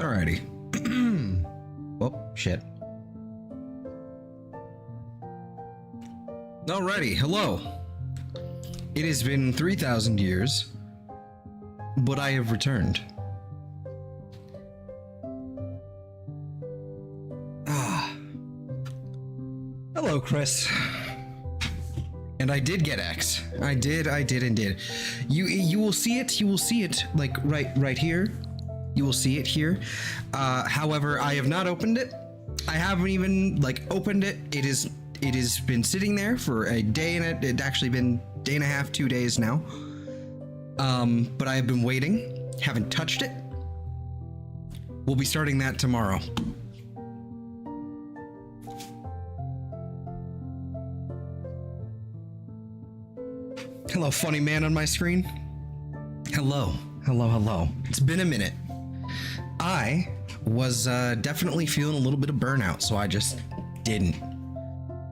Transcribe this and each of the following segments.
Alrighty. Oh, shit. Alrighty, hello. It has been 3,000 years, but I have returned. Ah. Hello, Chris. And I did get X. I did. You will see it, like right here. You will see it here. However, I have not opened it. I haven't even opened it. It has been sitting there for a day, and it's actually been a day and a half, 2 days now. But I have been waiting. Haven't touched it. We'll be starting that tomorrow. Hello, funny man on my screen. Hello. It's been a minute. I was definitely feeling a little bit of burnout, so I just didn't.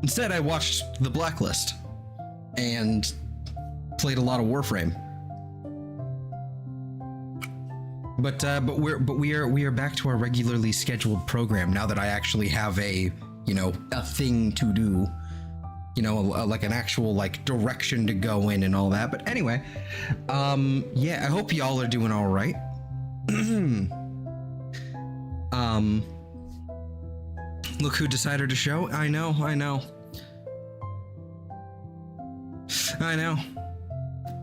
Instead, I watched The Blacklist and played a lot of Warframe. But we are back to our regularly scheduled program now that I actually have a thing to do. Like an actual direction to go in and all that. But anyway, yeah, I hope y'all are doing all right. Look who decided to show. I know.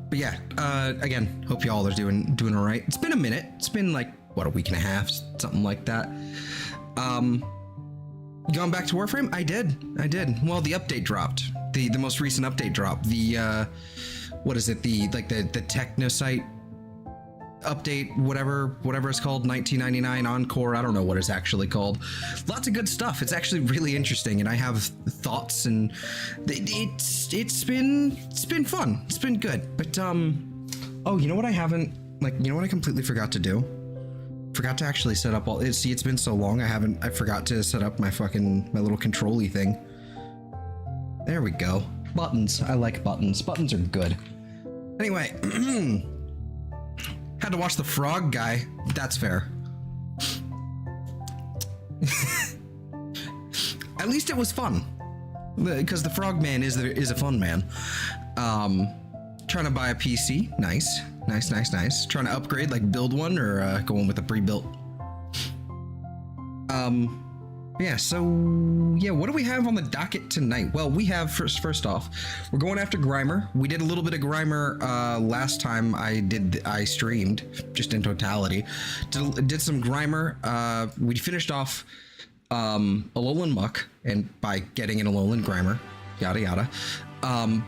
But yeah, again, hope y'all are doing all right. It's been a minute. It's been a week and a half, something like that. Gone back to Warframe? I did. Well, the update dropped. The most recent update dropped. The what is it? The Technosite update, whatever it's called, 1999 Encore. I don't know what it's actually called. Lots of good stuff. It's actually really interesting, and I have thoughts, and it's been fun. It's been good. But oh, you know what I haven't you know what I completely forgot to do? Forgot to actually set up see, it's been so long, I forgot to set up my little control-y thing. There we go. Buttons. I like buttons. Buttons are good. Anyway, had to watch the frog guy. That's fair. At least it was fun. Because the frog man is a fun man. Trying to buy a PC. Nice. Trying to upgrade, build one, or going with a pre-built. Yeah, so yeah, what do we have on the docket tonight? Well, we have first off, we're going after Grimer. We did a little bit of Grimer last time I streamed, just in totality. Did some Grimer. We finished off Alolan Muck, and by getting an Alolan Grimer, yada yada.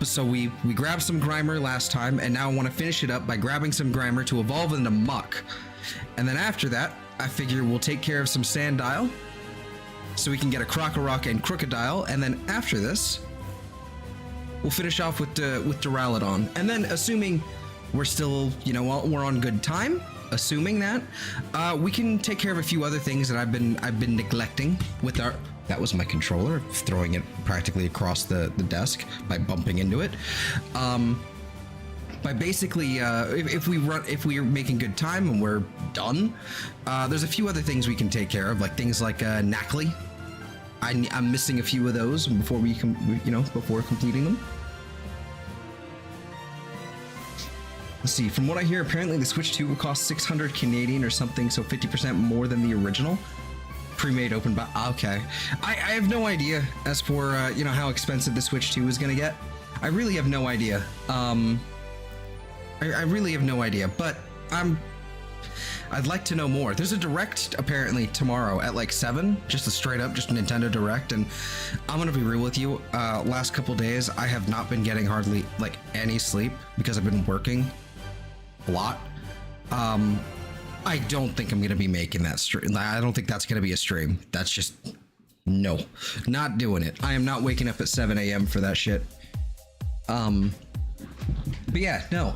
So we grabbed some Grimer last time, and now I want to finish it up by grabbing some Grimer to evolve into Muck. And then after that, I figure we'll take care of some Sandile, so we can get a Krokorok and Krookodile, and then after this, we'll finish off with Duraludon. And then, assuming we're still, we're on good time, assuming that, we can take care of a few other things that I've been neglecting with our. That was my controller, throwing it practically across the desk by bumping into it. By basically, if we're making good time and we're done, there's a few other things we can take care of, things like Knackley. I'm missing a few of those before before completing them. Let's see. From what I hear, apparently the Switch 2 will cost 600 Canadian or something, so 50% more than the original. Pre-made open box. Okay, I have no idea as for how expensive the Switch 2 is gonna get. I really have no idea. I really have no idea, but I'd like to know more. There's a Direct apparently tomorrow at 7, just a straight up just Nintendo Direct, and I'm gonna be real with you. Last couple days I have not been getting hardly any sleep because I've been working a lot. I don't think I'm gonna be making that stream. I don't think that's gonna be a stream. That's just no, not doing it. I am not waking up at 7 a.m. for that shit. But yeah, no.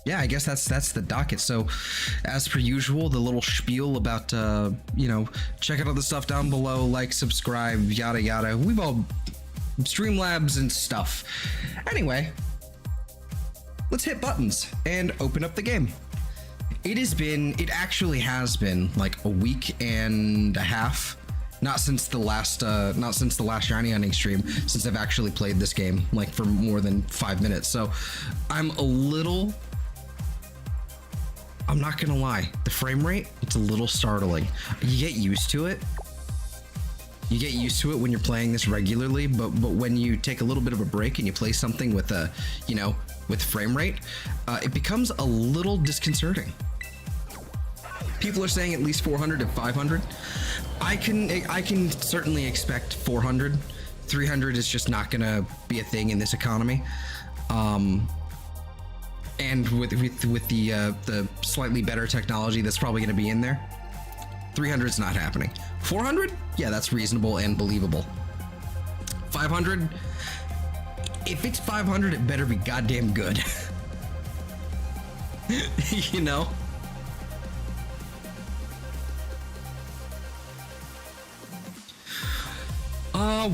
Yeah, I guess that's the docket. So, as per usual, the little spiel about check out all the stuff down below, subscribe, yada yada. We've all Streamlabs and stuff. Anyway, let's hit buttons and open up the game. It actually has been like a week and a half. Not since the last Shiny Hunting stream, since I've actually played this game like for more than 5 minutes. So I'm not gonna lie, the frame rate, it's a little startling. You get used to it. You get used to it when you're playing this regularly, but when you take a little bit of a break and you play something with a, with frame rate, it becomes a little disconcerting. People are saying at least 400 to 500. I can certainly expect 400. 300 is just not gonna be a thing in this economy. And with the slightly better technology that's probably gonna be in there, 300 is not happening. 400, yeah, that's reasonable and believable. 500, if it's 500, it better be goddamn good. You know?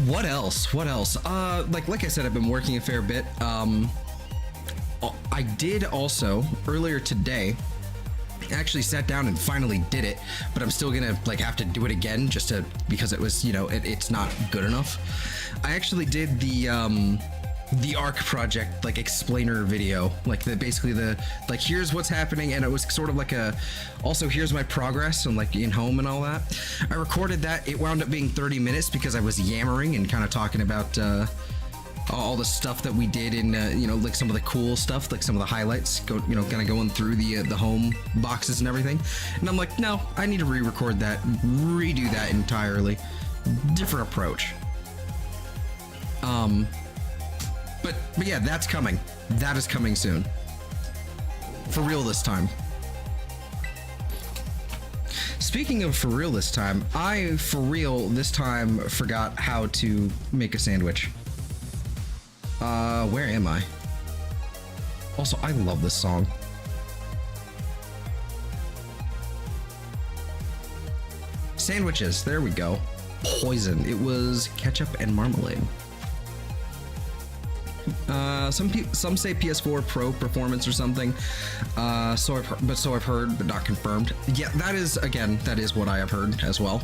What else? Like I said, I've been working a fair bit. I did also earlier today actually sat down and finally did it, but I'm still gonna have to do it again because it was, it's not good enough. I actually did the ARC project explainer video, basically here's what's happening, and it was sort of also here's my progress and in home and all that. I recorded that. It wound up being 30 minutes because I was yammering and kind of talking about all the stuff that we did in some of the cool stuff, some of the highlights, kind of going through the home boxes and everything. And I'm like, no, I need to re-record that, redo that entirely, different approach. But yeah, that's coming. That is coming soon. For real this time. Speaking of for real this time, I for real this time forgot how to make a sandwich. Where am I? Also, I love this song. Sandwiches, there we go. Poison. It was ketchup and marmalade. Some say PS4 Pro performance or something. So I've heard, but not confirmed. Yeah, that is what I have heard as well.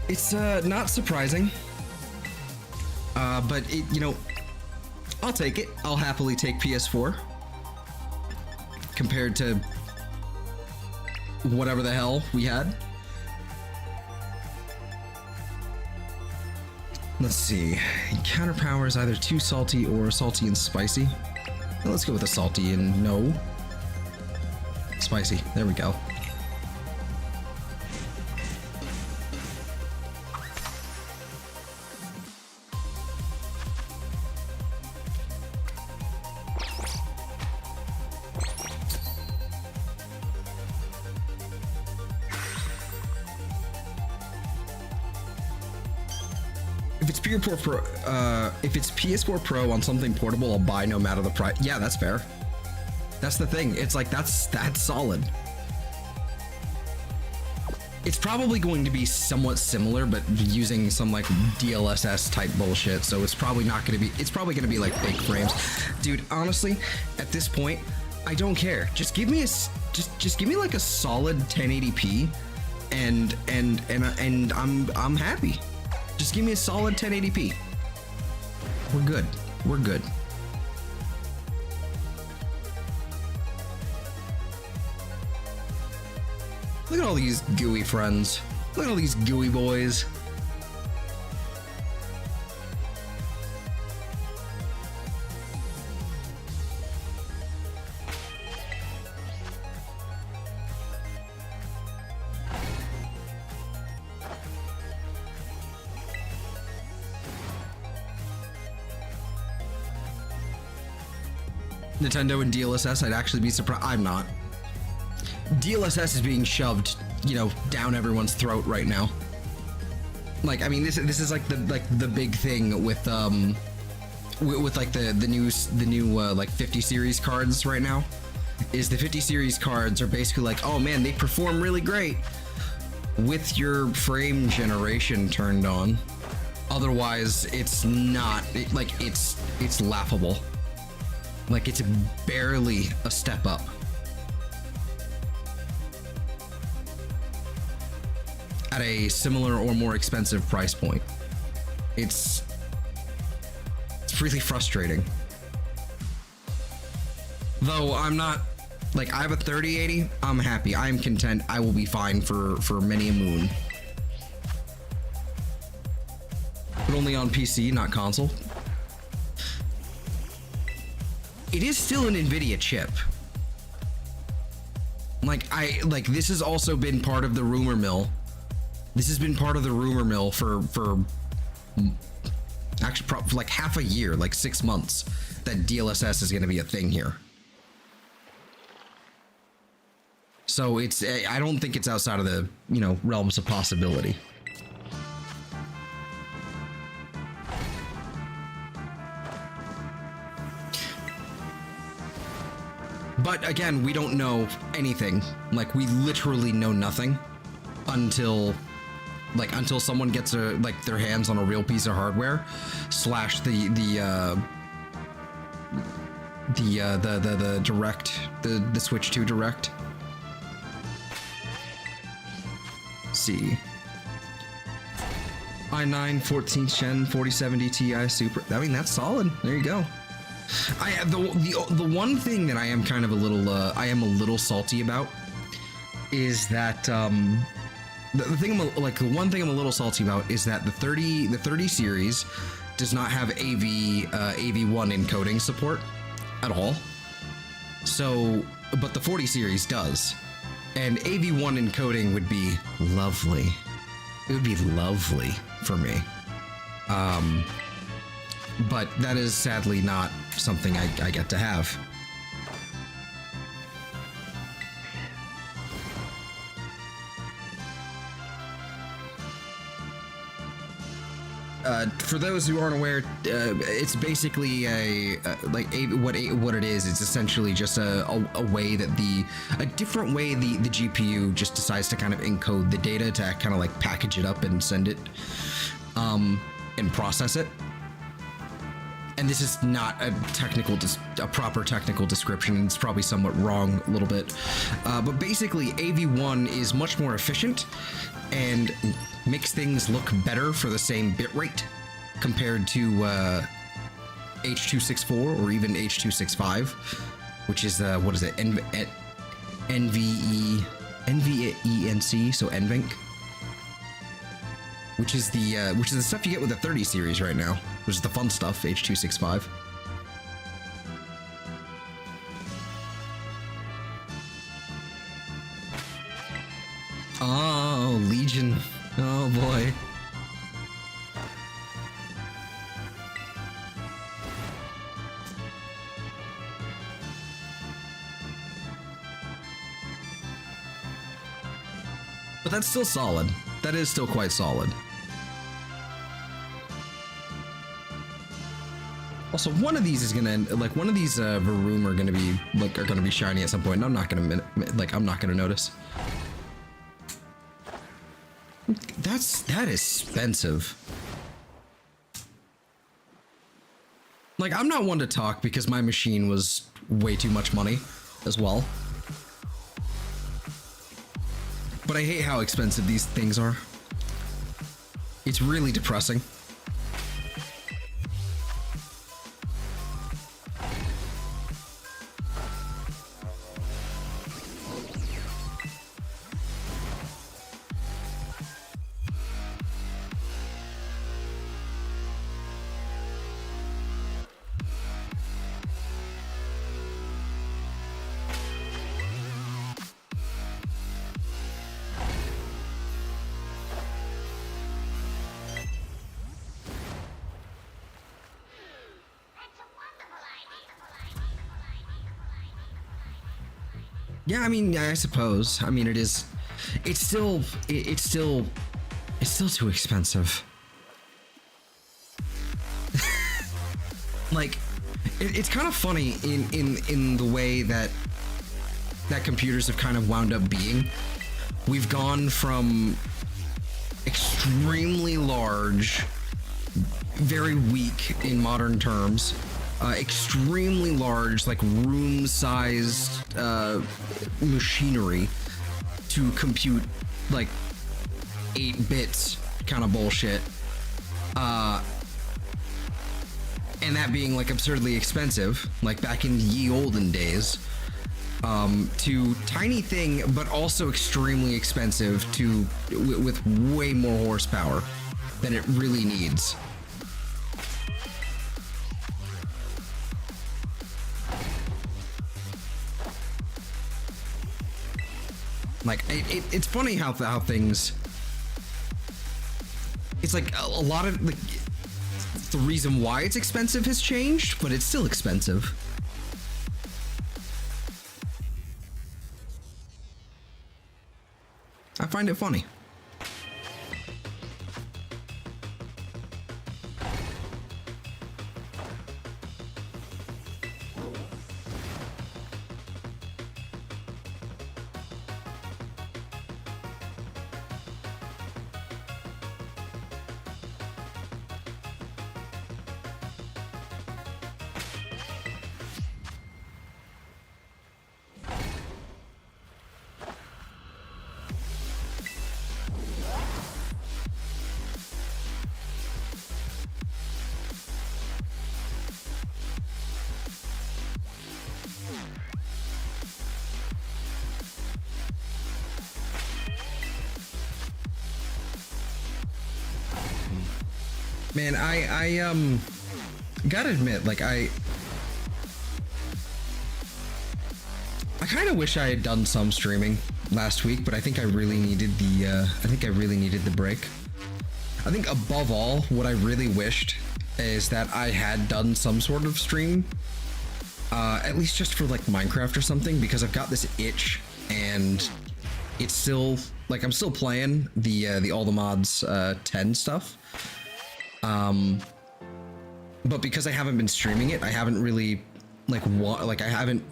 It's not surprising. But I'll take it. I'll happily take PS4 compared to whatever the hell we had. Let's see. Counter power is either too salty or salty and spicy. Well, let's go with a salty and no. Spicy. There we go. If it's PS4 Pro on something portable, I'll buy no matter the price. Yeah, that's fair. That's the thing. It's that's solid. It's probably going to be somewhat similar, but using some DLSS type bullshit. So it's probably not going to be. It's probably going to be fake frames, dude. Honestly, at this point, I don't care. Just give me a solid 1080p, and I'm happy. Just give me a solid 1080p. We're good. We're good. Look at all these gooey friends. Look at all these gooey boys. Nintendo and DLSS, I'd actually be surprised. I'm not. DLSS is being shoved, down everyone's throat right now. I mean, this is the big thing with the new 50 series cards right now. Is the 50 series cards are basically oh man, they perform really great with your frame generation turned on. Otherwise, it's not. It's laughable. Like, it's barely a step up. At a similar or more expensive price point. It's really frustrating. Though I'm not, like, I have a 3080, I'm happy, I'm content, I will be fine for many a moon. But only on PC, not console. It is still an NVIDIA chip. Like, this has also been part of the rumor mill. This has been part of the rumor mill for actually like half a year, like 6 months, that DLSS is going to be a thing here. So it's, I don't think it's outside of the, you know, realms of possibility. But again, we don't know anything. Like, we literally know nothing until someone gets their hands on a real piece of hardware, slash the direct, the Switch 2 Direct. Let's see. i9 14th Gen 4070 Ti Super. I mean, that's solid. There you go. The one thing that I am kind of a little salty about is that the one thing I'm a little salty about is that the 30 series does not have AV1 encoding support at all. So, but the 40 series does, and AV1 encoding would be lovely. It would be lovely for me. But that is sadly not something I get to have. For those who aren't aware, it's basically what it is. It's essentially just a way that a different way the GPU just decides to kind of encode the data to kind of like package it up and send it, and process it. And this is not a proper technical description. It's probably somewhat wrong a little bit. But basically, AV1 is much more efficient and makes things look better for the same bitrate compared to H.264 or even H.265, which is what is it? NVENC, so NVENC. Which is the stuff you get with the 30 series right now, which is the fun stuff, H.265. Oh, Legion. Oh boy. But that's still solid. That is still quite solid. Also, one of these is gonna one of these Varoom are gonna be shiny at some point, and I'm not gonna notice. That is expensive. Like, I'm not one to talk because my machine was way too much money as well. But I hate how expensive these things are. It's really depressing. Yeah, I mean, I suppose. I mean, it's still too expensive. Like, it's kind of funny in the way that computers have kind of wound up being. We've gone from extremely large, very weak in modern terms, extremely large, like room-sized machinery to compute like 8 bits kind of bullshit. And that being like absurdly expensive, like back in ye olden days, to tiny thing, but also extremely expensive to with way more horsepower than it really needs. Like it's funny how things. It's like a lot of like the reason why it's expensive has changed, but it's still expensive. I find it funny. Man, I gotta admit, like I kind of wish I had done some streaming last week, but I think I really needed the break. I think above all, what I really wished is that I had done some sort of stream, at least just for like Minecraft or something, because I've got this itch, and it's still like I'm still playing the all the mods 10 stuff. But because I haven't been streaming it, I haven't really I haven't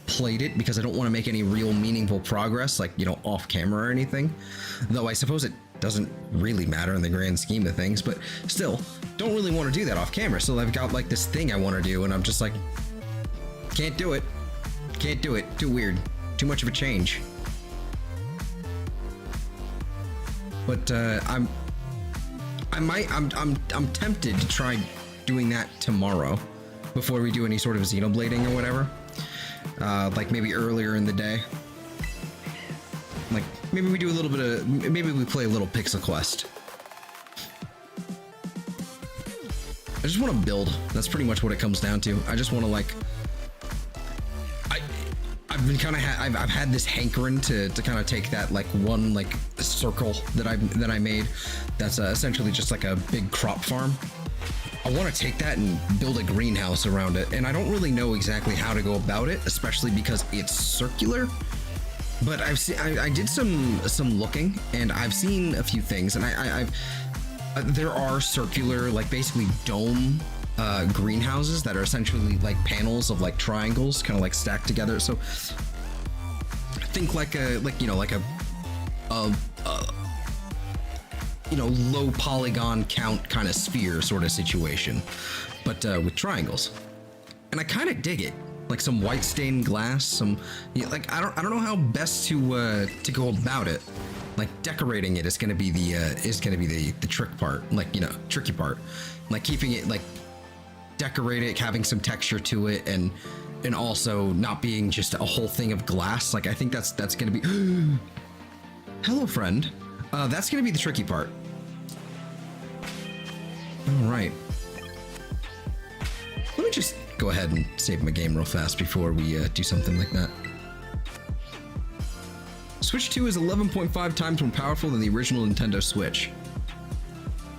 played it because I don't want to make any real meaningful progress, like, you know, off camera or anything. Though I suppose it doesn't really matter in the grand scheme of things, but still, don't really want to do that off camera. So I've got like this thing I want to do, and I'm just like, can't do it. Can't do it. Too weird. Too much of a change. But I'm tempted to try doing that tomorrow before we do any sort of xenoblading or whatever. Like maybe earlier in the day. Like maybe we do a little bit of, maybe we play a little Pixel Quest. I just want to build. That's pretty much what it comes down to. I just want to like, I've been kind of I've had this hankering to kind of take that like one like circle that I made that's essentially just like a big crop farm. I want to take that and build a greenhouse around it, and I don't really know exactly how to go about it, especially because it's circular. But I did some looking, and I've seen a few things, and there are circular, like basically dome greenhouses that are essentially like panels of like triangles kind of like stacked together. So think like a low polygon count kind of sphere sort of situation, but with triangles. And I kind of dig it, like some white stained glass, some like I don't know how best to go about it. Like decorating it is going to be the trick part, like, you know, tricky part, like keeping it like decorated, having some texture to it, and also not being just a whole thing of glass. Like I think that's going to be hello friend. That's going to be the tricky part. All right. Let me just go ahead and save my game real fast before we do something like that. Switch 2 is 11.5 times more powerful than the original Nintendo Switch.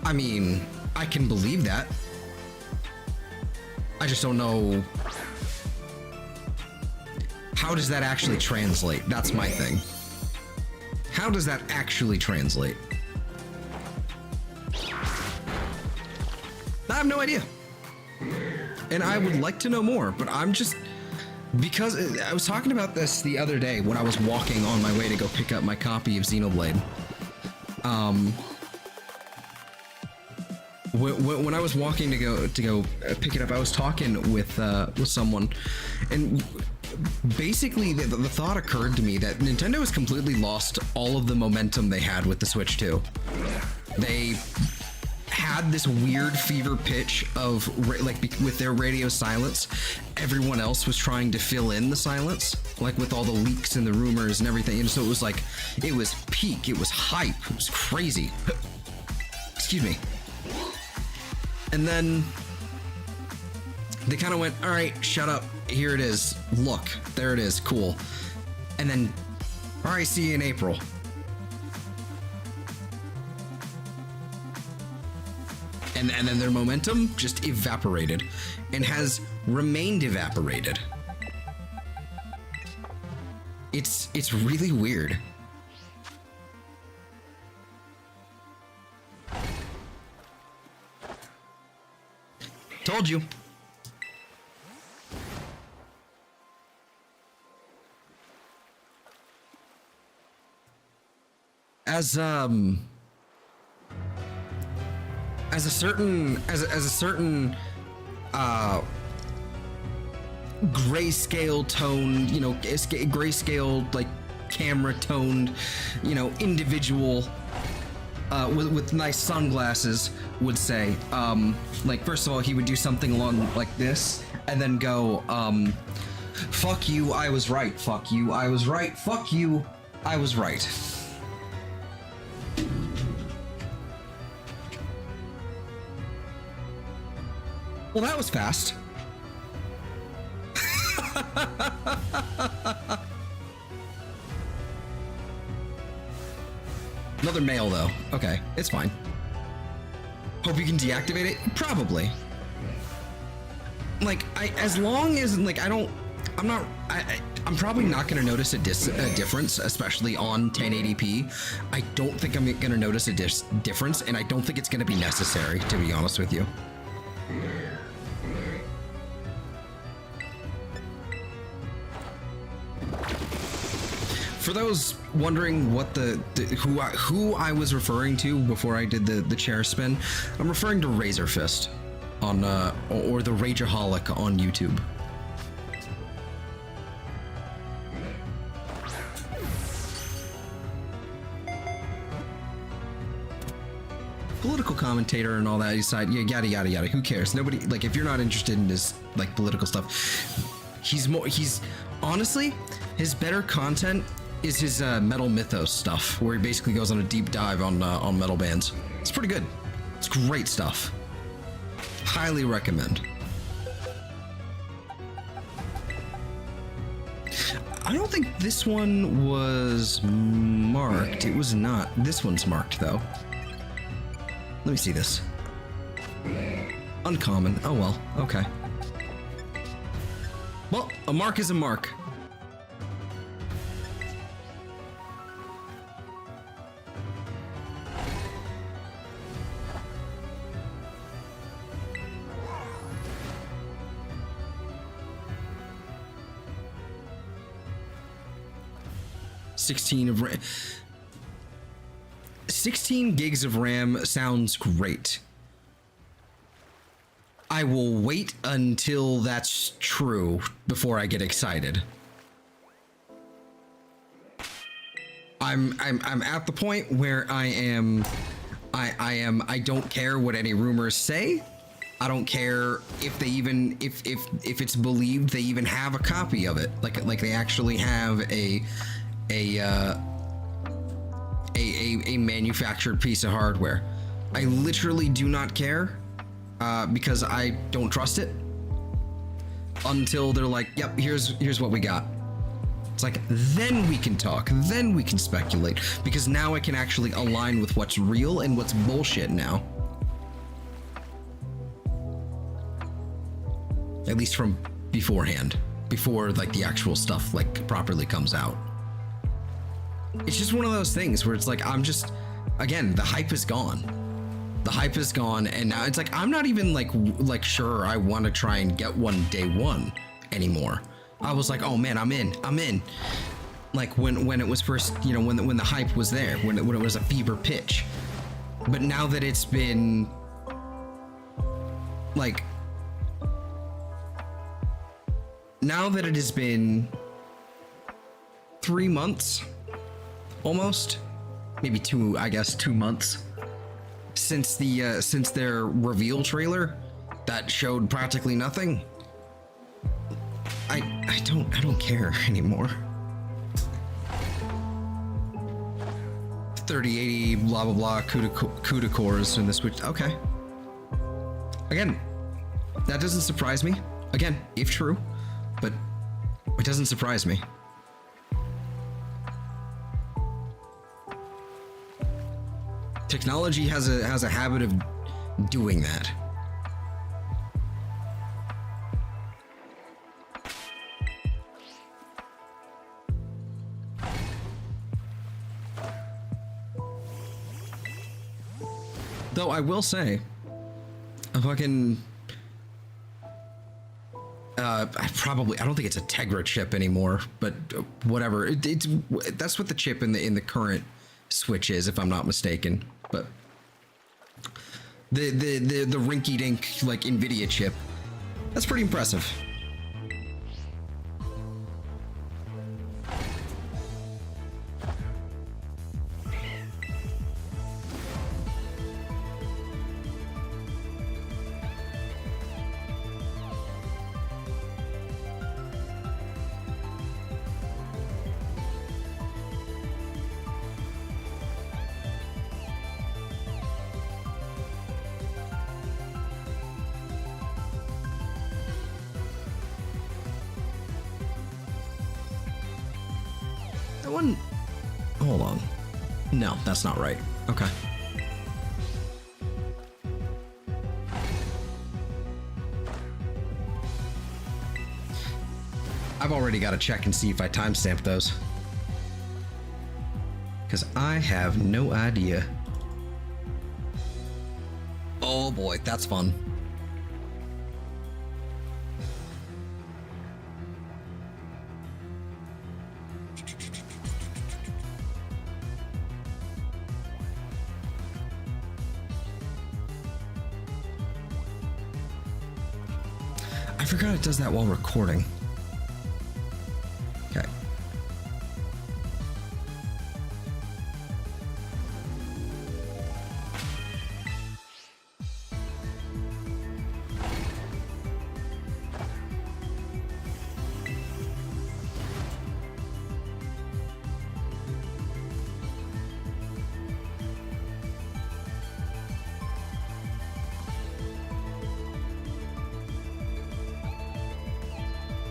I mean, I can believe that. I just don't know. How does that actually translate? That's my thing. How does that actually translate? I have no idea. And I would like to know more, but I'm just... Because I was talking about this the other day when I was walking on my way to go pick up my copy of Xenoblade. when I was walking to go pick it up, I was talking with someone, and basically the thought occurred to me that Nintendo has completely lost all of the momentum they had with the Switch 2. They had this weird fever pitch of like with their radio silence, everyone else was trying to fill in the silence, like with all the leaks and the rumors and everything, and so it was like, it was peak, it was hype, it was crazy. Excuse me. And then they kind of went, all right, shut up, here it is, look, there it is, cool. And then, all right, see you in April. And then their momentum just evaporated and has remained evaporated. It's really weird. Told you. As a certain grayscale toned, you know, grayscale like camera toned, you know, individual with nice sunglasses would say, like, first of all, he would do something along like this and then go, fuck you, I was right, fuck you, I was right, fuck you, I was right. Well, that was fast. Another male, though. Okay, it's fine. Hope you can deactivate it? Probably. Like, as long as, like, I'm probably not going to notice a difference, especially on 1080p. I don't think I'm going to notice a difference, and I don't think it's going to be necessary, to be honest with you. For those wondering what who I was referring to before I did the chair spin, I'm referring to Razor Fist on or the Rageaholic on YouTube. Political commentator and all that aside, yeah, yada yada yada. Who cares? Nobody, like, if you're not interested in this like political stuff, he's honestly, his better content is his Metal Mythos stuff, where he basically goes on a deep dive on metal bands. It's pretty good. It's great stuff. Highly recommend. I don't think this one was marked. It was not. This one's marked though. Let me see this. Uncommon. Oh well. Okay. Well, a mark is a mark. of RAM. 16 gigs of RAM sounds great. I will wait until that's true before I get excited. I'm at the point where I don't care what any rumors say. I don't care if they even if it's believed they even have a copy of it, like they actually have a manufactured piece of hardware. I literally do not care because I don't trust it until they're like, yep, here's what we got. It's like, then we can talk, then we can speculate, because now I can actually align with what's real and what's bullshit now. At least from beforehand, before like the actual stuff like properly comes out. It's just one of those things where it's like, I'm just, again, the hype is gone. The hype is gone, and now it's like, I'm not even like sure I want to try and get one day one anymore. I was like, oh man, I'm in. Like when it was first, you know, when the hype was there, when it was a fever pitch. But now that it's been like, now that it has been 3 months, almost, maybe two, I guess 2 months, since their reveal trailer that showed practically nothing. I don't care anymore. 3080 blah blah blah CUDA cores in the Switch. Okay. Again, that doesn't surprise me. Again, if true, but it doesn't surprise me. Technology has a habit of doing that. Though I will say, a fucking I don't think it's a Tegra chip anymore, but whatever. That's what the chip in the current Switch is, if I'm not mistaken. But the rinky-dink like Nvidia chip, that's pretty impressive. That one, hold on. No, that's not right. Okay. I've already got to check and see if I timestamped those, because I have no idea. Oh boy, that's fun. I forgot it does that while recording. Okay.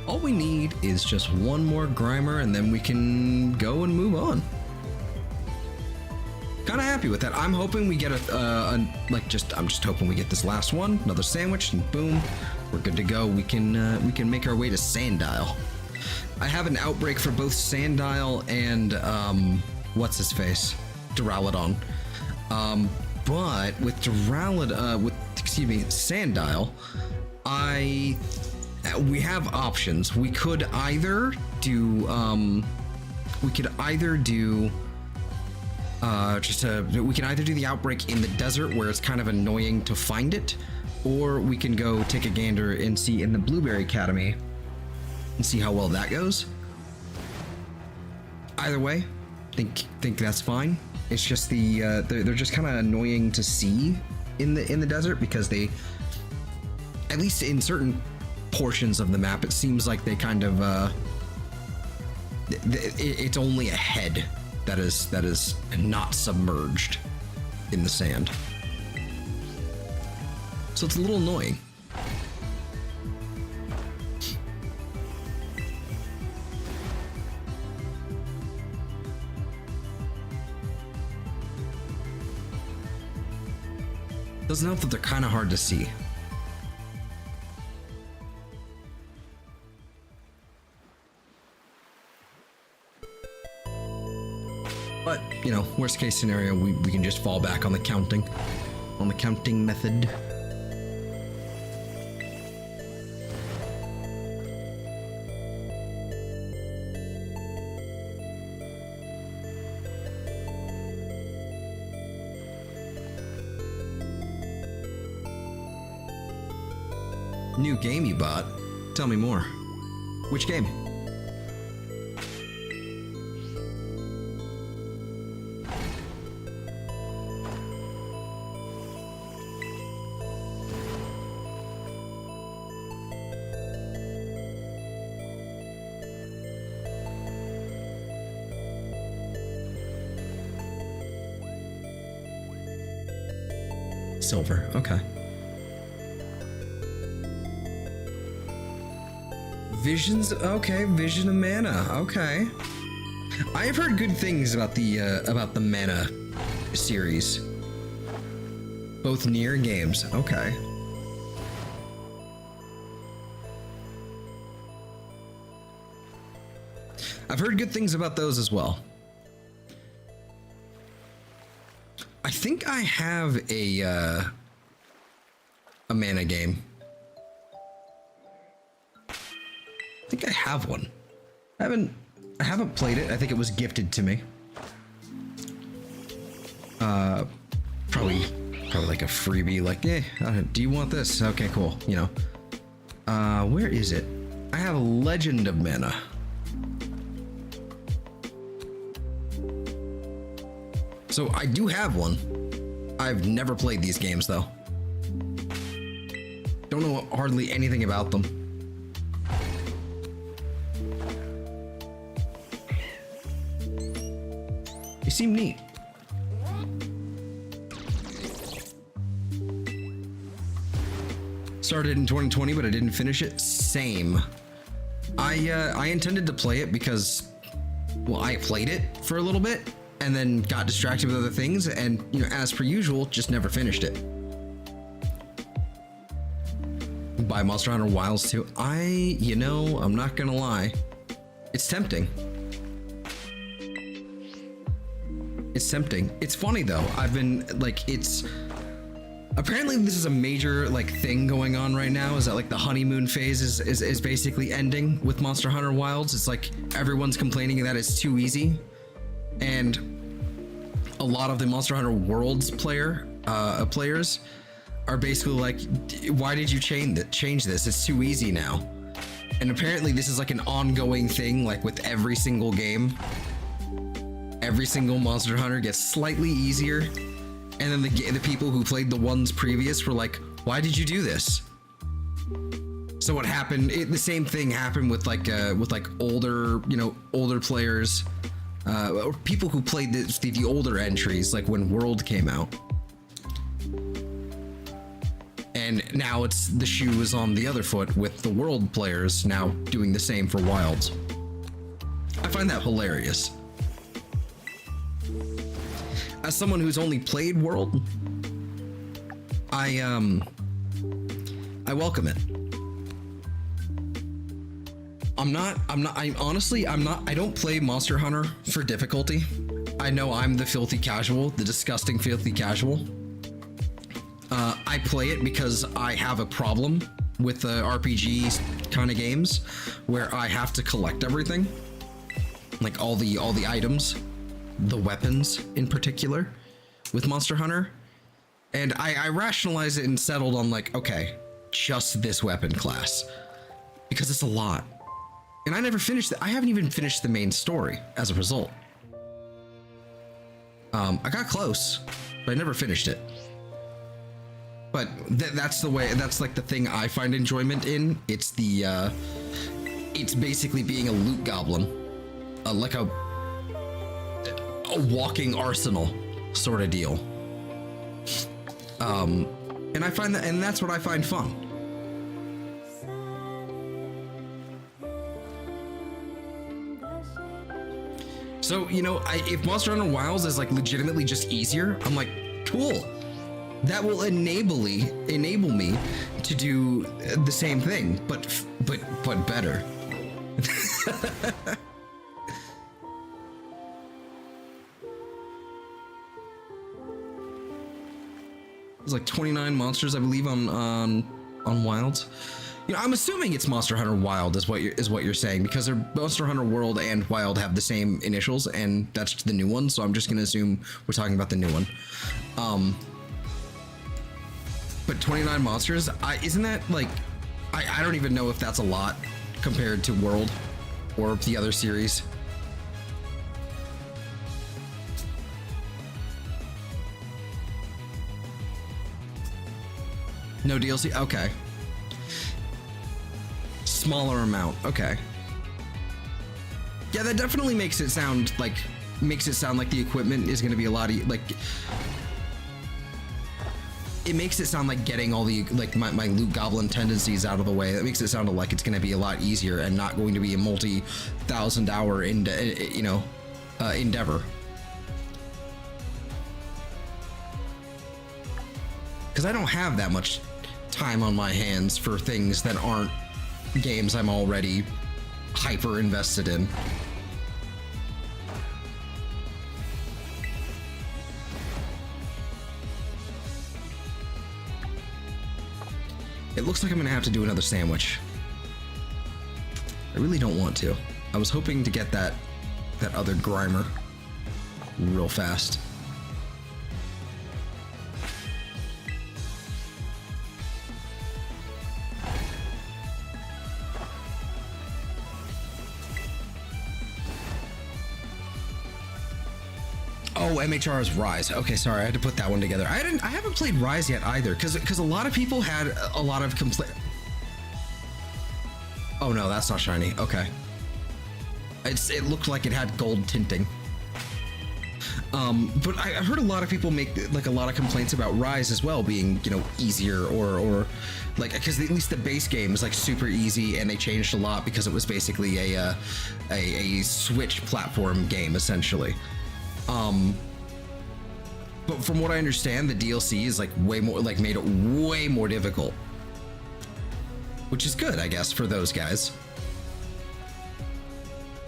All we need is just one more Grimer, and then we can go and move on. Kind of happy with that. I'm hoping we get I'm just hoping we get this last one, another sandwich, and boom, we're good to go. We can make our way to Sandile. I have an outbreak for both Sandile and what's his face, Duraludon. But with Sandile, we have options. We could either do we can either do the outbreak in the desert where it's kind of annoying to find it, or we can go take a gander and see in the Blueberry Academy and see how well that goes. Either way, think that's fine. It's just they're just kind of annoying to see in the desert, because they, at least in certain portions of the map, it seems like they kind of it's only a head that is not submerged in the sand, so it's a little annoying. Doesn't help that they're kind of hard to see. But, you know, worst case scenario, we can just fall back on the counting method. New game you bought? Tell me more. Which game? Silver, okay. Visions, okay, Vision of Mana, okay. I have heard good things about the Mana series. Both near games, okay. I've heard good things about those as well. I think I have a Mana game. I think I have one. I haven't played it. I think it was gifted to me. Probably like a freebie. Like, do you want this? Okay, cool. You know. Where is it? I have a Legend of Mana. So I do have one. I've never played these games though. Don't know hardly anything about them. They seem neat. Started in 2020, but I didn't finish it. Same. I intended to play it because, well, I played it for a little bit and then got distracted with other things, and you know, as per usual, just never finished it. Buy Monster Hunter Wilds 2. You know, I'm not gonna lie, it's tempting. It's tempting. It's funny though. I've been like, it's apparently this is a major like thing going on right now. Is that like the honeymoon phase is basically ending with Monster Hunter Wilds? It's like everyone's complaining that it's too easy, and a lot of the Monster Hunter Worlds players are basically like, why did you change this? It's too easy now. And apparently this is like an ongoing thing, like with every single game. Every single Monster Hunter gets slightly easier, and then the people who played the ones previous were like, why did you do this? So what happened, the same thing happened with like older, you know, older players, or people who played the older entries, like when World came out. And now the shoe is on the other foot with the World players now doing the same for Wilds. I find that hilarious. As someone who's only played World, I welcome it. I don't play Monster Hunter for difficulty. I know I'm the filthy casual, the disgusting filthy casual. I play it because I have a problem with the RPG kind of games where I have to collect everything, like all the items, the weapons in particular with Monster Hunter. And I rationalized it and settled on like, okay, just this weapon class, because it's a lot. And I never finished I haven't even finished the main story as a result. I got close, but I never finished it. But that's the way, that's like the thing I find enjoyment in. It's it's basically being a loot goblin, like a walking arsenal sort of deal. And I find that, and that's what I find fun. So, you know, if Monster Hunter Wilds is like legitimately just easier, I'm like, cool. That will enable me to do the same thing, but better. There's like 29 monsters, I believe, on Wilds. You know, I'm assuming it's Monster Hunter Wild is what you're saying, because Monster Hunter World and Wild have the same initials, and that's the new one. So I'm just gonna assume we're talking about the new one. But 29 monsters, isn't that like, I don't even know if that's a lot compared to World or the other series. No DLC? Okay. Smaller amount. Okay. Yeah, that definitely makes it sound like the equipment is going to be a lot like it makes it sound like getting all the like my loot goblin tendencies out of the way. That makes it sound like it's going to be a lot easier and not going to be a multi-thousand-hour endeavor. Because I don't have that much time on my hands for things that aren't games I'm already hyper invested in. It looks like I'm gonna have to do another sandwich. I really don't want to. I was hoping to get that other Grimer real fast. Oh, MHR is Rise. Okay, sorry, I had to put that one together. I haven't played Rise yet either, because a lot of people had a lot of complaint. Oh no, that's not shiny. Okay. It looked like it had gold tinting. But I heard a lot of people make like a lot of complaints about Rise as well being, you know, easier or like, because at least the base game is like super easy, and they changed a lot because it was basically a Switch platform game essentially. But from what I understand, the DLC is like way more, like made it way more difficult, which is good, I guess, for those guys.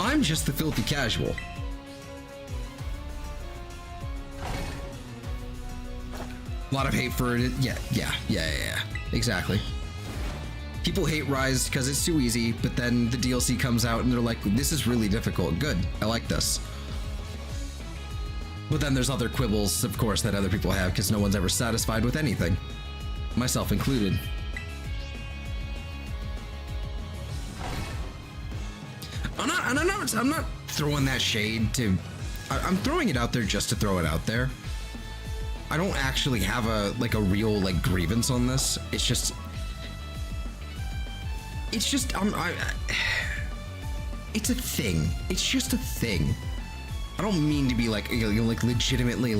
I'm just the filthy casual. A lot of hate for it. Yeah, exactly. People hate Rise because it's too easy, but then the DLC comes out and they're like, this is really difficult. Good, I like this. But then there's other quibbles, of course, that other people have because no one's ever satisfied with anything, myself included. I'm not throwing that shade to. I'm throwing it out there just to throw it out there. I don't actually have a real grievance on this. It's just it's a thing. It's just a thing. I don't mean to be legitimately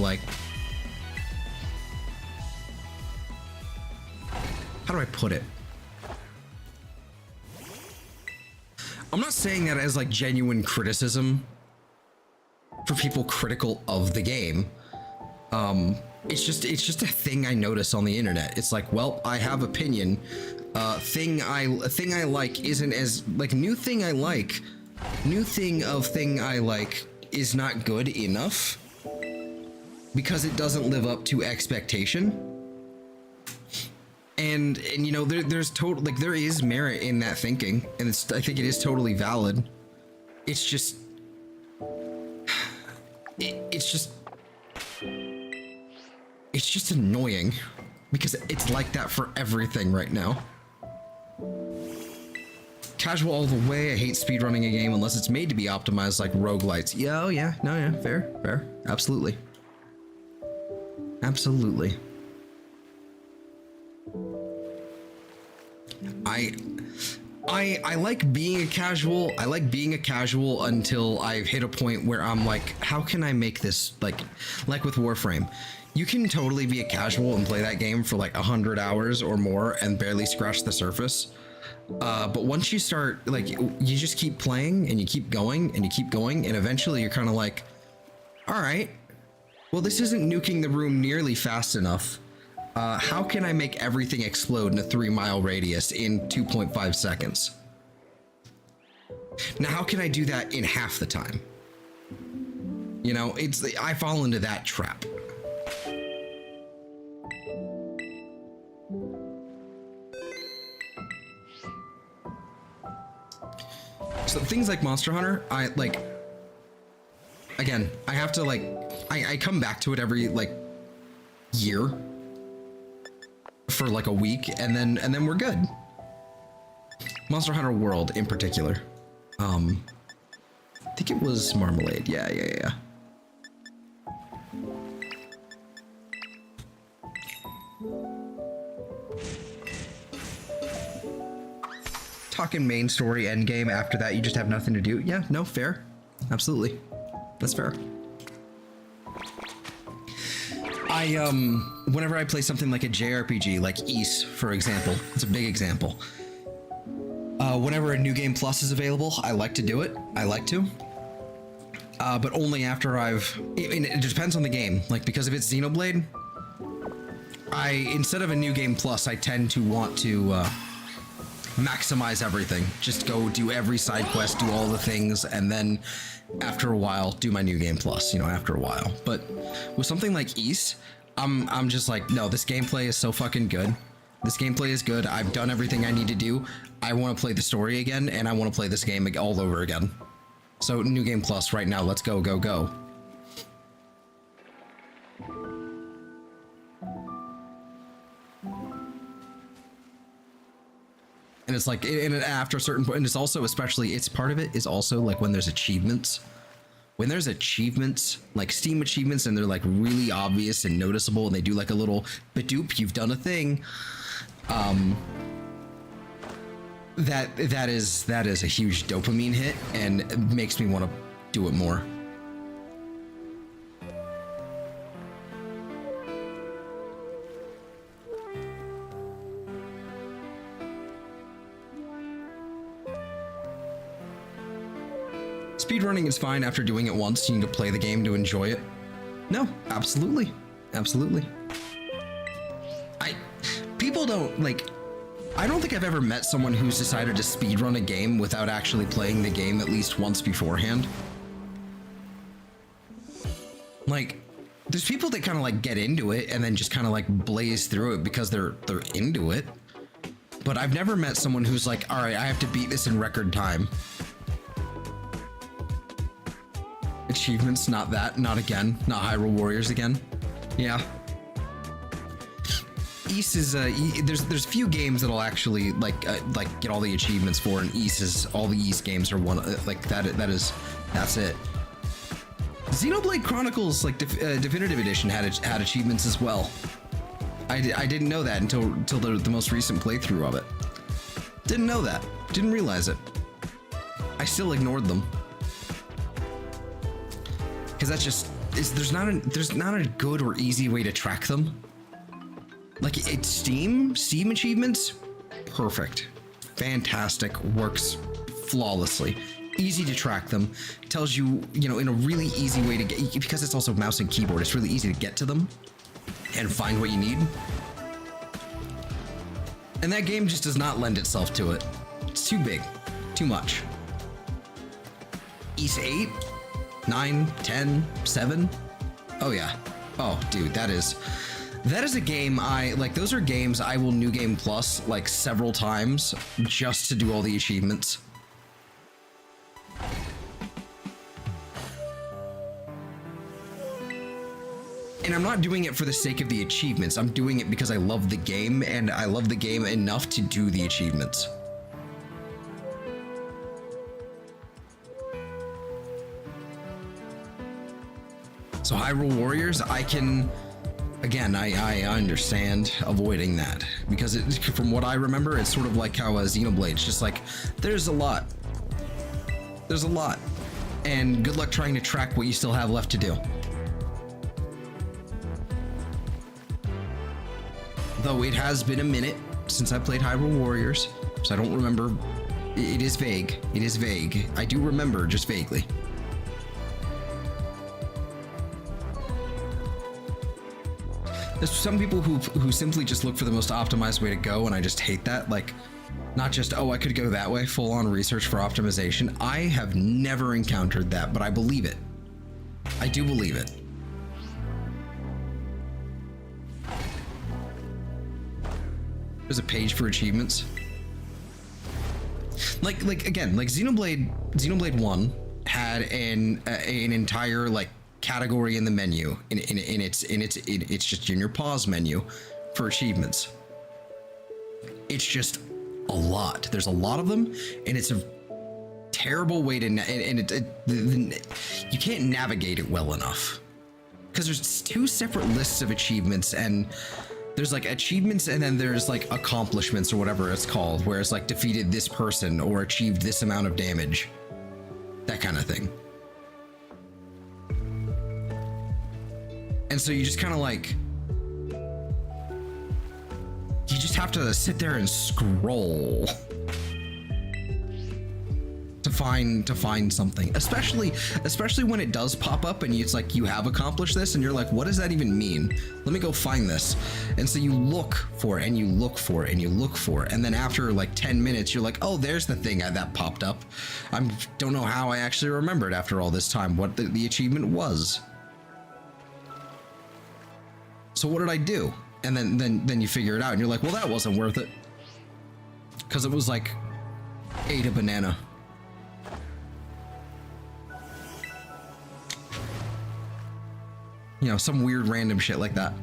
how do I put it? I'm not saying that as genuine criticism for people critical of the game. It's just a thing I notice on the internet. It's like, well, I have opinion. A thing I like isn't as new thing I like is not good enough because it doesn't live up to expectation. And you know, there's there is merit in that thinking, and I think it is totally valid. It's just annoying because it's like that for everything right now. Casual all the way. I hate speedrunning a game unless it's made to be optimized like roguelites. Yeah, oh yeah, no, yeah, fair, absolutely. I like being a casual. I like being a casual until I've hit a point where I'm like, how can I make this like with Warframe? You can totally be a casual and play that game for 100 hours or more and barely scratch the surface. But once you start, you just keep playing and you keep going and you keep going, and eventually you're kind of like, all right, well, this isn't nuking the room nearly fast enough. How can I make everything explode in a 3-mile radius in 2.5 seconds? Now, how can I do that in half the time? You know, I fall into that trap. So things like Monster Hunter, again, I have to I come back to it every year for a week, and then we're good. Monster Hunter World in particular. I think it was Marmalade. Yeah. Talking main story, end game. After that, you just have nothing to do. Yeah, no, fair. Absolutely, that's fair. Whenever I play something like a JRPG, like Ys, for example, it's a big example. Whenever a new game plus is available, I like to do it. I like to. But only after it depends on the game. Like, because if it's Xenoblade, instead of a new game plus, I tend to want to maximize everything. Just go do every side quest, do all the things, and then after a while, do my new game plus, after a while. But with something like Ys, I'm just like, no, this gameplay is so fucking good. This gameplay is good. I've done everything I need to do. I want to play the story again, and I want to play this game all over again. So, new game plus right now. Let's go, go, go. And it's like, after a certain point, and it's also, especially, it's part of it is also like when there's achievements. When there's achievements, like Steam achievements, and they're like really obvious and noticeable, and they do like a little badoop, you've done a thing. That is a huge dopamine hit, and it makes me want to do it more. Speedrunning is fine after doing it once. You need to play the game to enjoy it. No, absolutely. Absolutely. People don't, like, I don't think I've ever met someone who's decided to speedrun a game without actually playing the game at least once beforehand. Like, there's people that kind of like get into it and then just kind of like blaze through it because they're into it. But I've never met someone who's like, all right, I have to beat this in record time. Achievements, not that, not again, not Hyrule Warriors again. Yeah. Ys is there's few games that'll actually like get all the achievements for, and Ys is all the Ys games are one like that's it. Xenoblade Chronicles like Definitive Edition had achievements as well. I didn't know that until the most recent playthrough of it. Didn't know that. Didn't realize it. I still ignored them. Because that's just there's not a good or easy way to track them. Like, it's Steam achievements, perfect, fantastic, works flawlessly, easy to track them, tells you, in a really easy way to get, because it's also mouse and keyboard, it's really easy to get to them and find what you need. And that game just does not lend itself to it. It's too big, too much. Ys 8, 9, 10, 7. Oh yeah. Oh, dude, that is a game those are games I will new game plus like several times just to do all the achievements. And I'm not doing it for the sake of the achievements. I'm doing it because I love the game, and I love the game enough to do the achievements. So Hyrule Warriors, I understand avoiding that, because from what I remember, it's sort of like how Xenoblade, it's just like, there's a lot, and good luck trying to track what you still have left to do. Though it has been a minute since I played Hyrule Warriors, so I don't remember. It is vague. I do remember, just vaguely. There's some people who simply just look for the most optimized way to go, and I just hate that. Like, not just, oh, I could go that way, full on research for optimization. I have never encountered that, but I believe it. I do believe it. There's a page for achievements. Like again, like Xenoblade 1 had an entire like category in the menu, it's just in your pause menu for achievements. It's just a lot. There's a lot of them, and it's a terrible way to, you can't navigate it well enough. Because there's two separate lists of achievements, and there's like achievements and then there's like accomplishments or whatever it's called, where it's like defeated this person or achieved this amount of damage. That kind of thing. And so you just kind of like, you just have to sit there and scroll to find something, especially when it does pop up and it's like you have accomplished this and you're like, what does that even mean? Let me go find this. And so you look for it and you look for it and you look for it, and then after like 10 minutes you're like, oh, there's the thing that popped up. I don't know how I actually remembered after all this time what the achievement was. So what did I do? And then you figure it out and you're like, well, that wasn't worth it, because it was like ate a banana. You know, some weird random shit like that.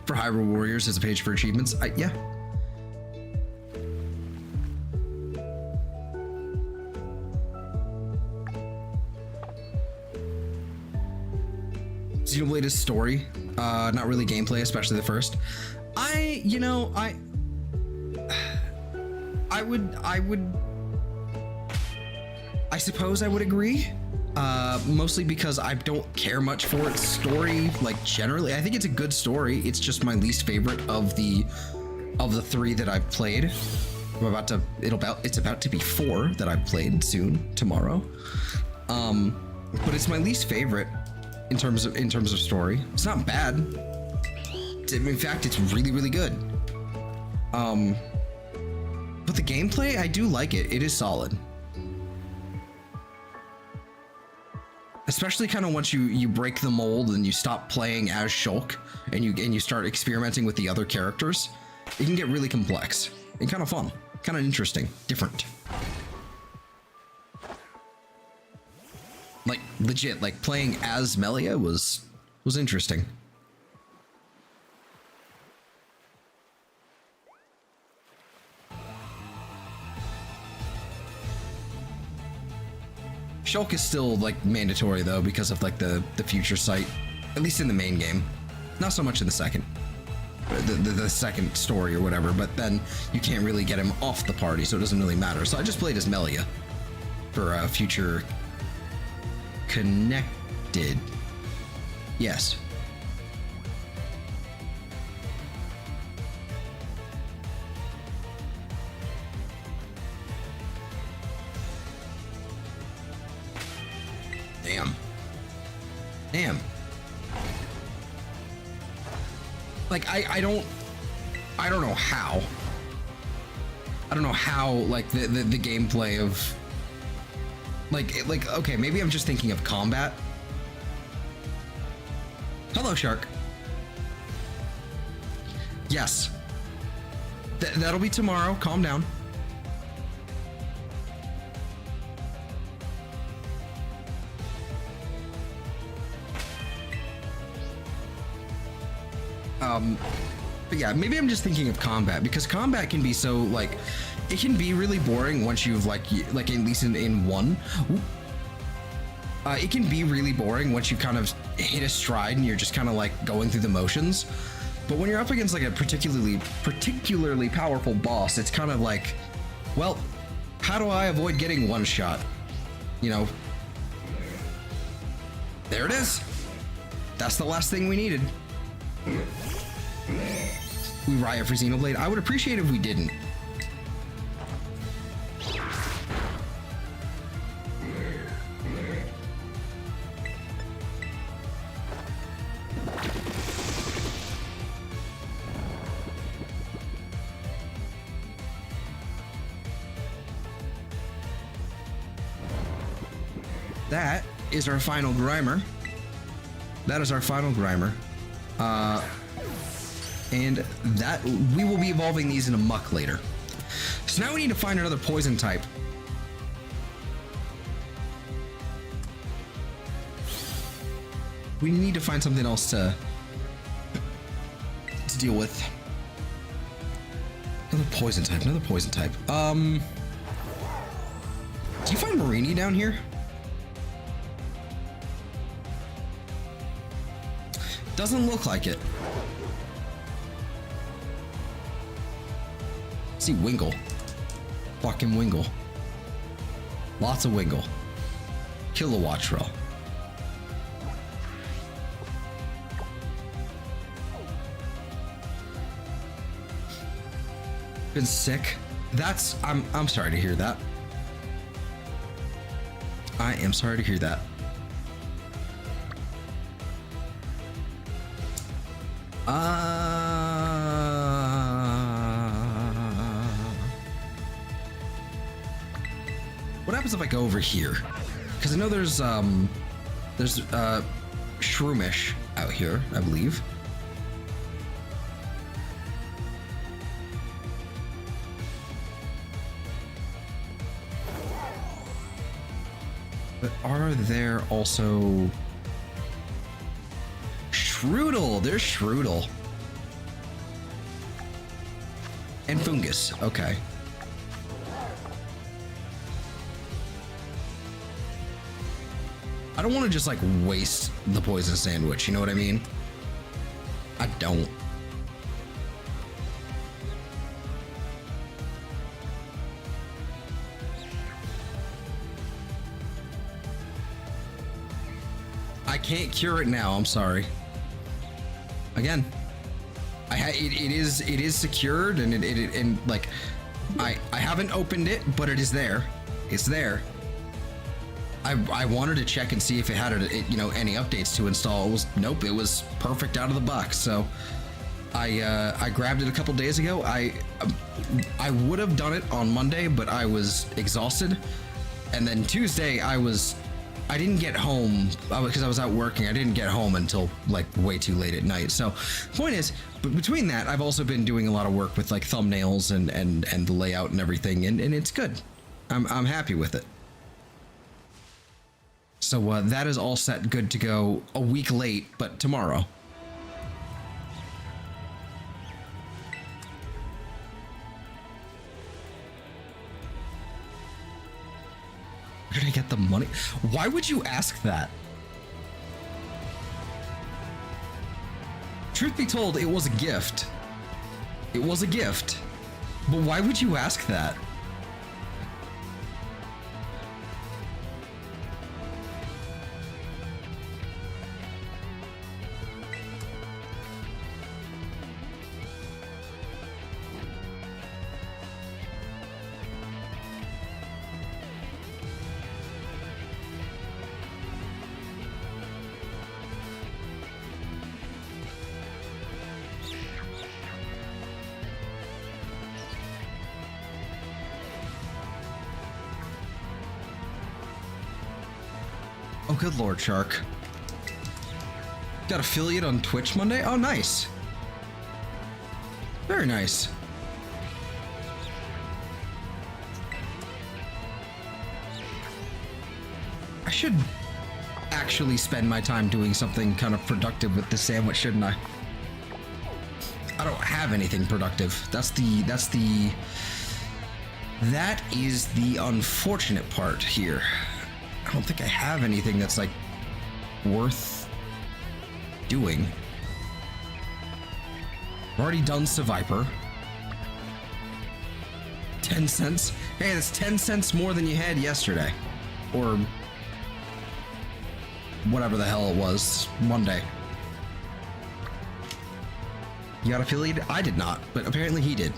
For Hyrule Warriors, there's a page for achievements. Yeah. Xenoblade is story, not really gameplay, especially the first. I suppose I would agree. Mostly because I don't care much for its story, like generally. I think it's a good story. It's just my least favorite of the three that I've played. It's about to be 4 that I've played soon, tomorrow. But it's my least favorite in terms of story. It's not bad. In fact, it's really, really good. But the gameplay, I do like it. It is solid. Especially kind of once you break the mold and you stop playing as Shulk and you start experimenting with the other characters, it can get really complex and kind of fun, kind of interesting, different. Like legit, like playing as Melia was interesting. Shulk is still like mandatory though, because of like the future sight, at least in the main game. Not so much in the second, the second story or whatever, but then you can't really get him off the party, so it doesn't really matter. So I just played as Melia for future connected. Yes. Damn. Like I don't know how. I don't know how like the gameplay of like okay, maybe I'm just thinking of combat. Hello, Shark. Yes. That'll be tomorrow. Calm down. But yeah, maybe I'm just thinking of combat, because combat can be so like, it can be really boring once you've like at least in one. It can be really boring once you kind of hit a stride and you're just kind of like going through the motions. But when you're up against like a particularly powerful boss, it's kind of like, well, how do I avoid getting one shot? You know, there it is. That's the last thing we needed. We riot for Xenoblade. I would appreciate if we didn't. That is our final Grimer. That is our final Grimer. And that we will be evolving these in a muck later. So now we need to find another poison type. We need to find something else to deal with. Another poison type, another poison type. Do you find Marini down here? Doesn't look like it. See Wingle. Fucking Wingle. Lots of Wingle. Kilowatt Trill. Been sick. That's I'm sorry to hear that. I am sorry to hear that. What happens if I go over here? Because I know there's Shroomish out here, I believe. But are there also Shroodle? There's Shroodle. And Fungus. Okay. I don't want to just like waste the poison sandwich, you know what I mean? I don't. I can't cure it now. I'm sorry. Again, it is secured, and and like I haven't opened it, but it is there. It's there. I wanted to check and see if it had you know, any updates to install. It was nope. It was perfect out of the box. So I grabbed it a couple days ago. I would have done it on Monday, but I was exhausted, and then Tuesday I didn't get home because I was out working. I didn't get home until like way too late at night. So point is, but between that, I've also been doing a lot of work with like thumbnails and the layout and everything, and it's good. I'm happy with it. So that is all set, good to go. A week late, but tomorrow. Where did I get the money? Why would you ask that? Truth be told, it was a gift. It was a gift. But why would you ask that? Oh, good Lord, Shark. Got affiliate on Twitch Monday? Oh, nice. Very nice. I should actually spend my time doing something kind of productive with this sandwich, shouldn't I? I don't have anything productive. That is the unfortunate part here. I don't think I have anything that's like worth doing. I've already done Survivor. 10 cents. Hey, that's 10 cents more than you had yesterday. Or whatever the hell it was, Monday. You got affiliated? I did not, but apparently he did.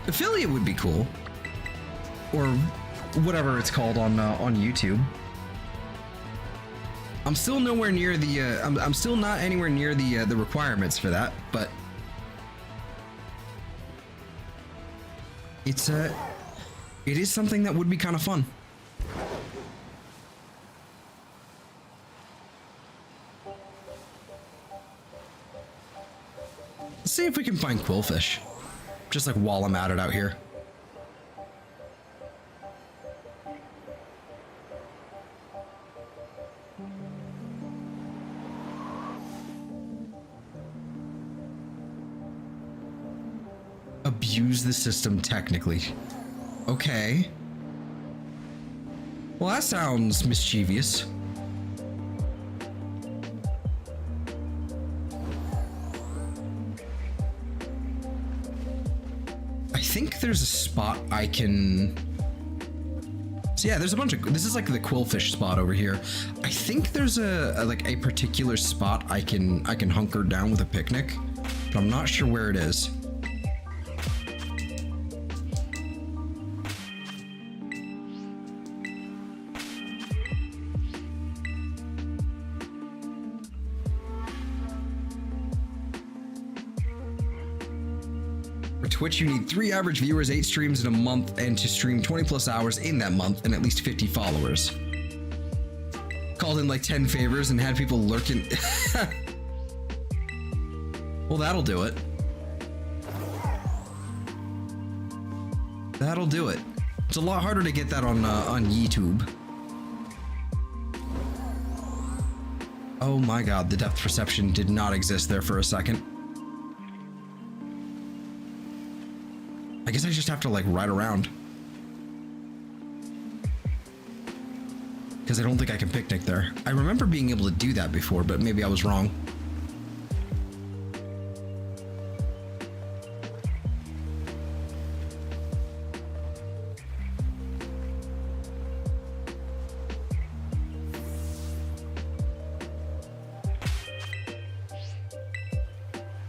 Affiliate would be cool. Or whatever it's called on YouTube. I'm still nowhere near the I'm still not anywhere near the requirements for that, but it is something that would be kind of fun. Let's see if we can find quillfish, just like while I'm at it out here. use the system technically. Okay. Well, that sounds mischievous. I think there's a spot I can... So yeah, there's a bunch of... This is like the quillfish spot over here. I think there's a particular spot I can hunker down with a picnic, but I'm not sure where it is. Twitch, you need 3 average viewers, 8 streams in a month, and to stream 20 plus hours in that month, and at least 50 followers. Called in like 10 favors and had people lurking. Well, that'll do it. That'll do it. It's a lot harder to get that on YouTube. Oh my god, the depth perception did not exist there for a second. I guess I just have to like ride around. Because I don't think I can picnic there. I remember being able to do that before, but maybe I was wrong.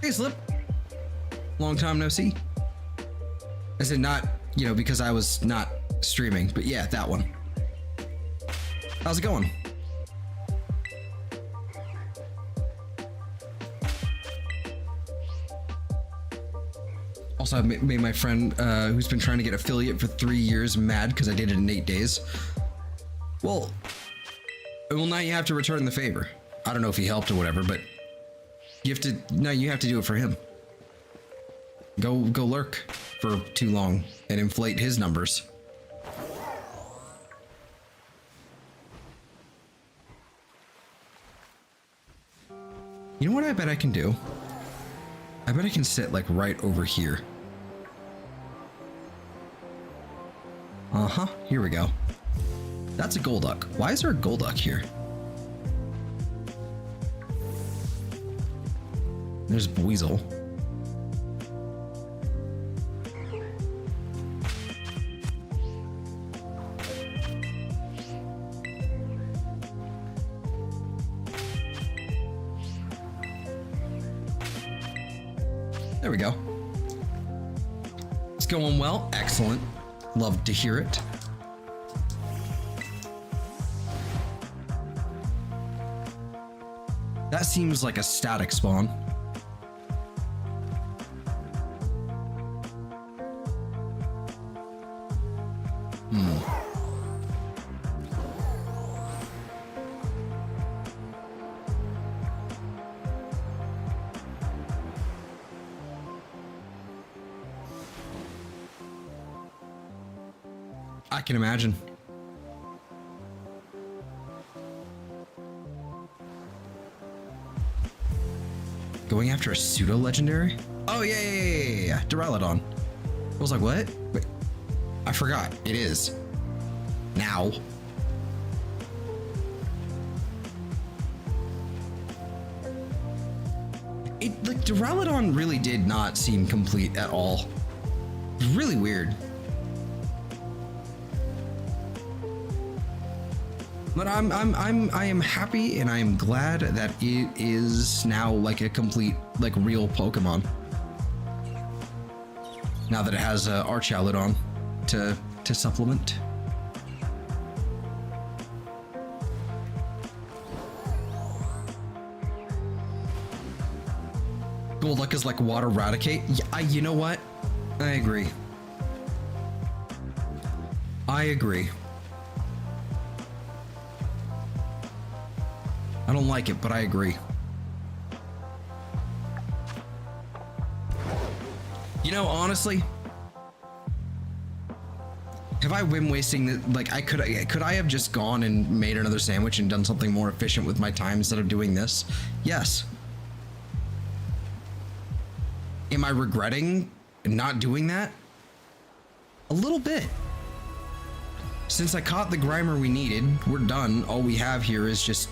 Hey, Slip. Long time no see. I said not, you know, because I was not streaming, but yeah, that one. How's it going? Also, I made my friend who's been trying to get affiliate for 3 years mad because I did it in 8 days. Well, now you have to return the favor. I don't know if he helped or whatever, but you have to, no, you have to do it for him. Go lurk for too long and inflate his numbers. You know what I bet I can do? I bet I can sit like right over here. Uh-huh, here we go. That's a golduck. Why is there a golduck here? There's Weasel. There we go. It's going well. Excellent. Love to hear it. That seems like a static spawn. I can imagine. Going after a pseudo legendary? Oh yeah. Duraludon. I was like, what? Wait, I forgot. It is. Now. Like Duraludon really did not seem complete at all. It was really weird. But I am happy and I am glad that it is now like a complete, like real Pokemon. Now that it has Archaludon to supplement. Golduck is like Water Raticate. Yeah, you know what? I agree. I agree. I don't like it, but I agree. You know, honestly, have I been wasting the, like, could I have just gone and made another sandwich and done something more efficient with my time instead of doing this? Yes. Am I regretting not doing that? A little bit. Since I caught the Grimer we needed, we're done. All we have here is just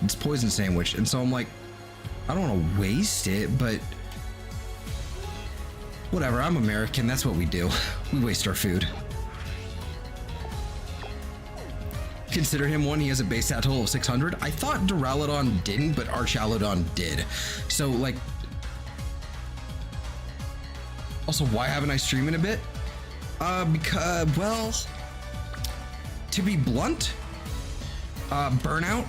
it's poison sandwich. And so I'm like, I don't want to waste it, but whatever, I'm American, that's what we do. We waste our food. Consider him one, he has a base stat total of 600. I thought Duraludon didn't, but Archaludon did. So like, also why haven't I streamed in a bit? Because, well, to be blunt, burnout,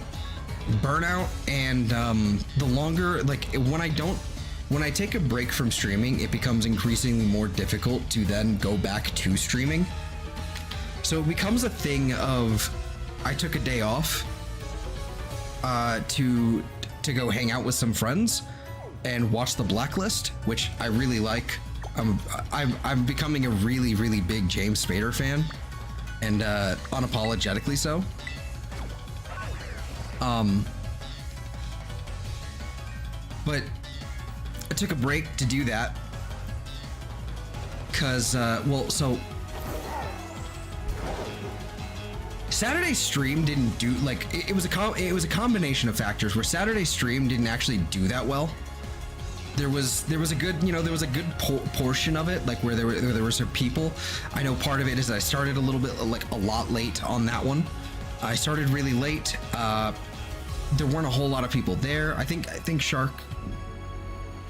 and the longer, like when I take a break from streaming, it becomes increasingly more difficult to then go back to streaming. So it becomes a thing of, I took a day off to go hang out with some friends and watch The Blacklist, which I really like. I'm becoming a really, really big James Spader fan, and unapologetically so. But I took a break to do that because, well, so Saturday's stream didn't do, like, it was a combination of factors where Saturday's stream didn't actually do that well. There was a good, you know, there was a good portion of it, like where there were some people. I know part of it is I started a little bit, like a lot late on that one. I started really late. There weren't a whole lot of people there. I think Shark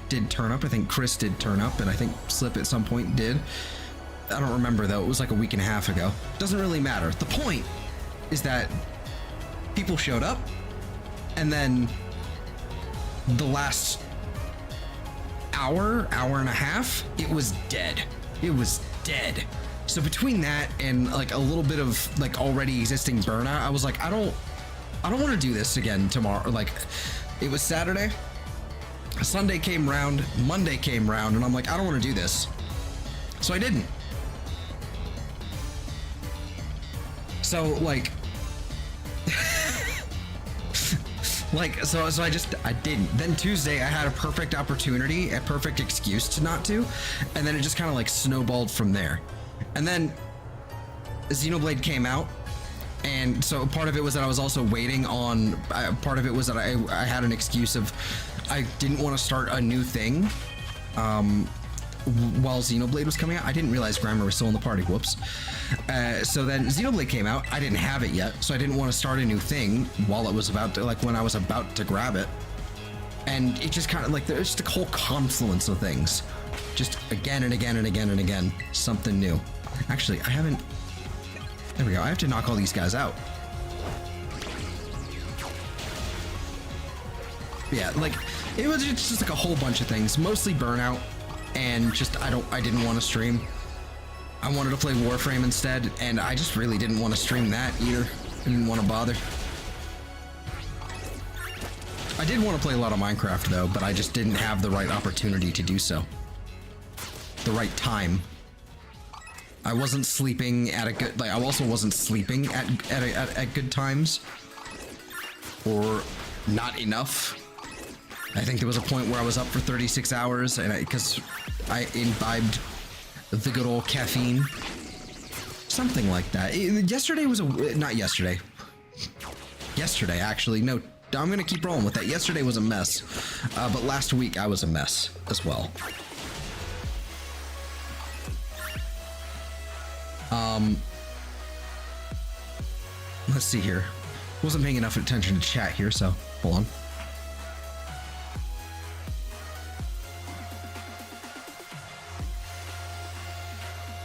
did turn up. I think Chris did turn up, and I think Slip at some point did. I don't remember though. It was like a week and a half ago. Doesn't really matter. The point is that people showed up, and then the last hour and a half, it was dead. It was dead. So between that and like a little bit of like already existing burnout, I was like, I don't want to do this again tomorrow. Like, it was Saturday, Sunday came round, Monday came round, and I'm like, I don't want to do this. So I didn't. So like, so I didn't. Then Tuesday I had a perfect opportunity, a perfect excuse to not to, and then it just kind of like snowballed from there. And then Xenoblade came out, and so part of it was that I was also waiting on, part of it was that I had an excuse of I didn't want to start a new thing while Xenoblade was coming out. I didn't realize Grimer was still in the party, whoops. So then Xenoblade came out, I didn't have it yet, so I didn't want to start a new thing while it was about to, like when I was about to grab it. And it just kind of like, there's just a whole confluence of things. Just again and again and again and again, something new. Actually, I haven't, there we go, I have to knock all these guys out. Yeah, like, it was just like a whole bunch of things, mostly burnout, and just, I didn't want to stream. I wanted to play Warframe instead, and I just really didn't want to stream that either. I didn't want to bother. I did want to play a lot of Minecraft though, but I just didn't have the right opportunity to do so. The right time. I wasn't sleeping at a good, like I also wasn't sleeping at good times. Or not enough. I think there was a point where I was up for 36 hours and because I imbibed the good old caffeine. Something like that. Yesterday was not yesterday. Yesterday, actually. No, I'm gonna keep rolling with that. Yesterday was a mess. But last week I was a mess as well. Let's see here. Wasn't paying enough attention to chat here, so hold on.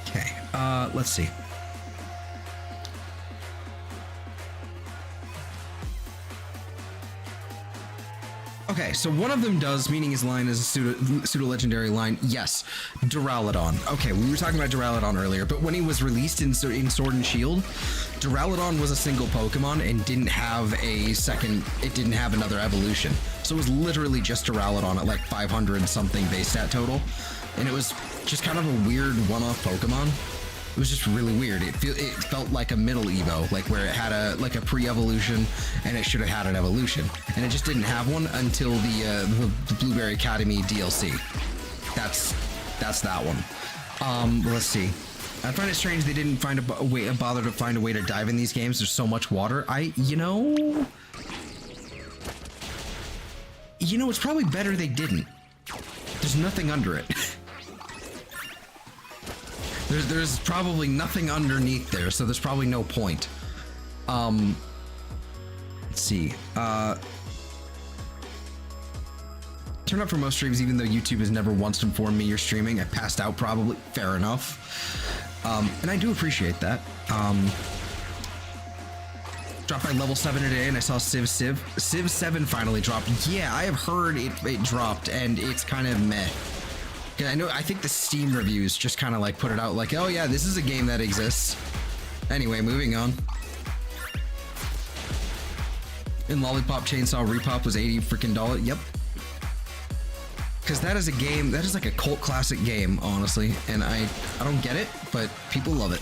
Okay, let's see. Okay, so one of them does, meaning his line is a pseudo-legendary line. Yes, Duraludon. Okay, we were talking about Duraludon earlier, but when he was released in Sword and Shield, Duraludon was a single Pokemon and didn't have a second, it didn't have another evolution. So it was literally just Duraludon at like 500 something base stat total. And it was just kind of a weird one-off Pokemon. It was just really weird. It felt like a middle Evo, like where it had a pre-evolution and it should have had an evolution, and it just didn't have one until the Blueberry Academy DLC. That's that one. Let's see. I find it strange they didn't find a way, bother to find a way to dive in these games. There's so much water. You know, it's probably better they didn't. There's nothing under it. There's probably nothing underneath there, so there's probably no point. Let's see. Turn up for most streams, even though YouTube has never once informed me you're streaming. I passed out probably. Fair enough. And I do appreciate that. Dropped by level 7 today, and I saw Civ 7 finally dropped. Yeah, I have heard it dropped, and it's kind of meh. I think the Steam reviews just kind of like put it out like, oh yeah, this is a game that exists. Anyway, moving on. And Lollipop Chainsaw Repop was $80 freaking. Yep. Because that is a game, that is like a cult classic game, honestly. And I don't get it, but people love it.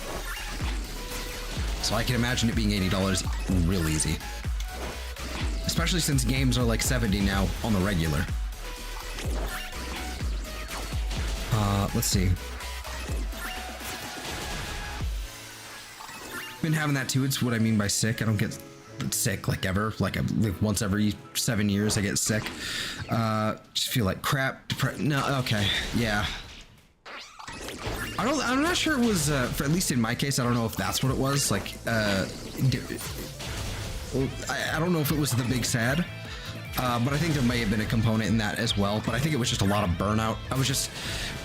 So I can imagine it being $80 real easy. Especially since games are like $70 now on the regular. Let's see. Been having that too. It's what I mean by sick. I don't get sick like ever. Like once every 7 years I get sick. Just feel like crap. No, okay, yeah. I'm not sure it was. For at least in my case, I don't know if that's what it was. Like, I don't know if it was the big sad. But I think there may have been a component in that as well. But I think it was just a lot of burnout.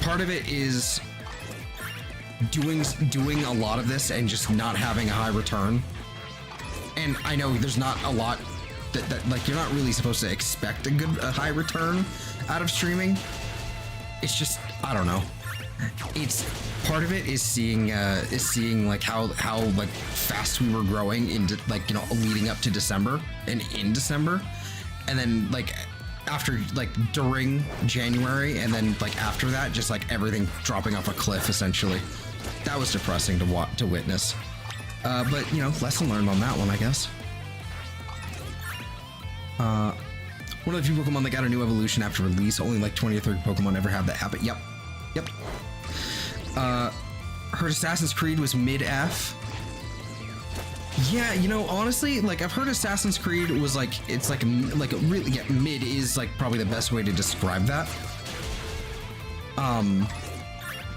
Part of it is doing a lot of this and just not having a high return. And I know there's not a lot that like you're not really supposed to expect a high return out of streaming. It's just, I don't know. It's part of it is seeing like how like fast we were growing into like, leading up to December and in December. And then like after like during January and then like after that, just like everything dropping off a cliff essentially. That was depressing to witness. But lesson learned on that one, I guess. One of the few Pokemon that got a new evolution after release. Only like 20 or 30 Pokemon ever have that happen. Yep. Heard Assassin's Creed was mid-F. Yeah, honestly, like I've heard Assassin's Creed was like, it's like really, yeah, mid is like probably the best way to describe that.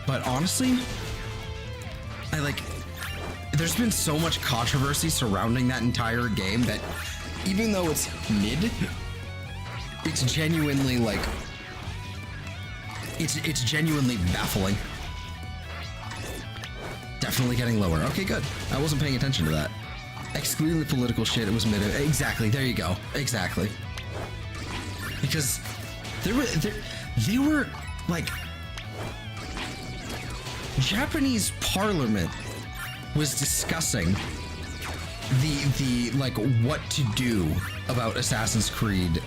But honestly, there's been so much controversy surrounding that entire game that even though it's mid, it's genuinely like, it's genuinely baffling. Definitely getting lower. Okay, good. I wasn't paying attention to that. Excluding the political shit, it was mid. Exactly. There you go. Exactly. Because they were like, Japanese parliament was discussing the like what to do about Assassin's Creed,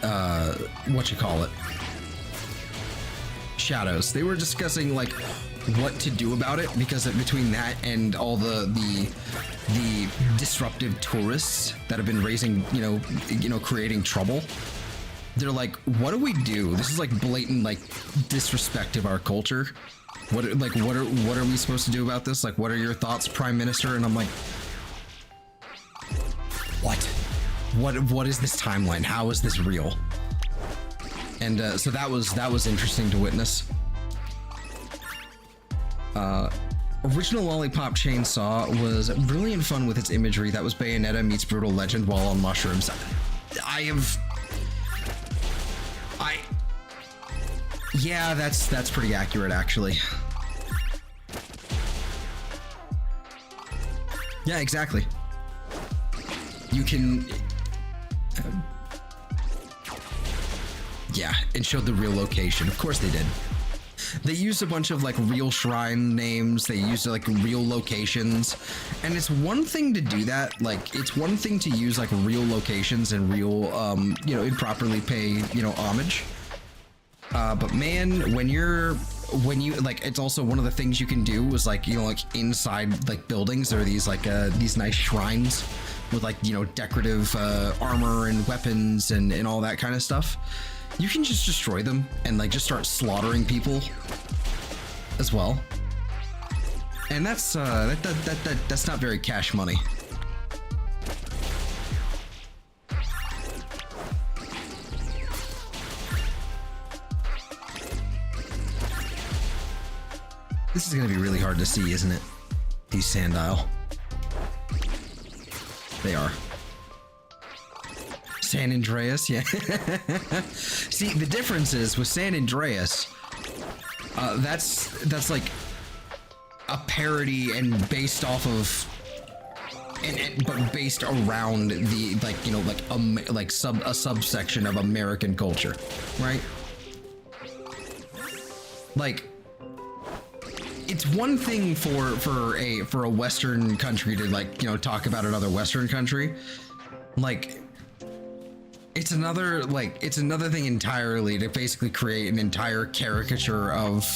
Shadows. They were discussing like what to do about it because between that and all the disruptive tourists that have been raising, creating trouble, they're like, what do we do? This is like blatant like disrespect of our culture. What are we supposed to do about this? Like, what are your thoughts, Prime Minister? And I'm like, what is this timeline? How is this real? And so that was interesting to witness. Original Lollipop Chainsaw was brilliant fun with its imagery. That was Bayonetta meets Brutal Legend while on mushrooms. Yeah, that's pretty accurate, actually. Yeah, exactly. You can... yeah, and showed the real location. Of course they did. They used a bunch of like real shrine names. They used like real locations. And it's one thing to do that. Like, it's one thing to use like real locations and real, improperly pay, homage. But man, when you like, it's also one of the things you can do is like, like inside like buildings, there are these like, these nice shrines with like, decorative, armor and weapons and all that kind of stuff. You can just destroy them and like just start slaughtering people as well. And that's that's not very cash money. This is gonna be really hard to see, isn't it? These Sandile. They are. San Andreas, yeah. See, the difference is with San Andreas, that's like a parody and based off of, but based around the, like, you know, like a subsection of American culture, right? Like, it's one thing for a Western country to, like, you know, talk about another Western country. Like, it's another thing entirely to basically create an entire caricature of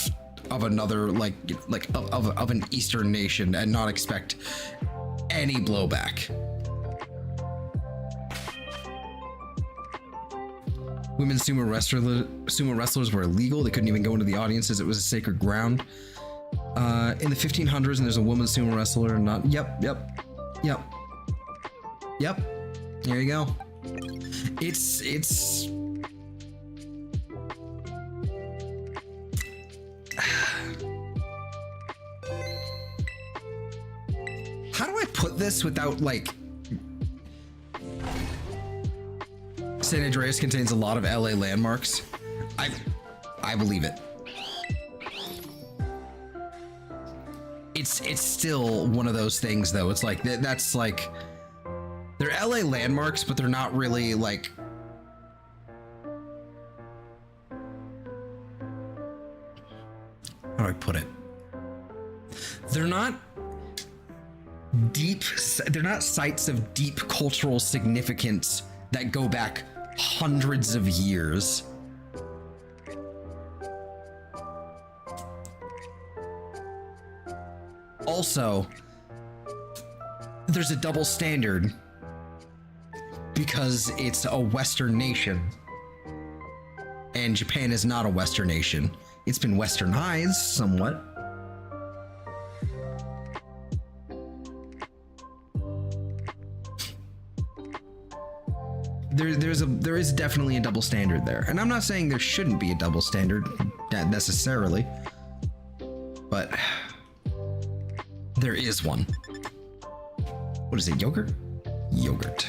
another, of an Eastern nation and not expect any blowback. Women's sumo wrestlers were illegal. They couldn't even go into the audiences. It was a sacred ground. In the 1500s, and there's a woman sumo wrestler. Not. Yep. There you go. It's. How do I put this without, like? San Andreas contains a lot of LA landmarks. I believe it. It's still one of those things, though. It's like that's like they're LA landmarks, but they're not really like. How do I put it? They're not deep. They're not sites of deep cultural significance that go back hundreds of years. Also, there's a double standard because it's a Western nation, and Japan is not a Western nation. It's been Westernized somewhat. There is definitely a double standard there, and I'm not saying there shouldn't be a double standard necessarily, but there is one. What is it? Yogurt? Yogurt.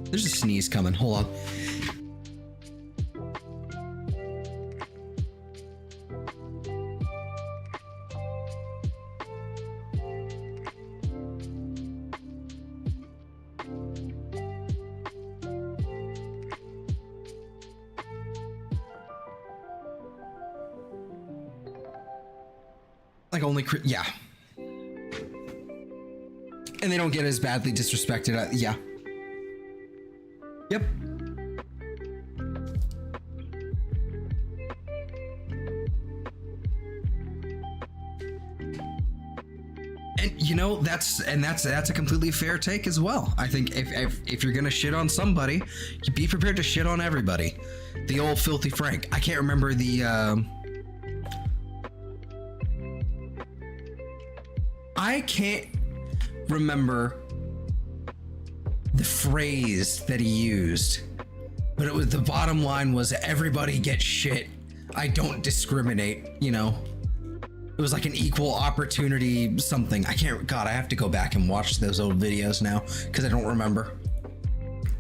There's a sneeze coming. Hold on. Like only, yeah. And they don't get as badly disrespected. Yeah. Yep. And you know, that's a completely fair take as well. I think if you're gonna shit on somebody, you be prepared to shit on everybody. The old filthy Frank. I can't remember the I can't remember the phrase that he used, but it was, the bottom line was, everybody gets shit. I don't discriminate, you know. It was like an equal opportunity something. I have to go back and watch those old videos now because I don't remember.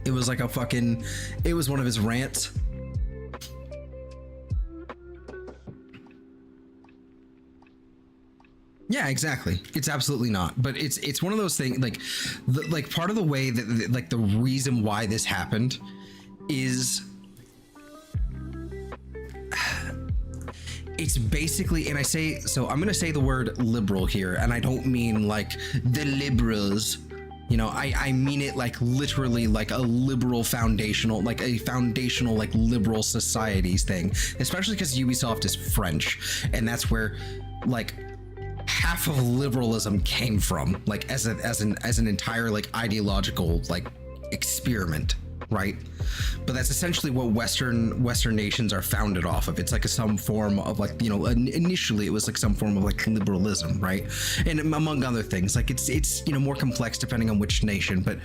It was like it was one of his rants. Yeah, exactly. It's absolutely not. But it's one of those things, like part of the way that, like, the reason why this happened is it's basically, and I'm going to say the word liberal here, and I don't mean like the liberals, you know, I mean it like literally like a liberal foundational, like liberal societies thing, especially because Ubisoft is French, and that's where like half of liberalism came from, like as an entire like ideological like experiment. right? But that's essentially what Western nations are founded off of. It's like some form of like, you know, initially it was like some form of like liberalism, right? And among other things, like it's you know, more complex depending on which nation, but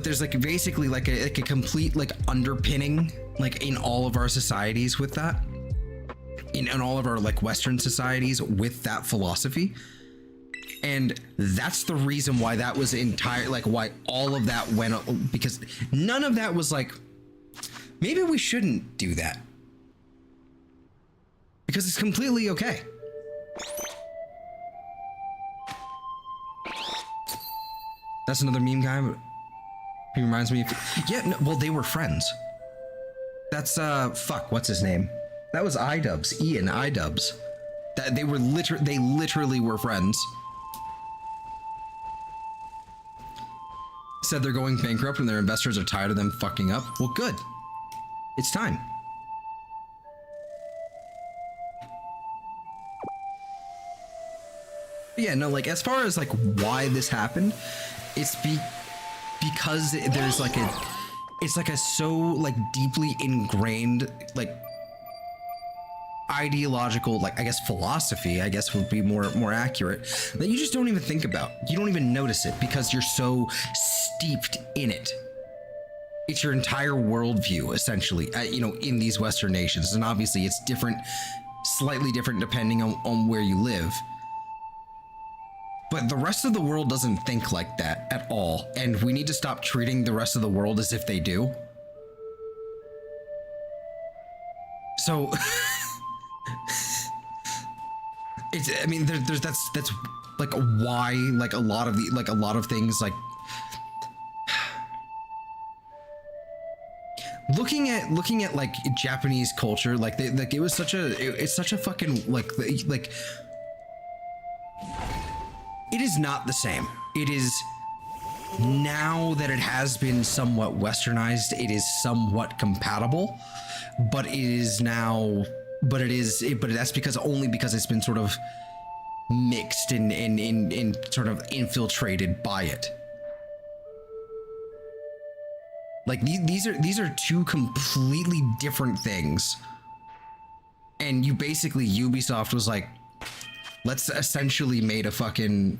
there's like basically like a complete like underpinning like in all of our societies with that, in all of our like Western societies with that philosophy. And that's the reason why that was like why all of that went, because none of that was like, maybe we shouldn't do that, because it's completely okay. That's another meme guy. He reminds me of, yeah, no, well, they were friends. That's fuck, what's his name? That was iDubbbz, Ian iDubbbz. That they literally were friends. Said they're going bankrupt and their investors are tired of them fucking up. Well, good. It's time. But yeah, no, like as far as like why this happened, it's because there's like it's like a so like deeply ingrained like ideological, like I guess philosophy, I guess would be more accurate, that you just don't even think about. You don't even notice it because you're so steeped in it. It's your entire worldview, essentially, you know, in these Western nations. And obviously it's different, slightly different depending on where you live. But the rest of the world doesn't think like that at all. And we need to stop treating the rest of the world as if they do. So... I mean, there's that's like why like a lot of things like looking at like Japanese culture, like it's such a fucking like it is not the same. It is, now that it has been somewhat westernized, it is somewhat compatible, but it is now. But that's only because it's been sort of mixed and sort of infiltrated by it. Like these are two completely different things. And Ubisoft was like, let's essentially make a fucking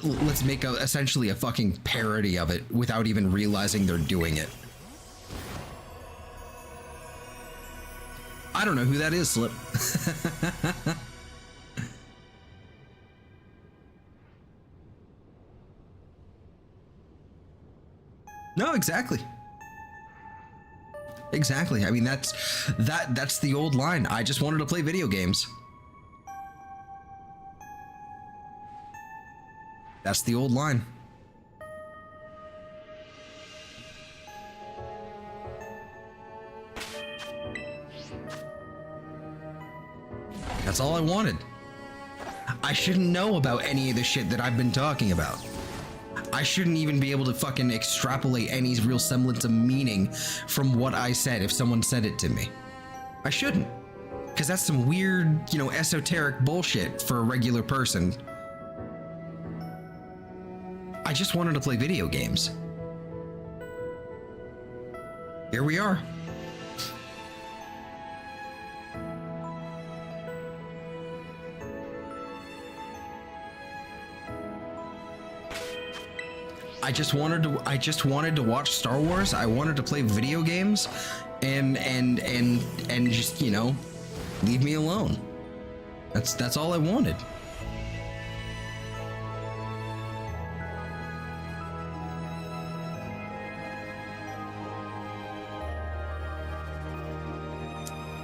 essentially a fucking parody of it without even realizing they're doing it. I don't know who that is, Slip. No, exactly. Exactly. I mean, that's the old line. I just wanted to play video games. That's the old line. That's all I wanted. I shouldn't know about any of the shit that I've been talking about. I shouldn't even be able to fucking extrapolate any real semblance of meaning from what I said if someone said it to me. I shouldn't. Because that's some weird, you know, esoteric bullshit for a regular person. I just wanted to play video games. Here we are. I just wanted to watch Star Wars. I wanted to play video games and just, you know, leave me alone. That's all I wanted.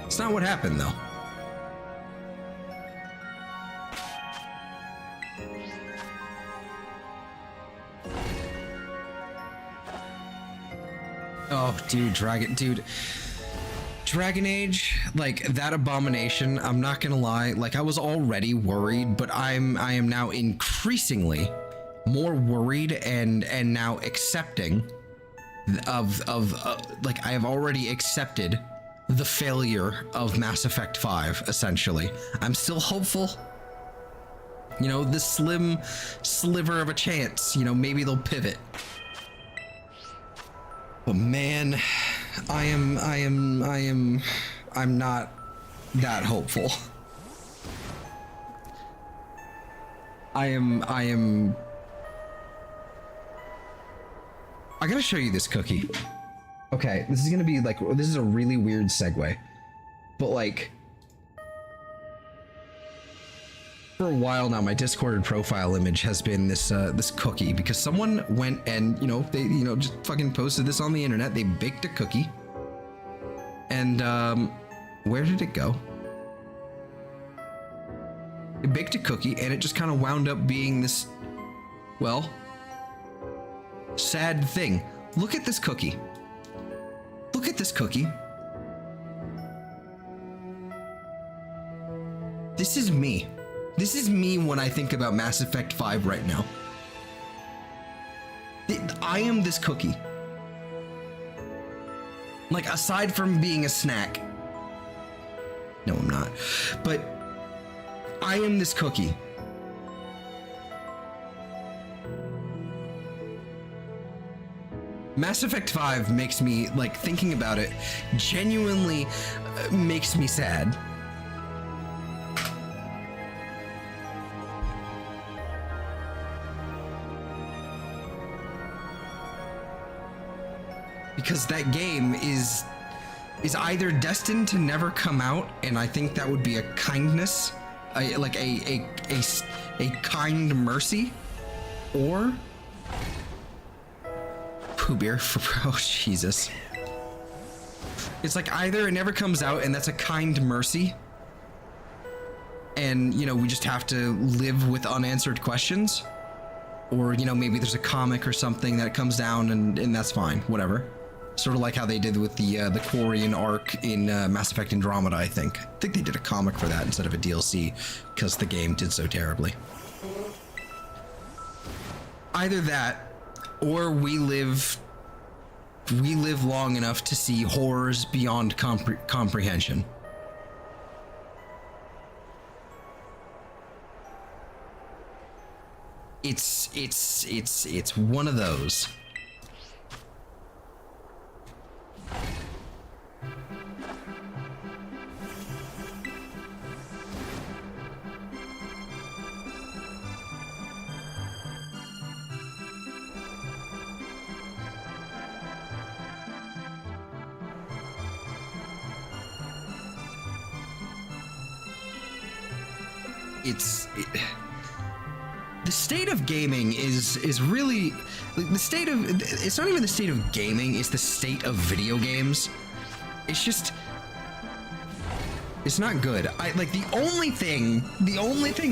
It's not what happened though. Oh, dude, Dragon Age, like that abomination, I'm not gonna lie, like I was already worried, but I am now increasingly more worried and now accepting of like I have already accepted the failure of Mass Effect 5, essentially. I'm still hopeful. You know, this slim sliver of a chance, you know, maybe they'll pivot. But man, I'm not that hopeful. I gotta show you this cookie. Okay, this is gonna be like, this is a really weird segue, but like, for a while now, my Discord profile image has been this this cookie, because someone went and, they, just fucking posted this on the internet. They baked a cookie, and where did it go? They baked a cookie, and it just kind of wound up being this, well, sad thing. Look at this cookie. Look at this cookie. This is me. This is me when I think about Mass Effect 5 right now. I am this cookie. Like, aside from being a snack. No, I'm not. But I am this cookie. Mass Effect 5 makes me, like, thinking about it, genuinely makes me sad. Because that game is either destined to never come out, and I think that would be a kindness, like a kind mercy, or Pooh Bear for oh Jesus. It's like either it never comes out and that's a kind mercy, and we just have to live with unanswered questions, or maybe there's a comic or something that comes down and that's fine, whatever. Sort of like how they did with the Quarian arc in Mass Effect Andromeda, I think. I think they did a comic for that instead of a DLC because the game did so terribly. Either that, or we live long enough to see horrors beyond comprehension. It's one of those. The state of gaming is really the state of, it's not even the state of gaming, it's the state of video games. It's just, it's not good. The only thing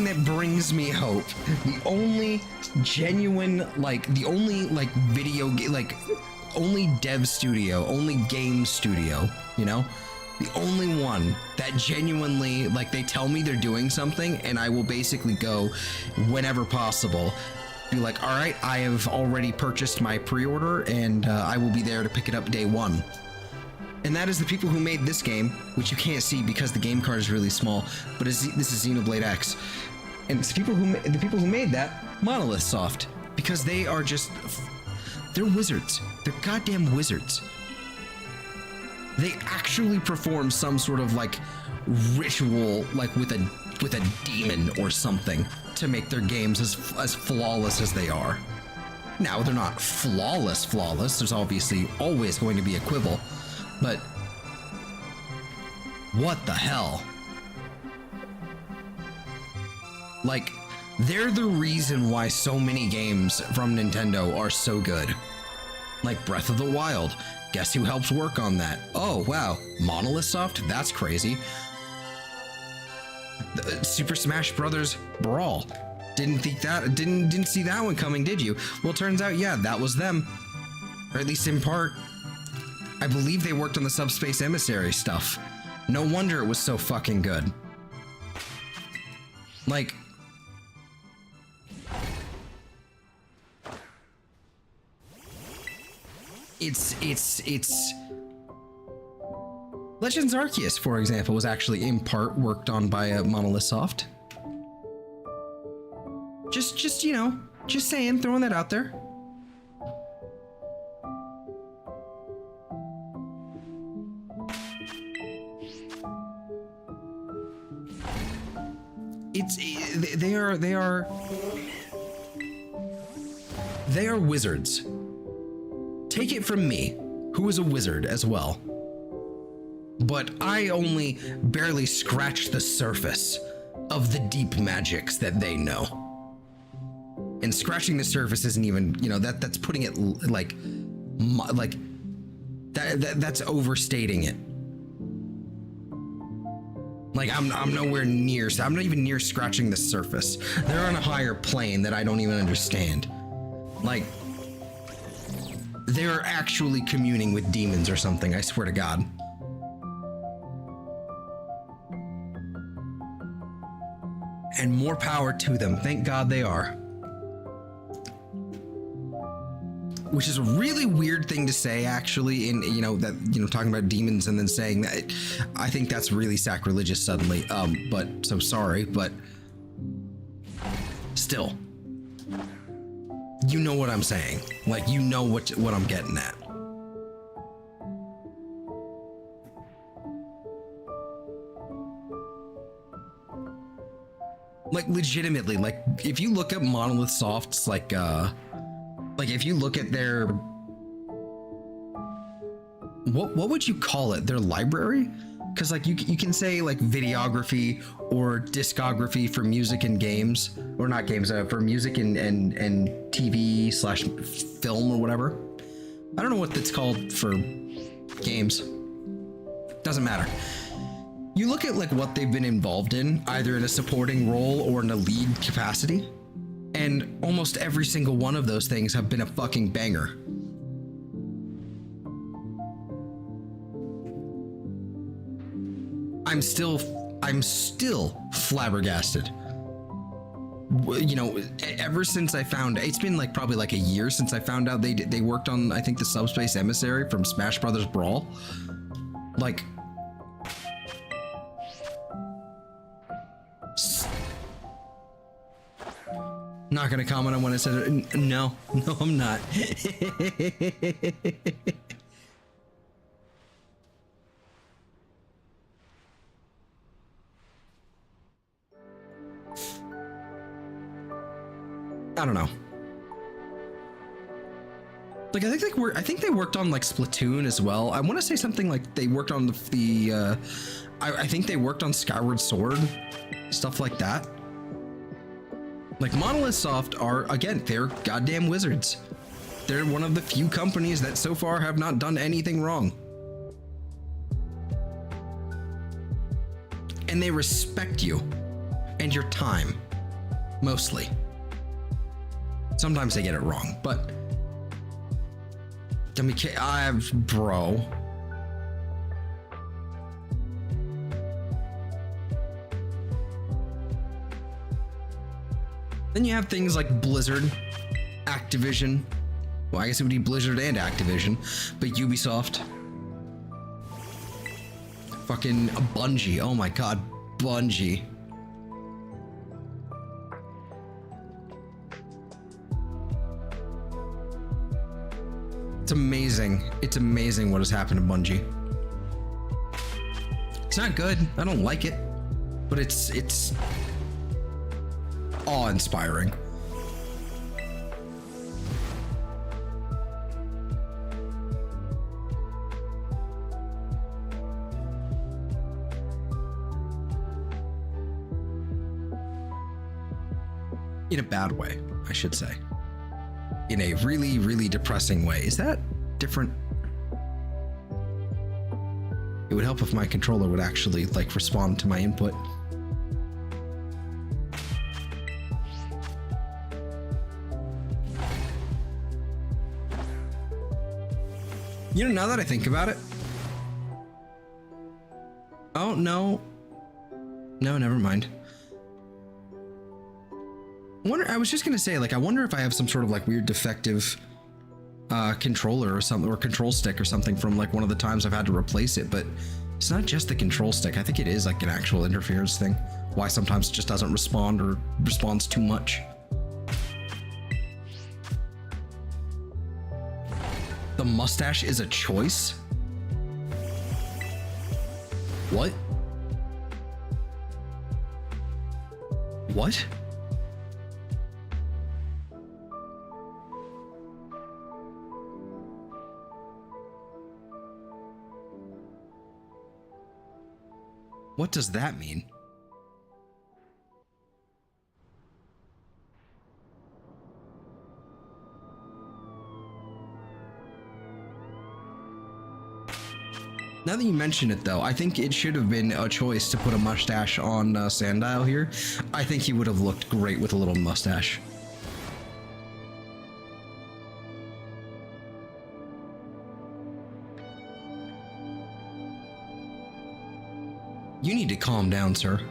that brings me hope, the only genuine, the only video game, only dev studio, only game studio, the only one that genuinely, they tell me they're doing something, and I will basically go whenever possible, be like, all right, I have already purchased my pre-order, and I will be there to pick it up day one. And that is the people who made this game, which you can't see because the game card is really small, but this is Xenoblade X. And it's the people who made that, Monolith Soft, because they are just, they're wizards. They're goddamn wizards. They actually perform some sort of ritual, with a demon or something, to make their games as flawless as they are. Now, they're not flawless. There's obviously always going to be a quibble, but what the hell? They're the reason why so many games from Nintendo are so good. Like Breath of the Wild. Guess who helps work on that? Oh, wow. Monolith Soft? That's crazy. The Super Smash Bros. Brawl. Didn't see that one coming, did you? Well, turns out, yeah, that was them. Or at least in part. I believe they worked on the Subspace Emissary stuff. No wonder it was so fucking good. It's Legends Arceus, for example, was actually in part worked on by Monolith Soft. Just saying, throwing that out there. they are wizards. Take it from me, who is a wizard as well. But I only barely scratched the surface of the deep magics that they know. And scratching the surface isn't even, you know, that's putting it like that's overstating it. Like I'm nowhere near, I'm not even near scratching the surface. They're on a higher plane that I don't even understand. Like, they're actually communing with demons or something, I swear to God. And more power to them, thank God they are. Which is a really weird thing to say, actually, in, you know, that, you know, talking about demons and then saying that. I think that's really sacrilegious suddenly. But so sorry, but still, you know what I'm saying. Like, you know what I'm getting at. Like, legitimately, like, if you look at Monolith Soft's, like if you look at their, what would you call it? Their library? Because like you can say like videography or discography for music and games, or not games, for music and TV / film or whatever. I don't know what that's called for games. Doesn't matter. You look at like what they've been involved in, either in a supporting role or in a lead capacity, and almost every single one of those things have been a fucking banger. I'm still flabbergasted. You know, ever since I found, it's been like probably like a year since I found out they worked on, I think, the Subspace Emissary from Smash Brothers Brawl. Like, not gonna comment on when I said it. No, I'm not. I don't know. Like, I think they worked on like Splatoon as well. I want to say something like they worked on I think they worked on Skyward Sword, stuff like that. Like, Monolith Soft are, again, they're goddamn wizards. They're one of the few companies that so far have not done anything wrong. And they respect you and your time, mostly. Sometimes they get it wrong, but I mean, bro. Then you have things like Blizzard, Activision. Well, I guess it would be Blizzard and Activision, but Ubisoft. Fucking Bungie. Oh my God, Bungie. It's amazing. It's amazing what has happened to Bungie. It's not good. I don't like it, but it's awe-inspiring. In a bad way, I should say. In a really, really depressing way. Is that different? It would help if my controller would actually like respond to my input. You know, now that I think about it. Oh, no. No, never mind. I was just gonna say, like, I wonder if I have some sort of like weird defective controller or something, or control stick or something from like one of the times I've had to replace it, but it's not just the control stick. I think it is like an actual interference thing. Why sometimes it just doesn't respond or responds too much. The mustache is a choice? What? What? What does that mean? Now that you mention it, though, I think it should have been a choice to put a mustache on Sandile here. I think he would have looked great with a little mustache. You need to calm down, sir.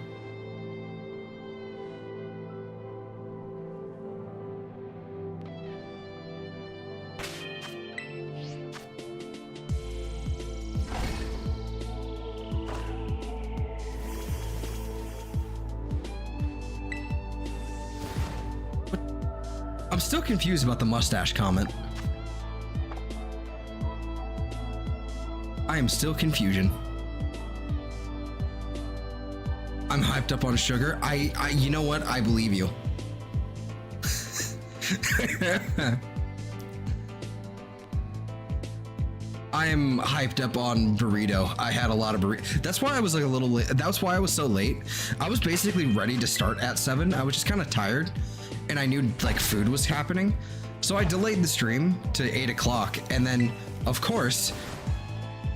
I'm still confused about the mustache comment. I am still confusion. I'm hyped up on sugar. You know what? I believe you. I am hyped up on burrito. I had a lot of burrito. That's why I was like a little late. That's why I was so late. I was basically ready to start at 7. I was just kind of tired and I knew like food was happening. So I delayed the stream to 8 o'clock. And then of course,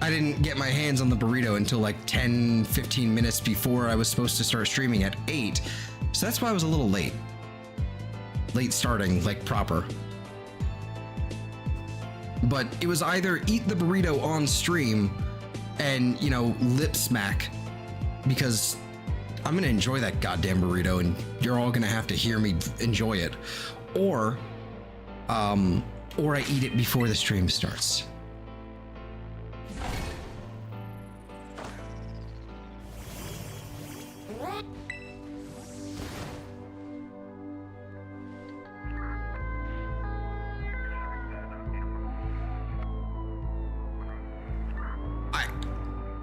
I didn't get my hands on the burrito until like 10, 15 minutes before I was supposed to start streaming at 8. So that's why I was a little late. Late starting, like proper. But it was either eat the burrito on stream and, you know, lip smack, because I'm gonna enjoy that goddamn burrito and you're all gonna have to hear me enjoy it. Or I eat it before the stream starts.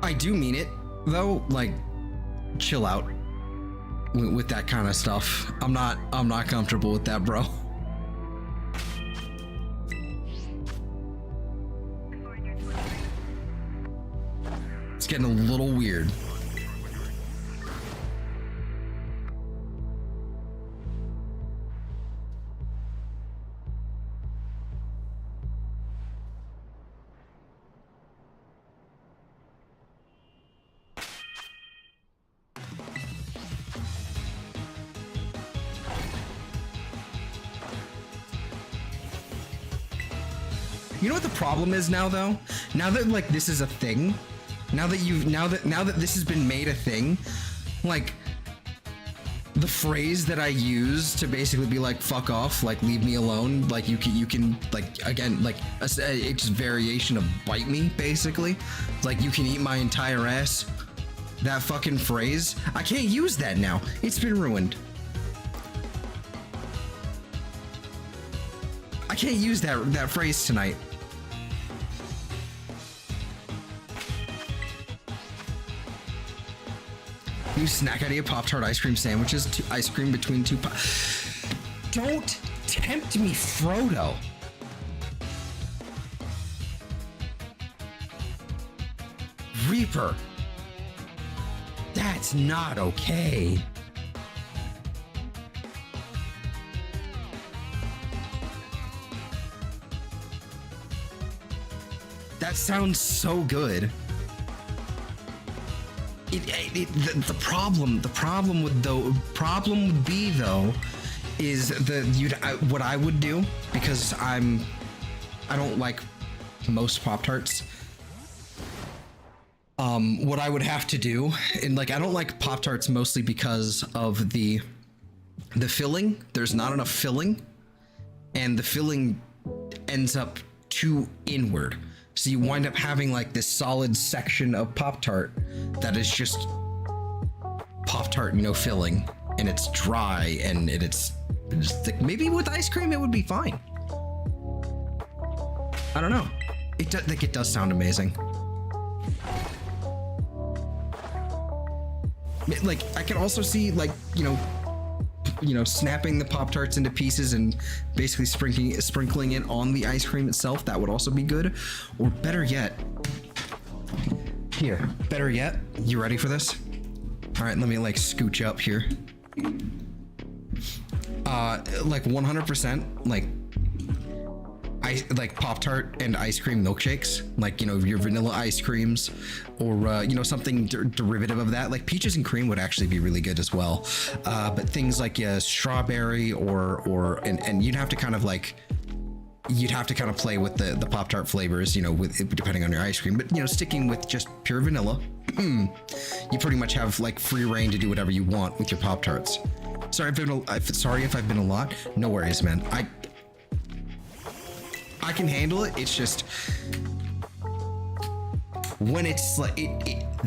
I do mean it, though. Like, chill out with that kind of stuff. I'm not comfortable with that, bro. It's getting a little weird. You know what the problem is now, though? Now that like this is a thing, now that this has been made a thing, like the phrase that I use to basically be like fuck off, like leave me alone, like you can like, again, like it's just variation of bite me, basically. Like you can eat my entire ass. That fucking phrase, I can't use that now. It's been ruined. I can't use that phrase tonight. New snack idea: Pop-Tart ice cream sandwiches, ice cream between two Don't tempt me, Frodo. Reaper. That's not okay. That sounds so good. The problem would be though is what I would do, because I don't like most Pop-Tarts. What I would have to do, and like I don't like Pop-Tarts mostly because of the filling. There's not enough filling, and the filling ends up too inward. So you wind up having like this solid section of Pop-Tart that is just Pop-Tart, no filling, and it's dry, and it's just like, maybe with ice cream it would be fine. I don't know. It does sound amazing. Like I can also see, like, you know, you know, snapping the Pop-Tarts into pieces and basically sprinkling it on the ice cream itself. That would also be good. Or better yet, here, better yet, you ready for this? All right, let me like scooch up here. Like 100%, like Pop-Tart and ice cream milkshakes, like, you know, your vanilla ice creams, or you know, something derivative of that. Like peaches and cream would actually be really good as well. But things like strawberry and you'd have to kind of like, you'd have to kind of play with the Pop-Tart flavors, you know, with depending on your ice cream. But you know, sticking with just pure vanilla, you pretty much have like free reign to do whatever you want with your Pop-Tarts. Sorry if I've been a lot. No worries, man. I can handle it. It's just when it's like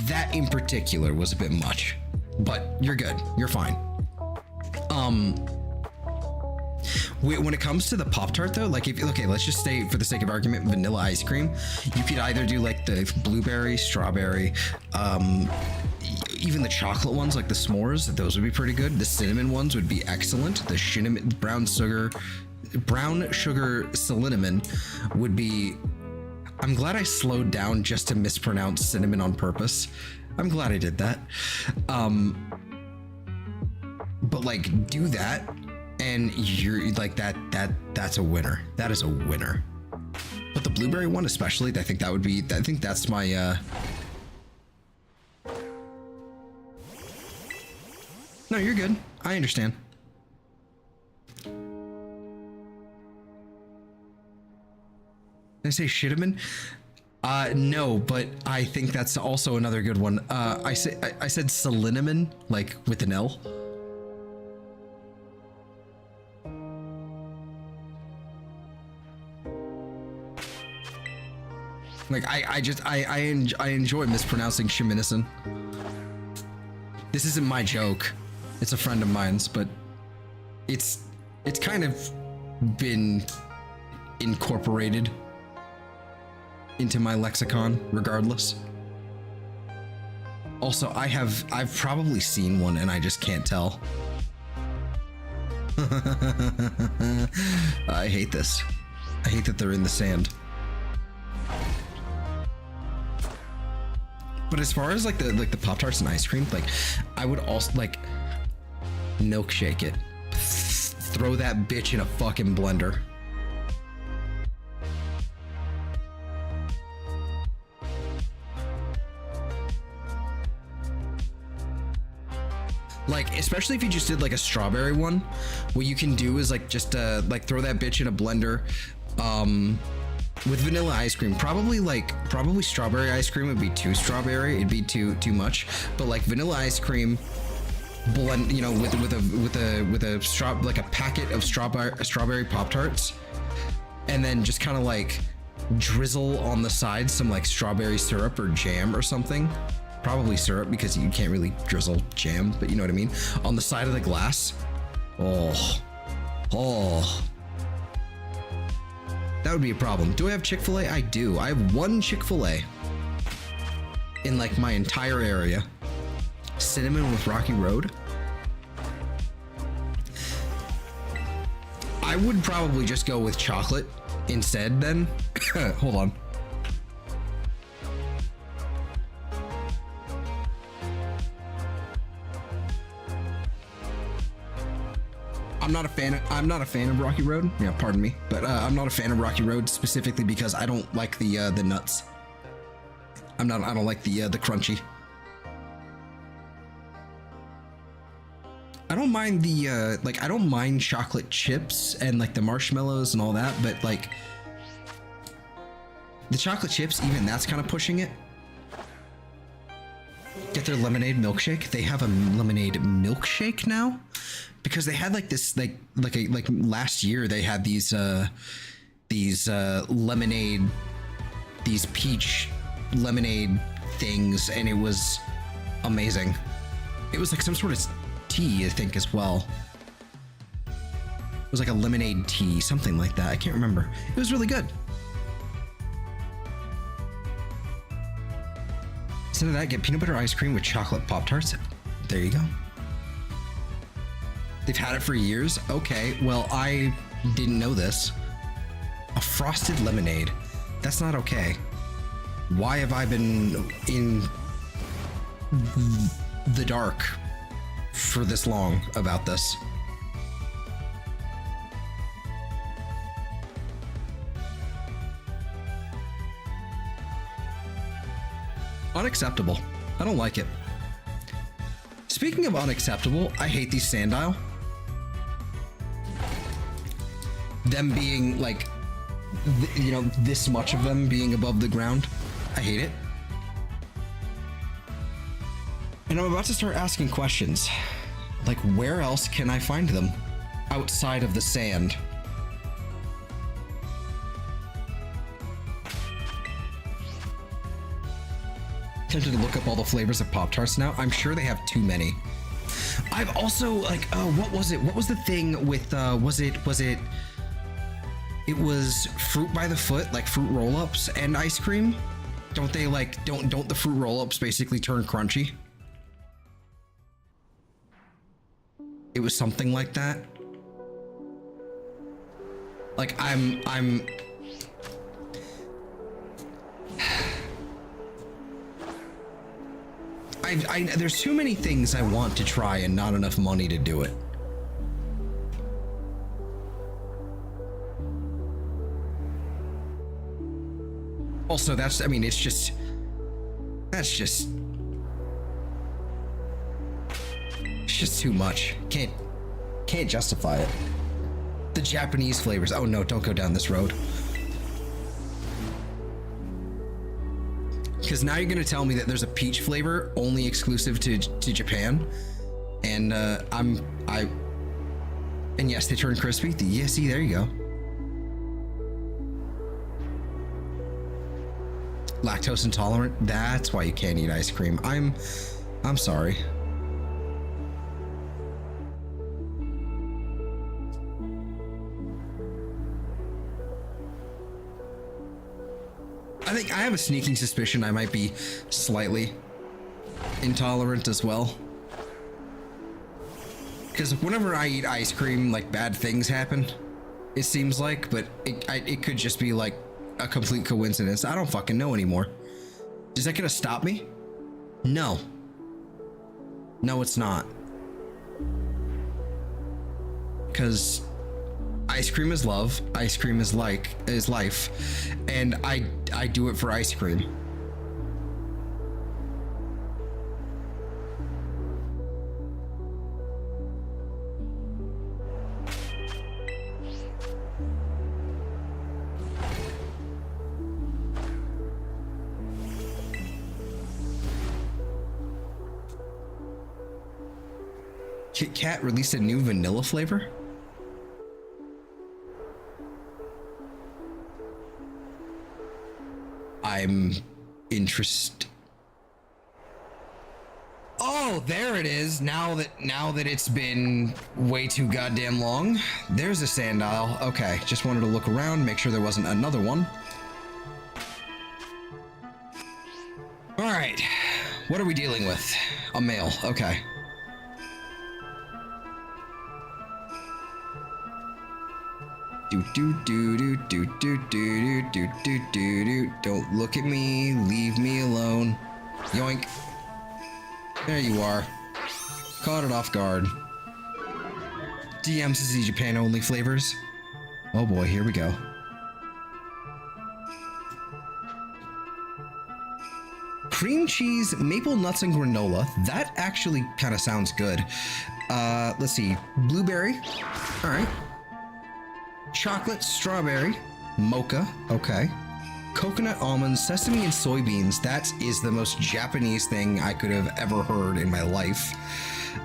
that in particular was a bit much, but you're good. You're fine. When it comes to the Pop-Tart though, like okay, let's just say for the sake of argument, vanilla ice cream, you could either do like the blueberry, strawberry, even the chocolate ones like the s'mores, those would be pretty good. The cinnamon ones would be excellent. The cinnamon, brown sugar cinnamon would be. I'm glad I slowed down just to mispronounce cinnamon on purpose. I'm glad I did that. But like do that and you're like that's a winner. That is a winner. But the blueberry one especially, I think that's my No, you're good. I understand. Did I say Shitterman? No, but I think that's also another good one. I said Cinnamon, like with an L. Like I enjoy mispronouncing Shiminison. This isn't my joke. It's a friend of mine's, but it's kind of been incorporated into my lexicon regardless. Also, I've probably seen one and I just can't tell. I hate this. I hate that they're in the sand. But as far as like the Pop-Tarts and ice cream, like I would also like milkshake it. Throw that bitch in a fucking blender. Like, especially if you just did like a strawberry one, what you can do is like just like throw that bitch in a blender with vanilla ice cream. Probably strawberry ice cream would be too strawberry. It'd be too much. But like vanilla ice cream blend, you know, with a packet of strawberry Pop-Tarts, and then just kind of like drizzle on the side some like strawberry syrup or jam or something. Probably syrup because you can't really drizzle jam, but you know what I mean. On the side of the glass. Oh. That would be a problem. Do I have Chick-fil-A? I do. I have one Chick-fil-A in like my entire area. Cinnamon with Rocky Road. I would probably just go with chocolate instead then. Hold on. I'm not a fan of Rocky Road. Yeah, pardon me, but I'm not a fan of Rocky Road specifically because I don't like the nuts. I don't like the crunchy. I don't mind the I don't mind chocolate chips and like the marshmallows and all that, but like the chocolate chips, even that's kind of pushing it. Get their lemonade milkshake. They have a lemonade milkshake now, because they had like this like last year they had these lemonade, these peach lemonade things, and it was amazing. It was like some sort of tea, I think, as well. It was like a lemonade tea, something like that. I can't remember. It was really good. Instead of that, get peanut butter ice cream with chocolate Pop-Tarts. There you go. They've had it for years? Okay, well, I didn't know this. A frosted lemonade. That's not okay. Why have I been in the dark for this long about this? Unacceptable. I don't like it. Speaking of unacceptable, I hate these Sandile. Them being like, you know, this much of them being above the ground. I hate it. And I'm about to start asking questions. Like, where else can I find them outside of the sand? Tempted to look up all the flavors of Pop-Tarts now. I'm sure they have too many. I've also like, oh, what was it? What was the thing with, it was fruit by the foot, like fruit roll-ups and ice cream? Don't they like, don't the fruit roll-ups basically turn crunchy? It was something like that. Like there's too many things I want to try and not enough money to do it. Also, that's, I mean, it's just, it's just too much. Can't justify it. The Japanese flavors. Oh no, don't go down this road. Because now you're gonna tell me that there's a peach flavor only exclusive to Japan, and and yes, they turn crispy. Yeah, see, there you go. Lactose intolerant. That's why you can't eat ice cream. I'm sorry. I think I have a sneaking suspicion I might be slightly intolerant as well. Because whenever I eat ice cream, like, bad things happen, it seems like, but it could just be like a complete coincidence. I don't fucking know anymore. Is that gonna stop me? No. No, it's not. Because ice cream is love, ice cream is life, and I do it for ice cream. Kit Kat released a new vanilla flavor? I'm interested. Oh, there it is. Now that it's been way too goddamn long. There's a Sandile. Okay, just wanted to look around, make sure there wasn't another one. All right, what are we dealing with? A male. Okay. Don't look at me. Leave me alone. Yoink. There you are. Caught it off guard. DMs to see Japan only flavors. Oh boy, here we go. Cream cheese, maple nuts, and granola. That actually kind of sounds good. Let's see. Blueberry. All right. Chocolate, strawberry, mocha, okay. Coconut, almonds, sesame, and soybeans. That is the most Japanese thing I could have ever heard in my life.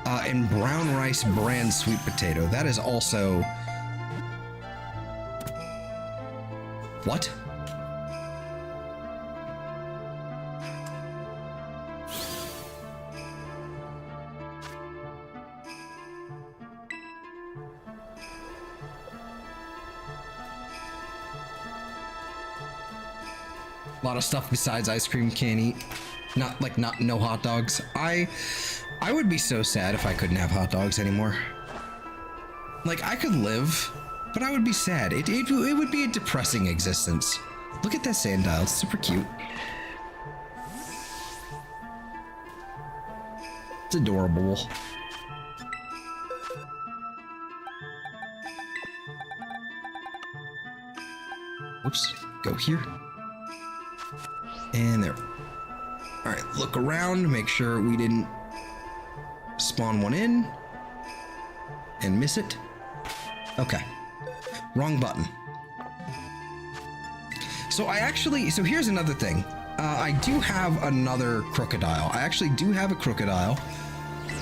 And brown rice bran sweet potato. That is also... What? A lot of stuff besides ice cream can't eat. No hot dogs. I would be so sad if I couldn't have hot dogs anymore. Like, I could live, but I would be sad. It would be a depressing existence. Look at that Sandile, it's super cute. It's adorable. Oops, go here. And there. All right, look around, make sure we didn't spawn one in and miss it. Okay, wrong button. So so here's another thing. I do have another Krookodile. I actually do have a Krookodile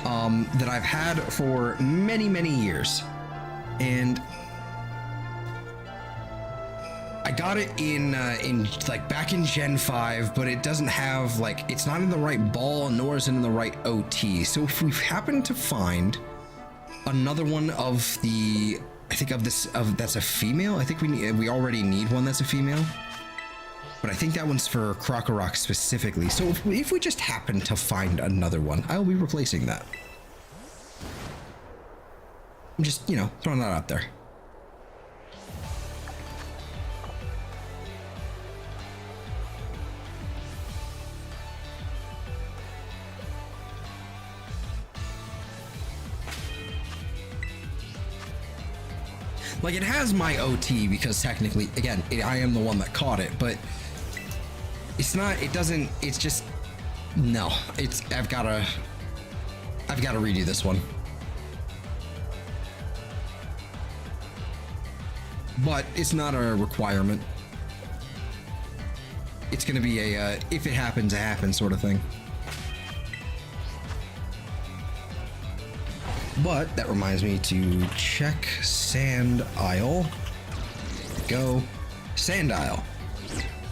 that I've had for many, many years. And I got it in like back in Gen 5, but it doesn't have like, it's not in the right ball, nor is it in the right OT. So if we happen to find another one of the, I think that's a female. I think we already need one that's a female, but I think that one's for Krokorok specifically. So if we just happen to find another one, I'll be replacing that. I'm just, you know, throwing that out there. Like, it has my OT because technically, again, I am the one that caught it, but it's not, it doesn't, it's just, no, I've got to redo this one. But it's not a requirement. It's going to be a, if it happens, it happens sort of thing. But that reminds me to check Sandile. Go. Sandile.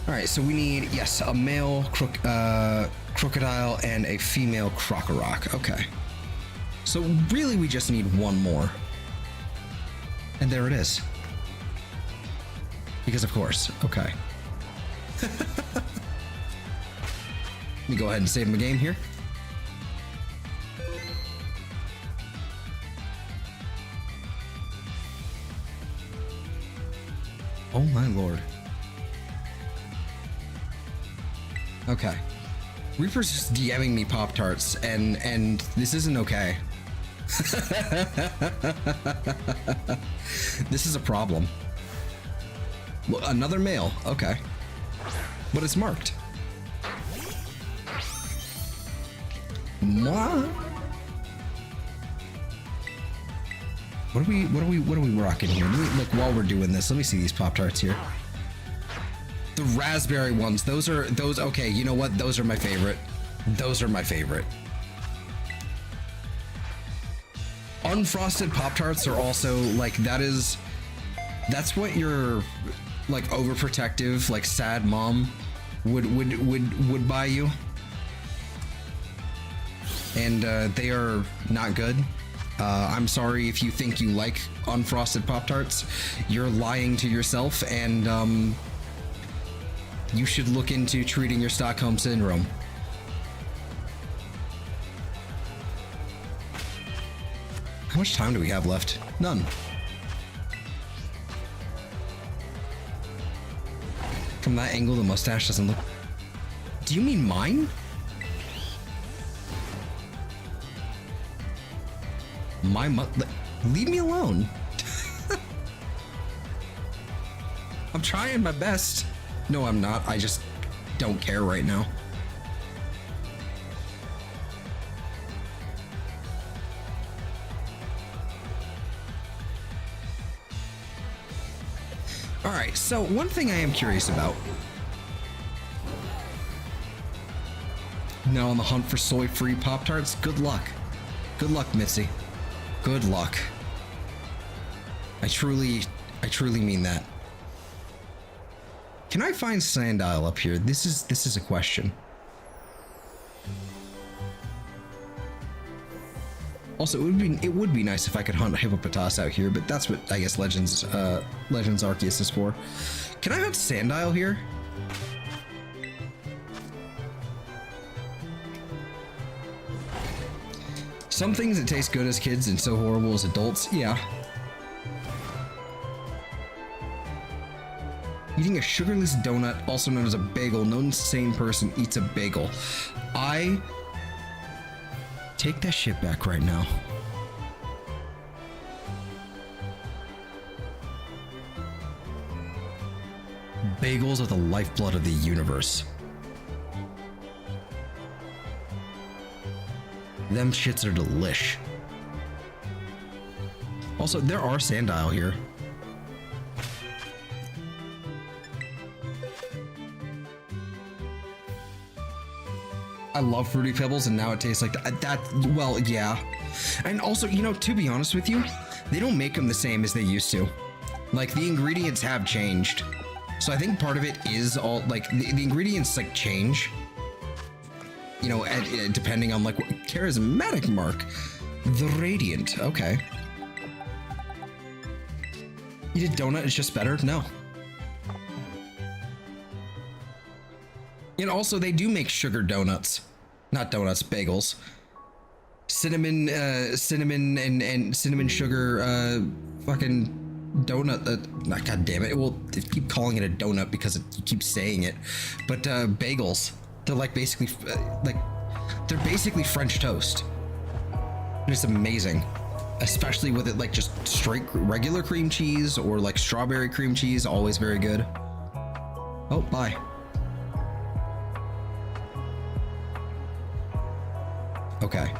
All right, so we need, yes, a male Krookodile and a female Krokorok. Okay. So really we just need one more. And there it is. Because of course. Okay. Let me go ahead and save my game here. Oh my lord. Okay. Reaper's just DMing me Pop-Tarts and this isn't okay. This is a problem. Well, another male, okay. But it's marked. What? What are we rocking here? Look, while we're doing this, let me see these Pop-Tarts here. The raspberry ones, those, okay, you know what? Those are my favorite. Those are my favorite. Unfrosted Pop-Tarts are also, like, that's what your, like, overprotective, like, sad mom would buy you. And, they are not good. I'm sorry if you think you like unfrosted Pop-Tarts. You're lying to yourself, and you should look into treating your Stockholm Syndrome. How much time do we have left? None. From that angle, the mustache doesn't look... Do you mean mine? Leave me alone. I'm trying my best. No, I'm not. I just don't care right now. All right, so one thing I am curious about. Now on the hunt for soy-free Pop-Tarts. Good luck. Good luck, Mitzi. Good luck. I truly mean that. Can I find Sandile up here? This is a question. Also, it would be nice if I could hunt Hippopotas out here, but that's what I guess Legends Arceus is for. Can I hunt Sandile here? Some things that taste good as kids and so horrible as adults. Yeah. Eating a sugarless donut, also known as a bagel. No insane person eats a bagel. I take that shit back right now. Bagels are the lifeblood of the universe. Them shits are delish. Also, there are Sandile here. I love Fruity Pebbles, and now it tastes like that. Well, yeah. And also, you know, to be honest with you, they don't make them the same as they used to. Like, the ingredients have changed. So I think part of it is all, like, the ingredients, like, change. You know, depending on, like, what charismatic mark. The Radiant. Okay. Eat a donut, it's just better? No. And also, they do make sugar donuts. Not donuts, bagels. Cinnamon and cinnamon sugar, fucking donut. Not, God damn it. Well, they keep calling it a donut because you keep saying it. But bagels, they're like basically, they're basically French toast. And it's amazing. Especially with it like just straight regular cream cheese or like strawberry cream cheese, always very good. Oh, bye. Okay.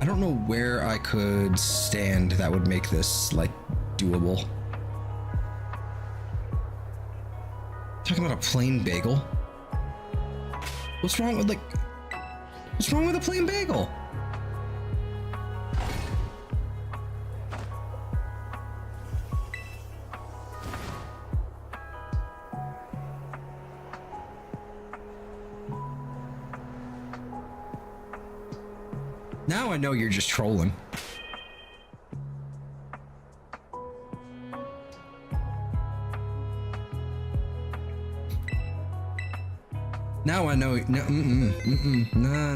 I don't know where I could stand that would make this like doable. Talking about a plain bagel? What's wrong with a plain bagel? Now I know you're just trolling. Now I know. No, no.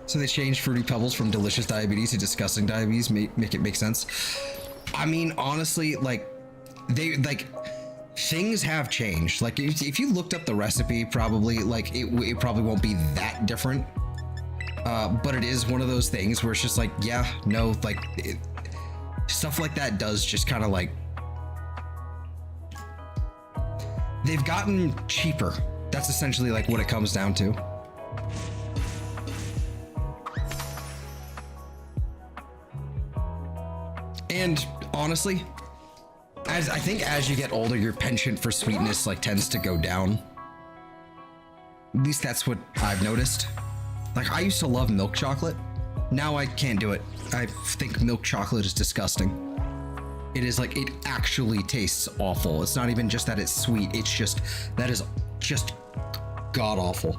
So they changed Fruity Pebbles from delicious diabetes to disgusting diabetes. Make it make sense. I mean, honestly, like things have changed. Like if you looked up the recipe, probably like it probably won't be that different. But it is one of those things where it's just like, yeah, no, like stuff like that does just kind of like, they've gotten cheaper. That's essentially like what it comes down to. And honestly, I think as you get older, your penchant for sweetness like tends to go down. At least that's what I've noticed. Like I used to love milk chocolate. Now I can't do it. I think milk chocolate is disgusting. It is like, it actually tastes awful. It's not even just that it's sweet. It's just, that is just god awful.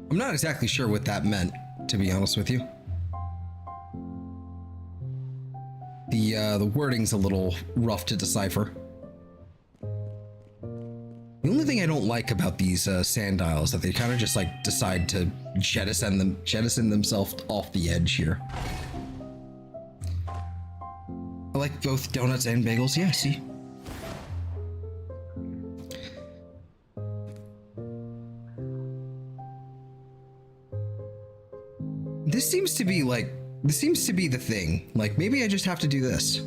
I'm not exactly sure what that meant, to be honest with you. The wording's a little rough to decipher. The only thing I don't like about these Sandile is that they kind of just like decide to jettison themselves off the edge here. I like both donuts and bagels. Yeah, see. This seems to be like, this seems to be the thing. Like, maybe I just have to do this.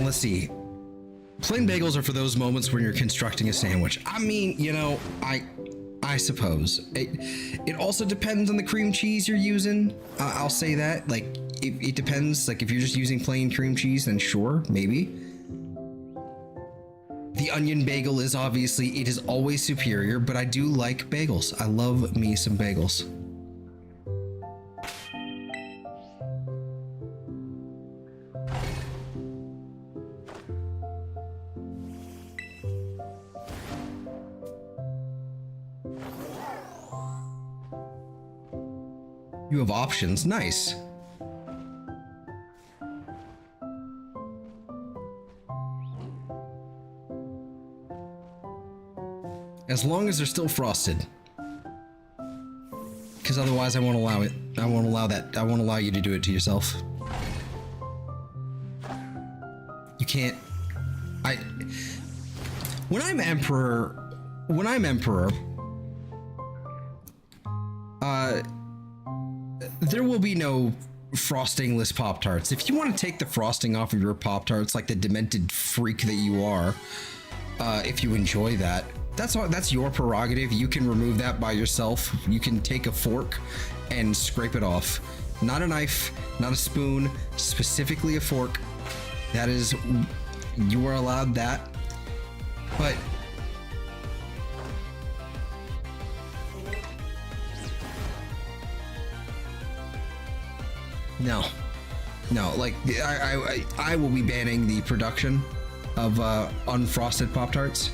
Let's see. Plain bagels are for those moments when you're constructing a sandwich. I mean, you know, I suppose. It also depends on the cream cheese you're using. I'll say that. Like, it depends. Like, if you're just using plain cream cheese, then sure, maybe. The onion bagel is obviously, it is always superior, but I do like bagels. I love me some bagels. You have options. Nice. As long as they're still frosted. Because otherwise I won't allow it. I won't allow that. I won't allow you to do it to yourself. You can't... When I'm emperor... there will be no frostingless Pop-Tarts. If you want to take the frosting off of your Pop-Tarts like the demented freak that you are, if you enjoy that, that's your prerogative. You can remove that by yourself. You can take a fork and scrape it off. Not a knife, not a spoon, specifically a fork. That is, you are allowed that. But no, like I will be banning the production of unfrosted Pop-Tarts.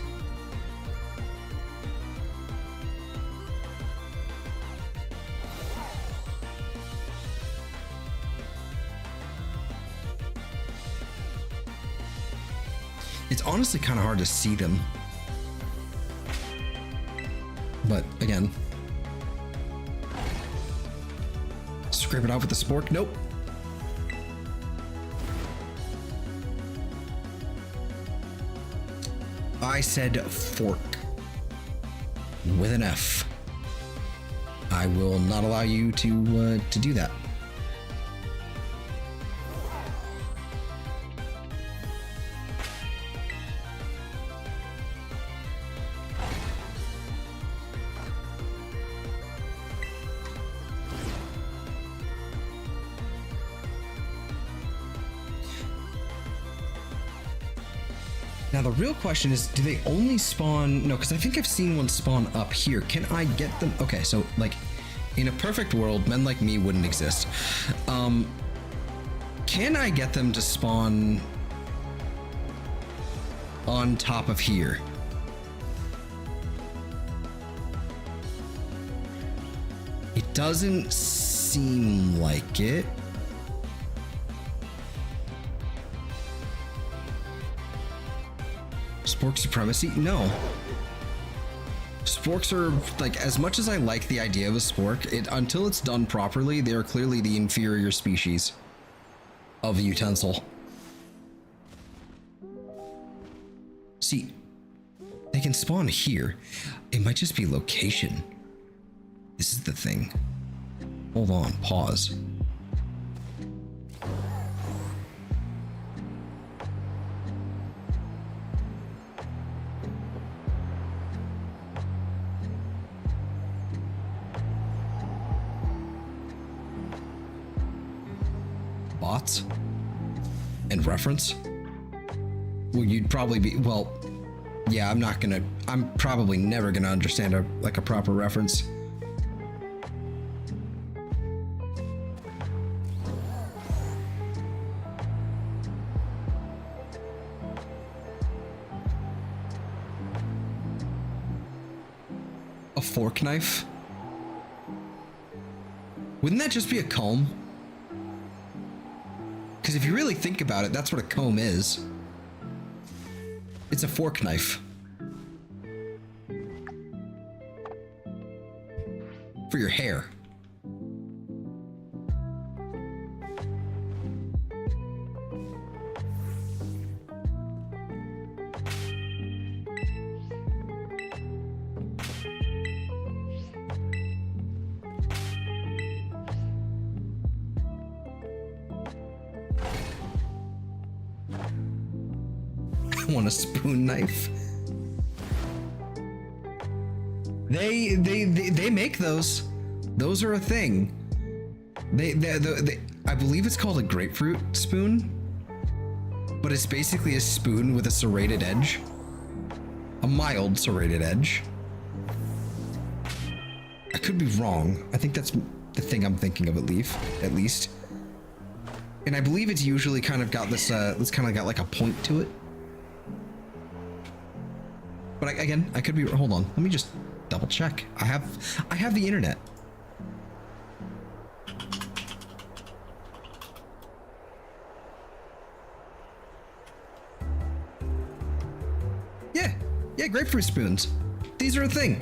It's honestly kind of hard to see them. But again, scrape it off with the spork. Nope. I said fork with an F. I will not allow you to do that. Now the real question is, do they only spawn? No, because I think I've seen one spawn up here. Can I get them? Okay, so like in a perfect world, men like me wouldn't exist. Can I get them to spawn on top of here? It doesn't seem like it. Spork supremacy? No. Sporks are, like, as much as I like the idea of a spork, until it's done properly, they are clearly the inferior species of utensil. See, they can spawn here. It might just be location. This is the thing. Hold on, pause. Bots and reference. Well, you'd probably be, well, yeah, I'm probably never gonna understand a proper reference. A fork knife? Wouldn't that just be a comb? Because if you really think about it, that's what a comb is. It's a fork knife. For your hair. want a spoon knife. They make those. Those are a thing. I believe it's called a grapefruit spoon, but it's basically a spoon with a serrated edge, a mild serrated edge. I could be wrong. I think that's the thing I'm thinking of at least. And I believe it's usually kind of got this, it's kind of got like a point to it. But again, I could be, hold on. Let me just double check. I have the internet. Yeah, grapefruit spoons. These are a thing.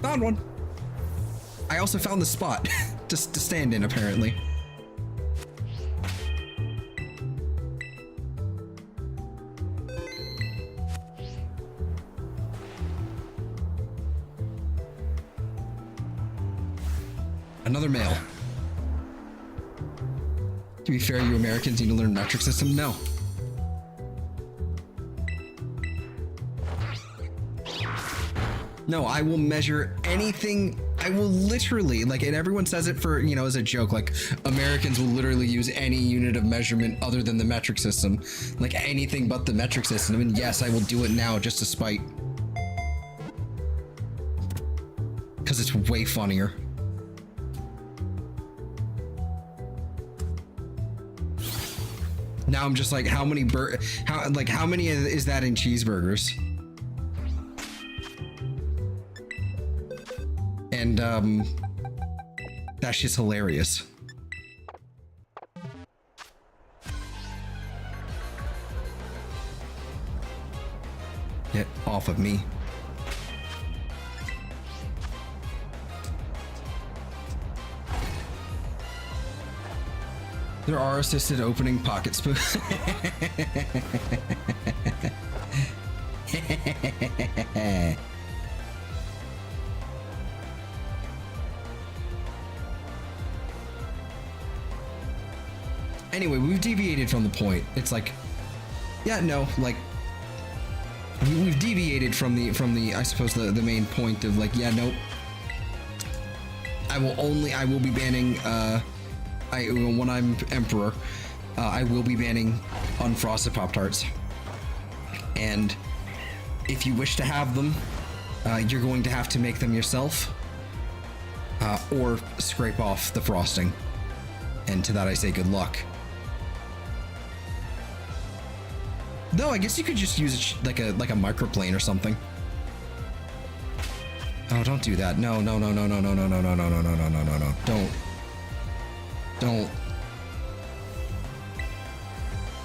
Found one. I also found the spot just to stand in, apparently. Another male. To be fair, you Americans need to learn metric system. No. No, I will measure anything. I will literally, like, and everyone says it for, you know, as a joke, like, Americans will literally use any unit of measurement other than the metric system, like anything but the metric system. And yes, I will do it now just to spite. Because it's way funnier. Now I'm just like, how many is that in cheeseburgers? And that's just hilarious. Get off of me. There are assisted opening pocket spoons. Anyway, we've deviated from the point. It's like, yeah, no, like, we've deviated from the I suppose the main point of like, yeah, nope. I will be banning when I'm emperor, I will be banning unfrosted Pop-Tarts. And if you wish to have them, you're going to have to make them yourself, or scrape off the frosting. And to that I say good luck. Though I guess you could just use like a microplane or something. Oh, don't do that. No.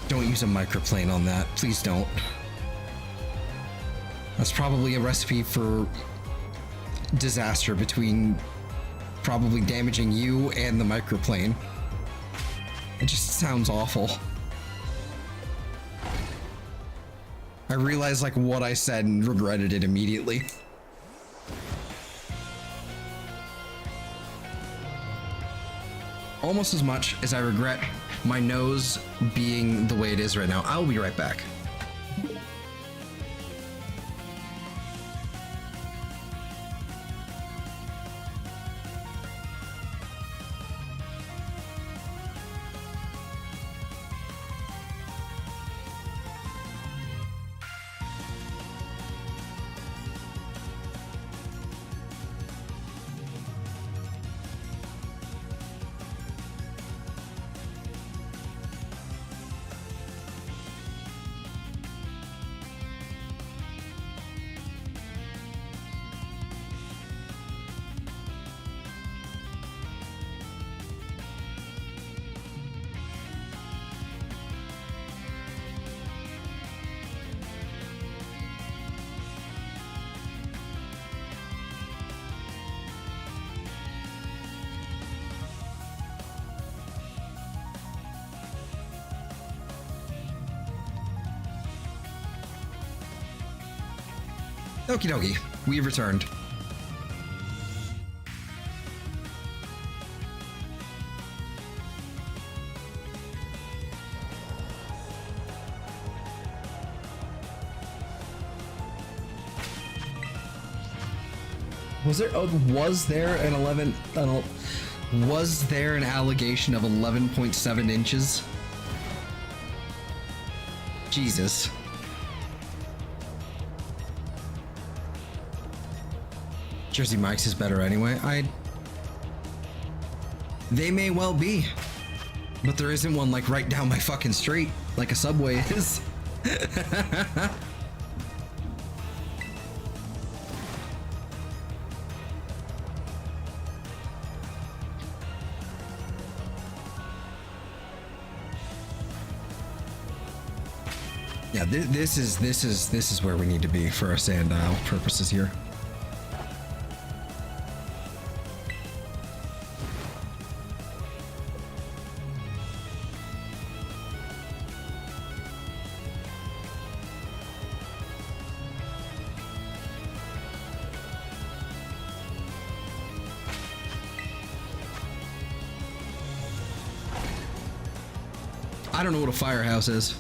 Don't use a microplane on that. Please don't. That's probably a recipe for disaster between probably damaging you and the microplane. It just sounds awful. I realized like what I said and regretted it immediately. Almost as much as I regret my nose being the way it is right now. I'll be right back. Okie dokie. We have returned. Was there an allegation of 11.7 inches? Jesus. Jersey Mike's is better anyway. They may well be, but there isn't one like right down my fucking street like a Subway is. Yeah, this is where we need to be for our Sandile purposes here. I don't know what a firehouse is.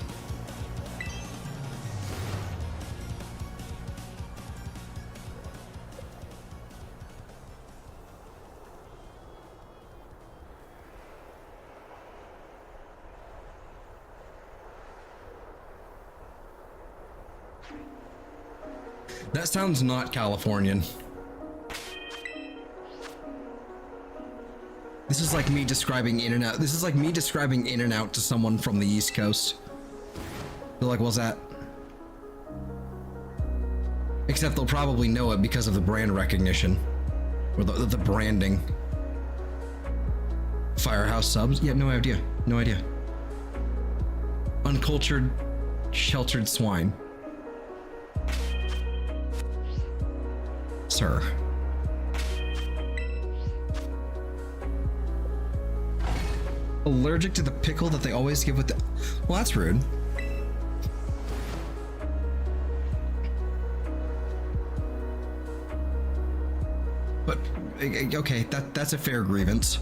That sounds not Californian. This is like me describing In-N-Out. This is like me describing In-N-Out to someone from the East Coast. They're like, what's that? Except they'll probably know it because of the brand recognition. Or the branding. Firehouse subs? Yeah, no idea. No idea. Uncultured, sheltered swine. Sir. Allergic to the pickle that they always give with the... Well, that's rude. But, okay, that's a fair grievance.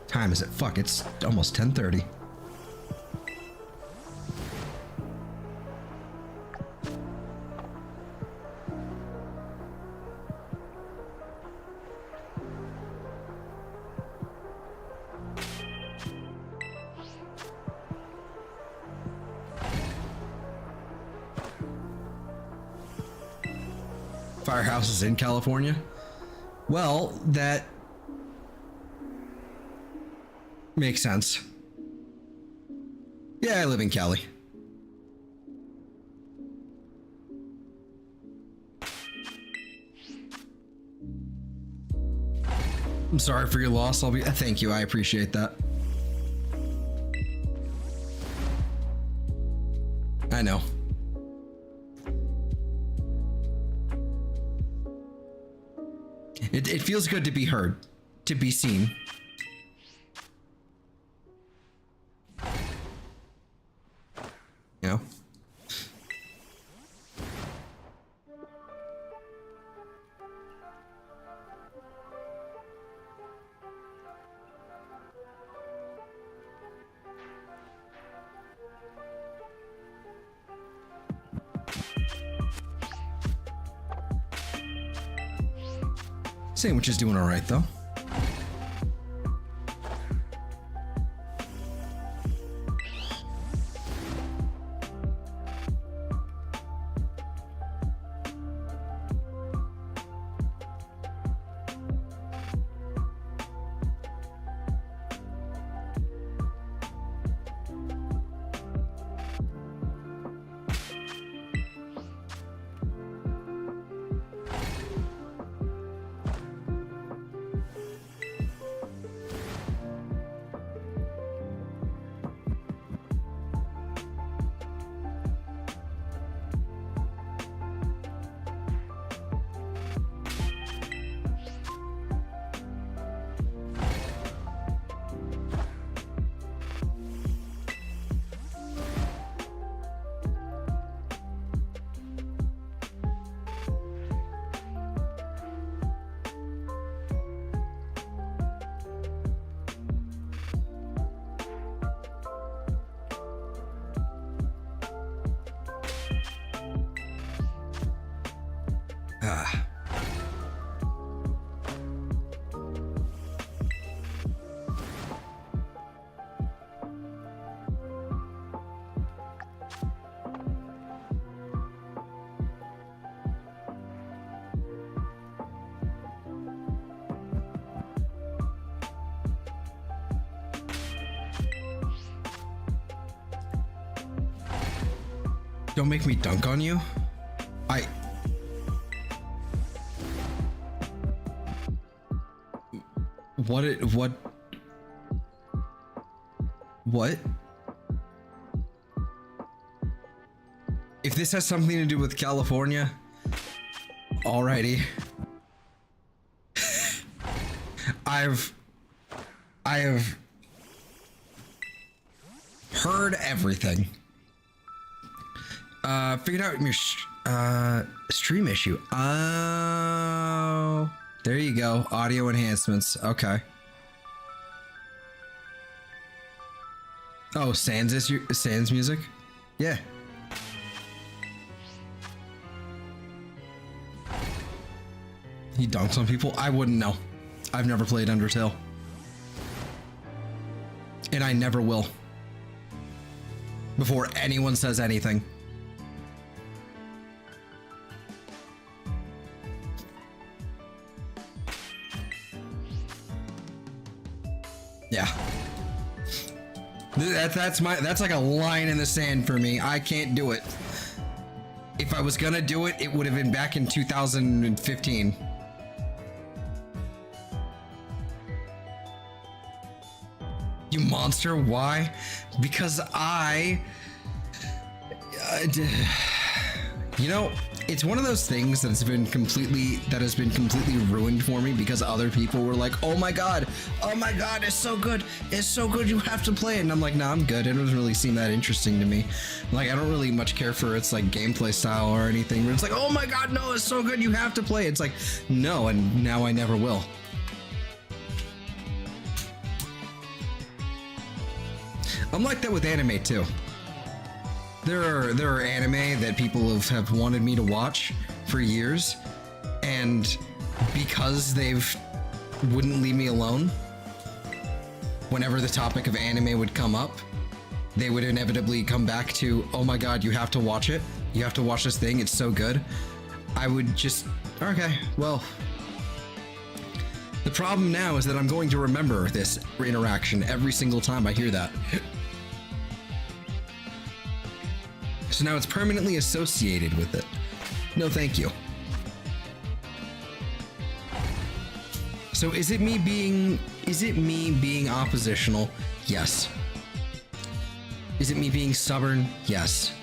Time is it? Fuck, it's almost 10:30. Firehouses in California? Well, that makes sense. Yeah, I live in Cali. I'm sorry for your loss. Thank you. I appreciate that. I know. It feels good to be heard, to be seen. You know? Sandwich is doing all right, though. Ah. Don't make me dunk on you. What? If this has something to do with California, alrighty. I have heard everything. Figured out your stream issue. Oh, there you go. Audio enhancements. Okay. Oh, Sans music? Yeah. He dunks on people? I wouldn't know. I've never played Undertale. And I never will. Before anyone says anything. Yeah. That's like a line in the sand for me. I can't do it. If I was gonna do it, it would have been back in 2015. You monster, why? Because you know, it's one of those things that has been completely ruined for me because other people were like, oh my god, it's so good, you have to play it. And I'm like, nah, I'm good. It doesn't really seem that interesting to me. Like, I don't really much care for its like gameplay style or anything, but it's like, oh my god, no, it's so good, you have to play it. It's like, no, and now I never will. I'm like that with anime too. There are anime that people have wanted me to watch for years, and because wouldn't leave me alone, whenever the topic of anime would come up, they would inevitably come back to, oh my god, you have to watch it. You have to watch this thing, it's so good. I would just, okay, well. The problem now is that I'm going to remember this interaction every single time I hear that. So now it's permanently associated with it. No, thank you. So is it me being oppositional? Yes. Is it me being stubborn? Yes.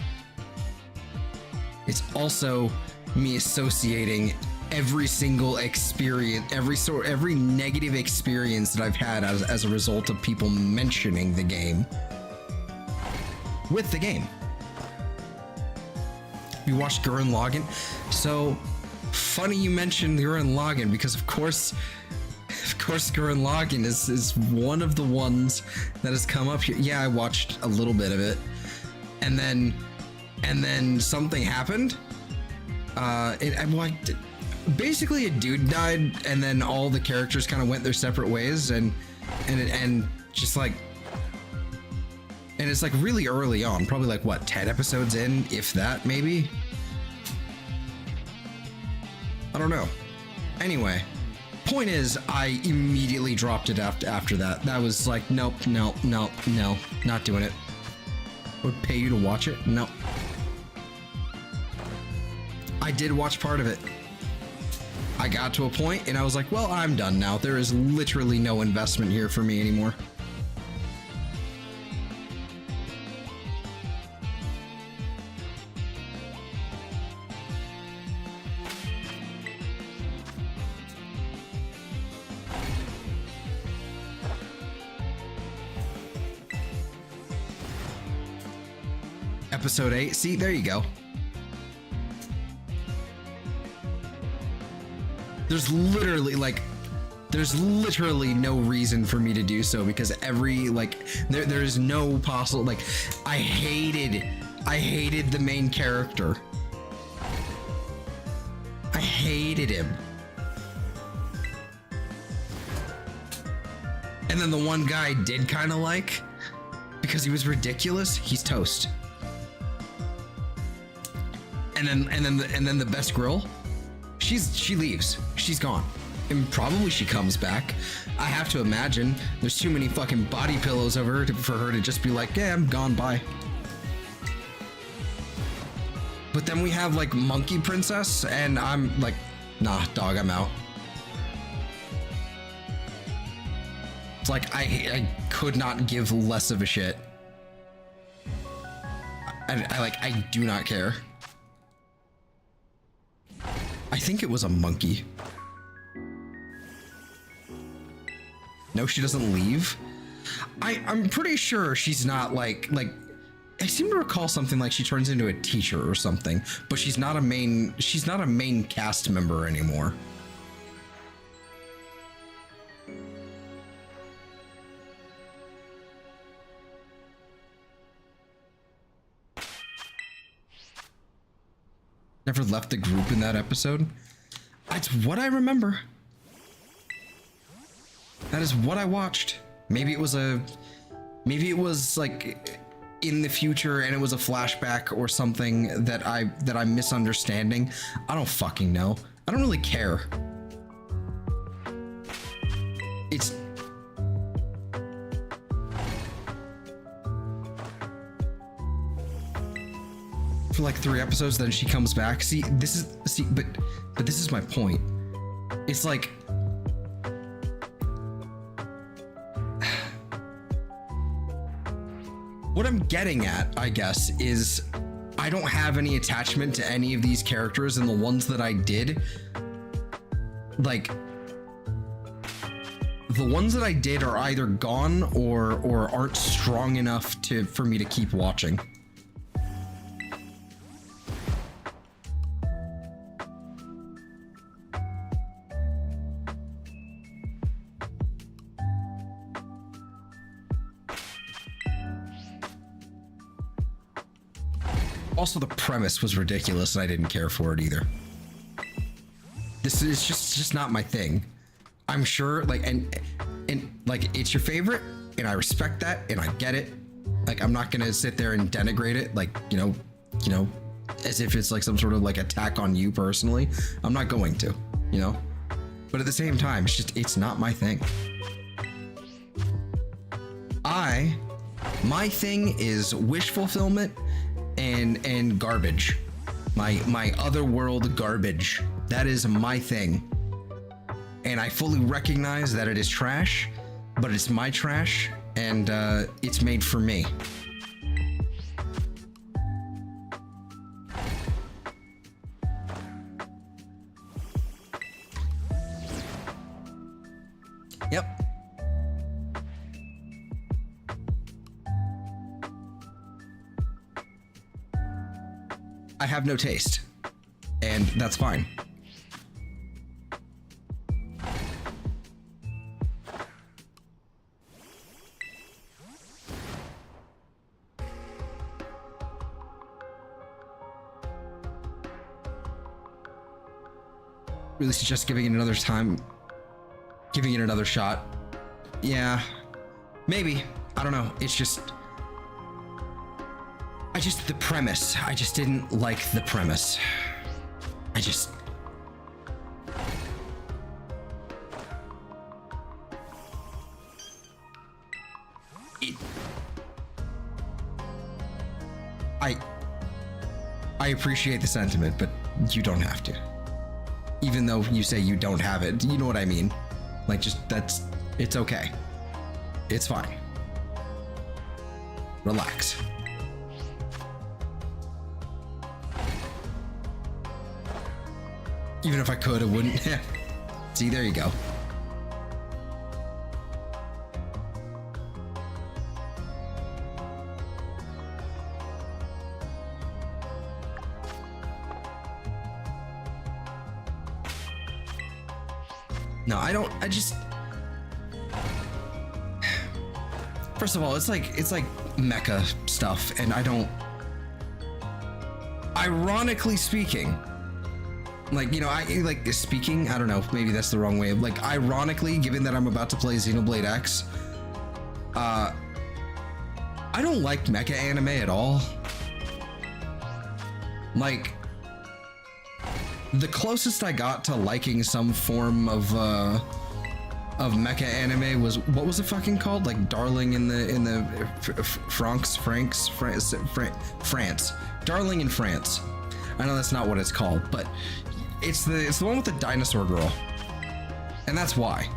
It's also me associating every single experience, every negative experience that I've had as a result of people mentioning the game with the game. You watched Gurren Lagann? So funny you mentioned Gurren Lagann, because of course Gurren Lagann is one of the ones that has come up here. Yeah, I watched a little bit of it, and then something happened. Basically a dude died, and then all the characters kind of went their separate ways, and just like. And it's like really early on, probably like what, 10 episodes in, if that, maybe? I don't know. Anyway, point is, I immediately dropped it after that. That was like, nope, no, not doing it. I would pay you to watch it? No. I did watch part of it. I got to a point and I was like, well, I'm done now. There is literally no investment here for me anymore. Episode 8. See, there you go. There's literally no reason for me to do so, because there's no possible, like, I hated the main character. I hated him. And then the one guy I did kind of like, because he was ridiculous, he's toast. And then the best girl, she leaves. She's gone. And probably she comes back. I have to imagine there's too many fucking body pillows of her for her to just be like, yeah, I'm gone, bye. But then we have like Monkey Princess, and I'm like, nah, dog, I'm out. It's like I could not give less of a shit. I do not care. I think it was a monkey. No, she doesn't leave. I'm pretty sure she's not like I seem to recall something like she turns into a teacher or something, but she's not a main cast member anymore. Never left the group in that episode. That's what I remember. That is what I watched. Maybe it was like in the future and it was a flashback or something that I'm misunderstanding. I don't fucking know. I don't really care. It's for like 3 episodes, then she comes back. But this is my point. It's like what I'm getting at, I guess, is I don't have any attachment to any of these characters, and the ones that I did, like, the ones that I did are either gone or aren't strong enough for me to keep watching. Also, the premise was ridiculous and I didn't care for it either. This is just not my thing. I'm sure, like, and like, it's your favorite, and I respect that, and I get it. Like, I'm not gonna sit there and denigrate it, like, you know, as if it's like some sort of like attack on you personally. I'm not going to, you know? But at the same time, it's not my thing. My thing is wish fulfillment and garbage. My otherworld garbage. That is my thing. And I fully recognize that it is trash, but it's my trash, and it's made for me. Yep. I have no taste, and that's fine. Really suggest giving it another time, giving it another shot. Yeah, maybe. I don't know. It's just the premise. I just didn't like the premise. I appreciate the sentiment, but you don't have to. Even though you say you don't have it, you know what I mean? Like, it's okay. It's fine. Relax. Even if I could, I wouldn't. See, there you go. No, I just first of all, it's like mecha stuff, and I don't, ironically speaking, Like, you know, I like speaking, I don't know, maybe that's the wrong way. Like, ironically, given that I'm about to play Xenoblade X, I don't like mecha anime at all. Like, the closest I got to liking some form of mecha anime was, what was it fucking called? Like Darling in the France. Darling in France. I know that's not what it's called, but it's the one with the dinosaur girl. And that's why.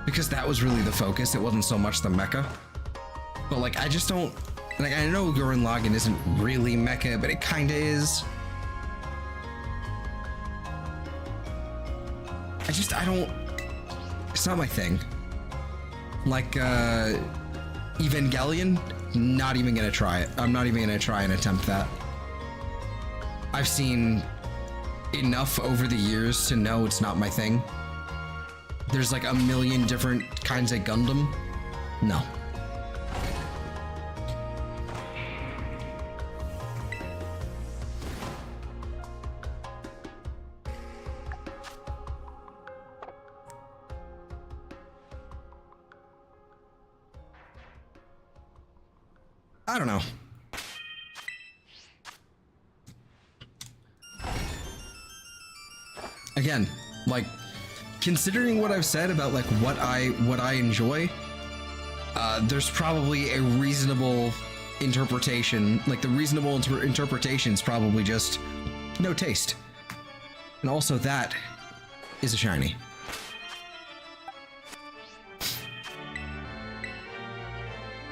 Because that was really the focus. It wasn't so much the mecha. But like, I just don't, like, I know Gurren Lagann isn't really mecha, but it kinda is. I don't, it's not my thing. Like, Evangelion, not even gonna try it. I'm not even gonna try and attempt that. I've seen enough over the years to know it's not my thing. There's like a million different kinds of Gundam. No. I don't know. Again, like, considering what I've said about like what I enjoy, there's probably a reasonable interpretation. Like, the reasonable interpretation is probably just no taste, and also that is a shiny.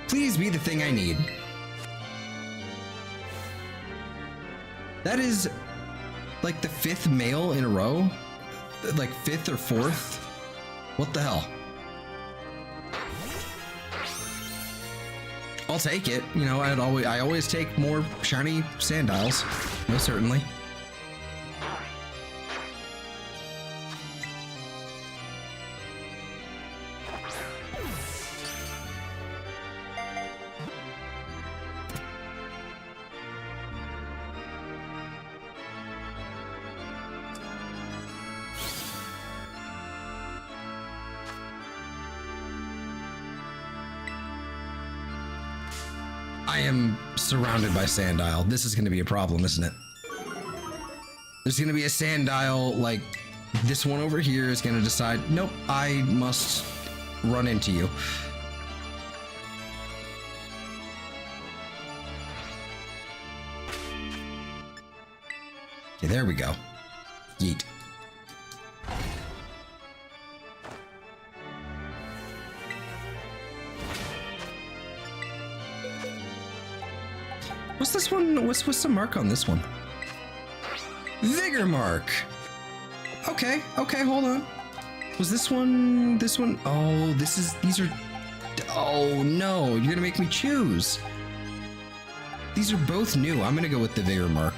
Please be the thing I need. That is like the 5th male in a row, like 5th or 4th. What the hell? I'll take it. You know, I always take more shiny Sandiles, most certainly. I am surrounded by Sandile. This is going to be a problem, isn't it? There's going to be a Sandile, like, this one over here is going to decide, nope, I must run into you. Okay, there we go. Yeet. What's this one? What's the mark on this one? Vigor mark. Okay, hold on. Was this one? Oh, these are. Oh no, you're gonna make me choose. These are both new. I'm gonna go with the vigor mark.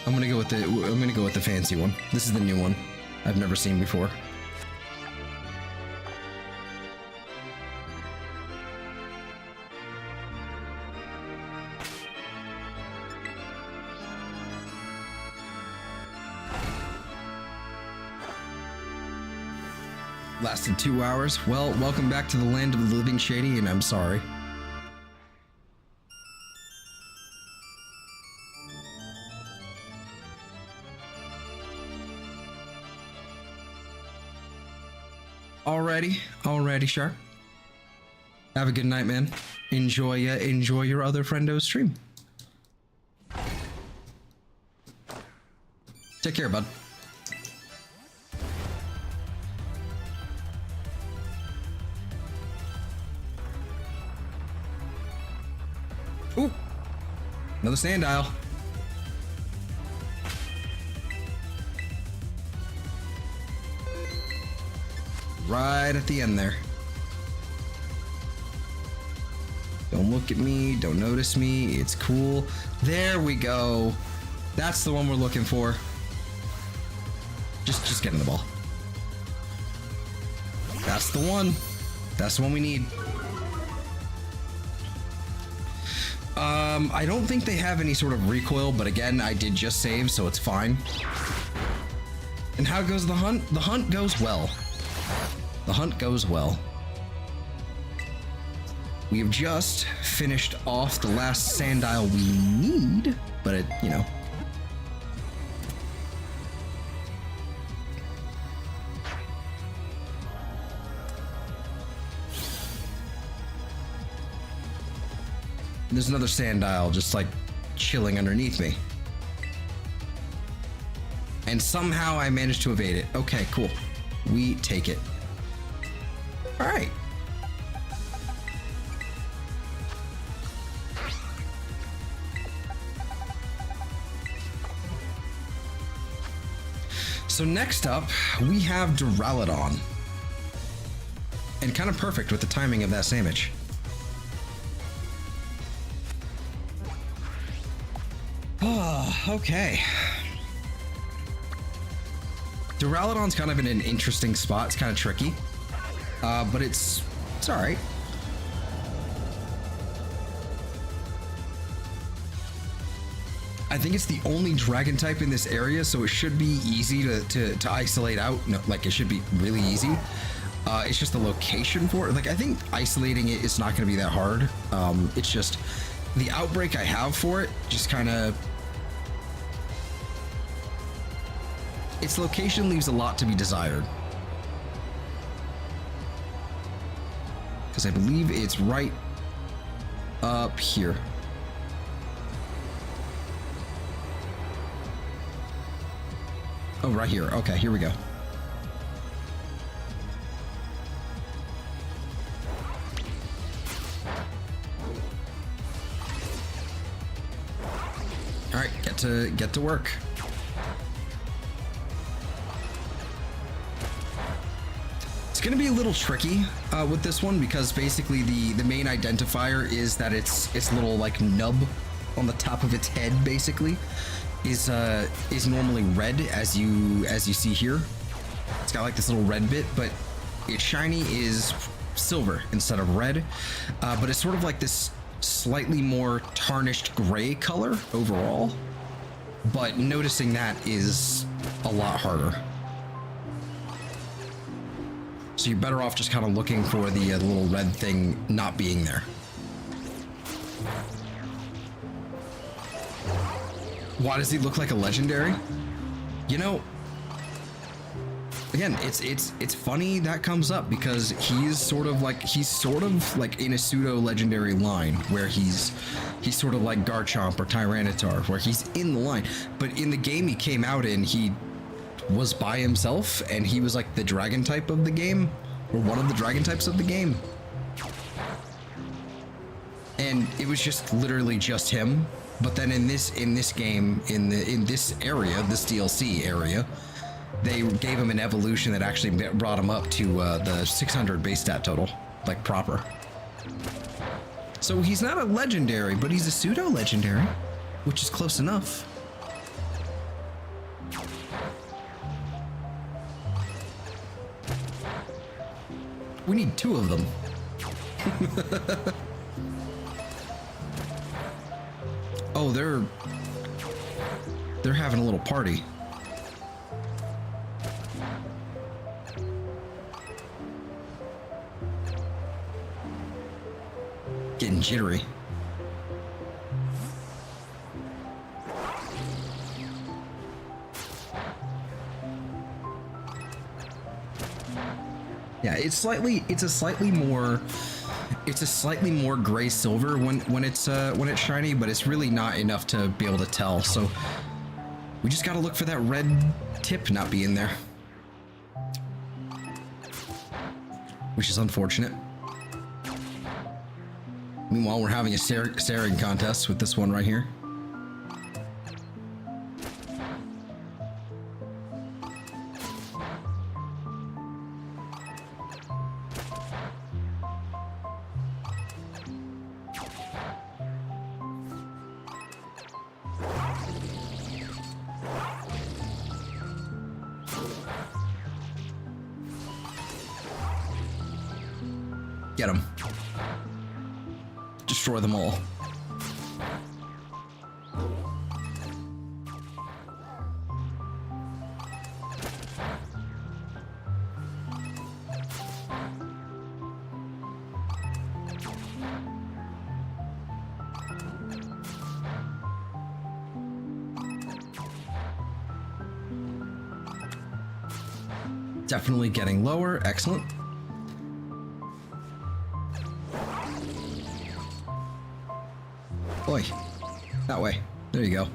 I'm gonna go with the fancy one. This is the new one I've never seen before. Lasted 2 hours. Well, welcome back to the land of the living, Shady, and I'm sorry. Alrighty, Sharp. Have a good night, man. Enjoy your other friendo's stream. Take care, bud. Ooh, another Sandile. Right at the end there. Don't look at me, don't notice me, it's cool. There we go. That's the one we're looking for. Just get in the ball. That's the one. That's the one we need. I don't think they have any sort of recoil, but again, I did just save, so it's fine. And how goes the hunt? The hunt goes well. The hunt goes well. We have just finished off the last Sandile we need, but it, you know. There's another Sandile just like chilling underneath me. And somehow I managed to evade it. Okay, cool. We take it. All right. So next up, we have Duraludon. And kind of perfect with the timing of that sandwich. Oh, okay. Duraludon's kind of in an interesting spot. It's kind of tricky, but it's all right. I think it's the only dragon type in this area, so it should be easy to isolate out. No, like it should be really easy. It's just the location for it. Like I think isolating it is not going to be that hard. It's just the outbreak I have for it just kind of. Its location leaves a lot to be desired. Because I believe it's right up here. Oh, right here. Okay, here we go. All right, get to work. It's going to be a little tricky with this one because basically the main identifier is that its little like nub on the top of its head basically is normally red as you see here. It's got like this little red bit, but its shiny is silver instead of red. But it's sort of like this slightly more tarnished gray color overall. But noticing that is a lot harder. So you're better off just kind of looking for the little red thing not being there. Why does he look like a legendary? You know, again, it's funny that comes up because he's sort of like in a pseudo legendary line where he's sort of like Garchomp or Tyranitar, where he's in the line, but in the game he came out in, he was by himself and he was like the dragon type of the game, or one of the dragon types of the game, and it was just literally just him. But then in this game, in this area, this DLC area, they gave him an evolution that actually brought him up to the 600 base stat total, like proper. So he's not a legendary, but he's a pseudo legendary, which is close enough. We need 2 of them. Oh, they're having a little party. Getting jittery. Yeah, it's a slightly more gray silver when it's shiny, but it's really not enough to be able to tell. So we just gotta look for that red tip not being there, which is unfortunate. Meanwhile, we're having a staring contest with this one right here. Get them. Destroy them all. Definitely getting lower. Excellent. Oi. That way. There you go.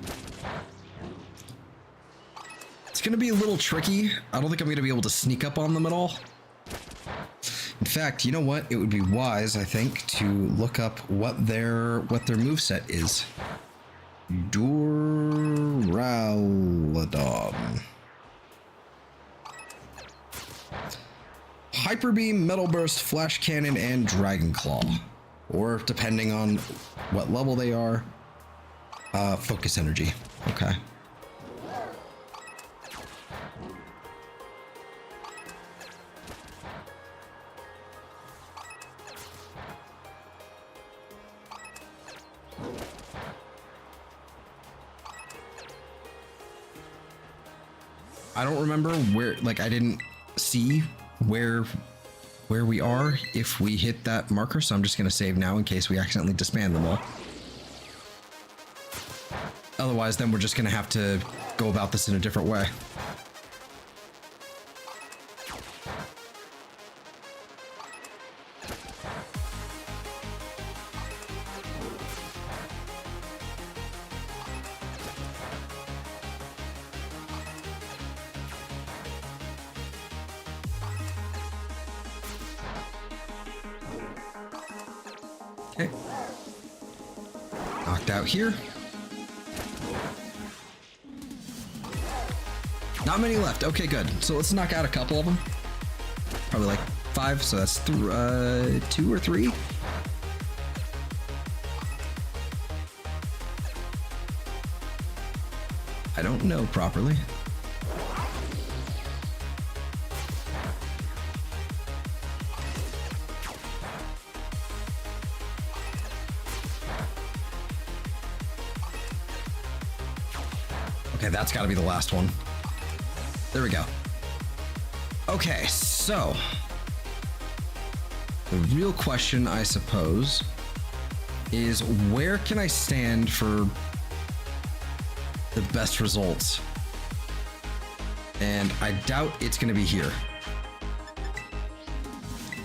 It's going to be a little tricky. I don't think I'm going to be able to sneak up on them at all. In fact, you know what? It would be wise, I think, to look up what their moveset is. Duraludon. Hyper Beam, Metal Burst, Flash Cannon, and Dragon Claw. Or, depending on what level they are, Focus Energy. Okay. I don't remember where, like, I didn't see where we are if we hit that marker, so I'm just gonna save now in case we accidentally disband them all. Otherwise, then we're just gonna have to go about this in a different way. Okay. Knocked out here. Not many left. Okay, good. So let's knock out a couple of them. Probably like 5, so that's 2 or 3. I don't know properly. Okay, that's got to be the last one. There we go. Okay, so the real question, I suppose, is where can I stand for the best results? And I doubt it's going to be here.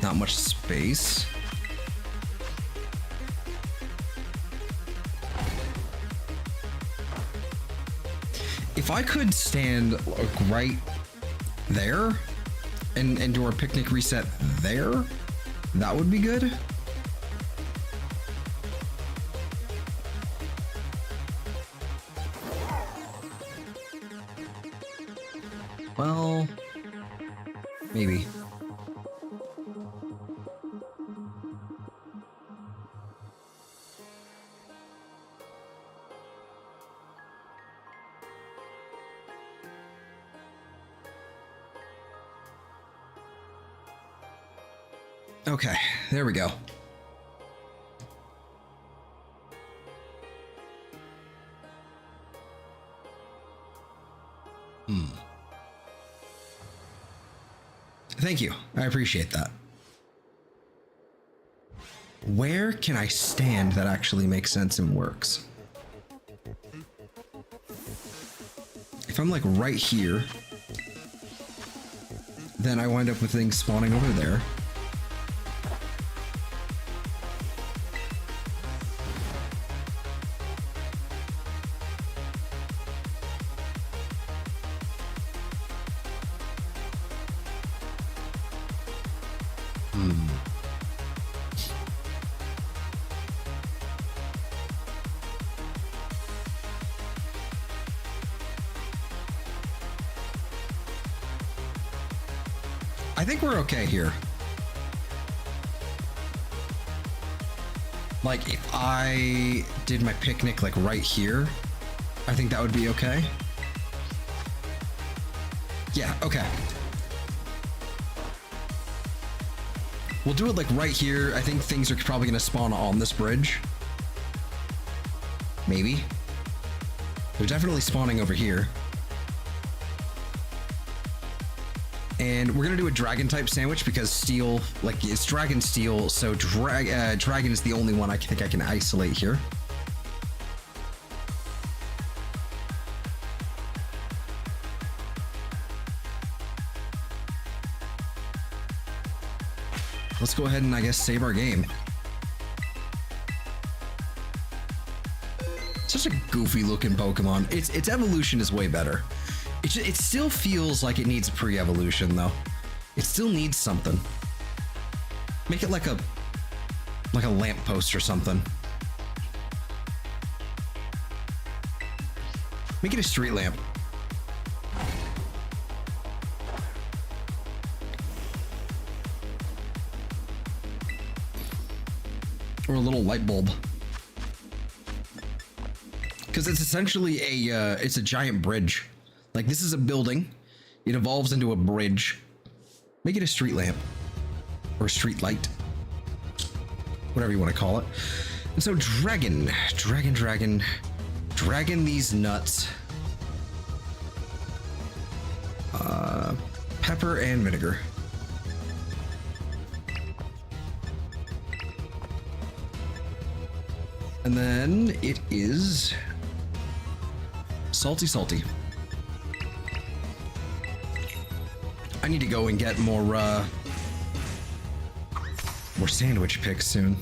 Not much space. If I could stand like right there and do our picnic reset there, that would be good. Well, maybe. Okay, there we go. Thank you. I appreciate that. Where can I stand that actually makes sense and works? If I'm like right here, then I wind up with things spawning over there. I think we're okay here. Like, if I did my picnic like right here, I think that would be okay. Yeah, okay. We'll do it like right here. I think things are probably gonna spawn on this bridge. Maybe. They're definitely spawning over here. And we're gonna do a dragon type sandwich because steel, like it's dragon steel, so dragon is the only one I think I can isolate here. let's go ahead and I guess save our game. Such a goofy looking Pokemon. Its evolution is way better. It still feels like it needs a pre-evolution though. It still needs something. Make it like a lamppost or something. Make it a street lamp. Or a little light bulb. Because it's essentially it's a giant bridge. Like this is a building. It evolves into a bridge. Make it a street lamp. Or a street light. Whatever you want to call it. And so dragon these nuts. Pepper and vinegar. And then it is salty. I need to go and get more sandwich picks soon.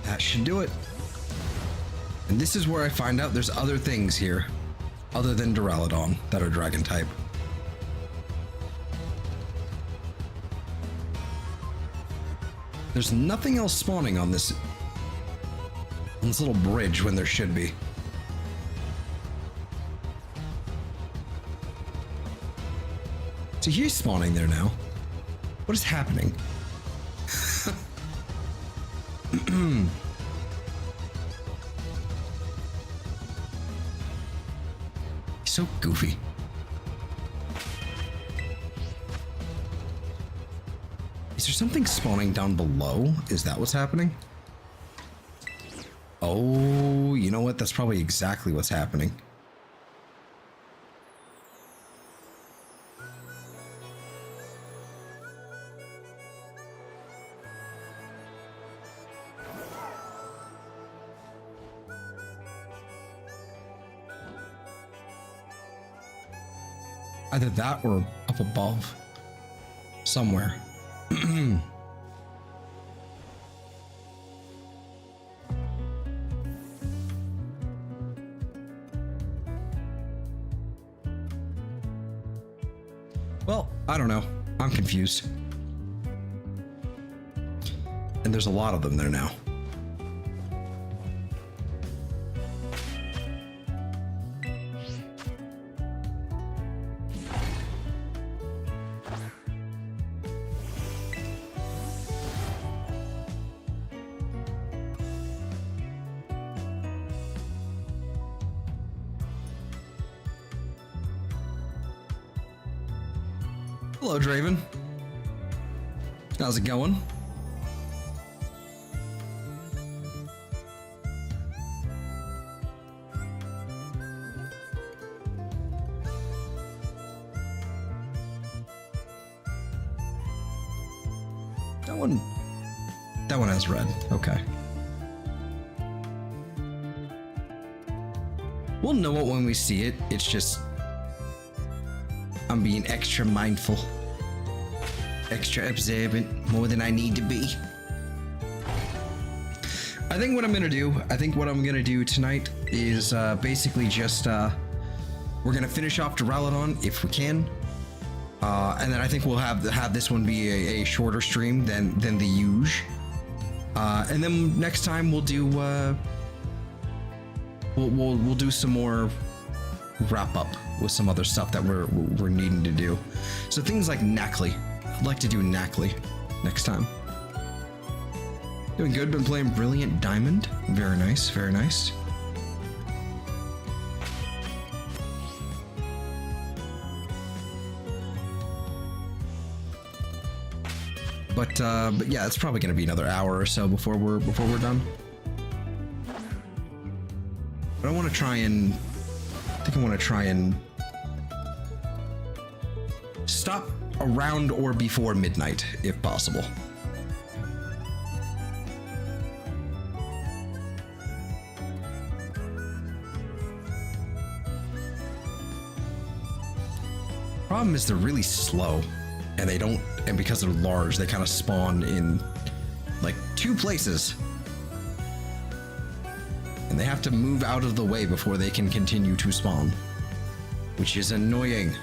That should do it. And this is where I find out there's other things here other than Duraludon that are dragon type. There's nothing else spawning on this little bridge when there should be. So he's spawning there now. What is happening? He's so goofy. Is there something spawning down below? Is that what's happening? Oh, you know what? That's probably exactly what's happening. Either that or up above. Somewhere. Well, I don't know. I'm confused. And there's a lot of them there now. Hello, Draven. How's it going? That one has red. Okay. We'll know it when we see it. It's just I'm being extra mindful, extra observant, more than I need to be. I think what I'm gonna do tonight is basically just we're gonna finish off Duraludon if we can, and then I think we'll have this one be a shorter stream than the usual. And then next time we'll do we'll do some more wrap up with some other stuff that we're needing to do. So things like Knackley. I'd like to do Knackley next time. Doing good. Been playing Brilliant Diamond. Very nice. Very nice. But yeah, it's probably gonna be another hour or so before we're done. But I want to try and stop around or before midnight, if possible. Problem is they're really slow, and because they're large, they kind of spawn in like 2 places. And they have to move out of the way before they can continue to spawn, which is annoying.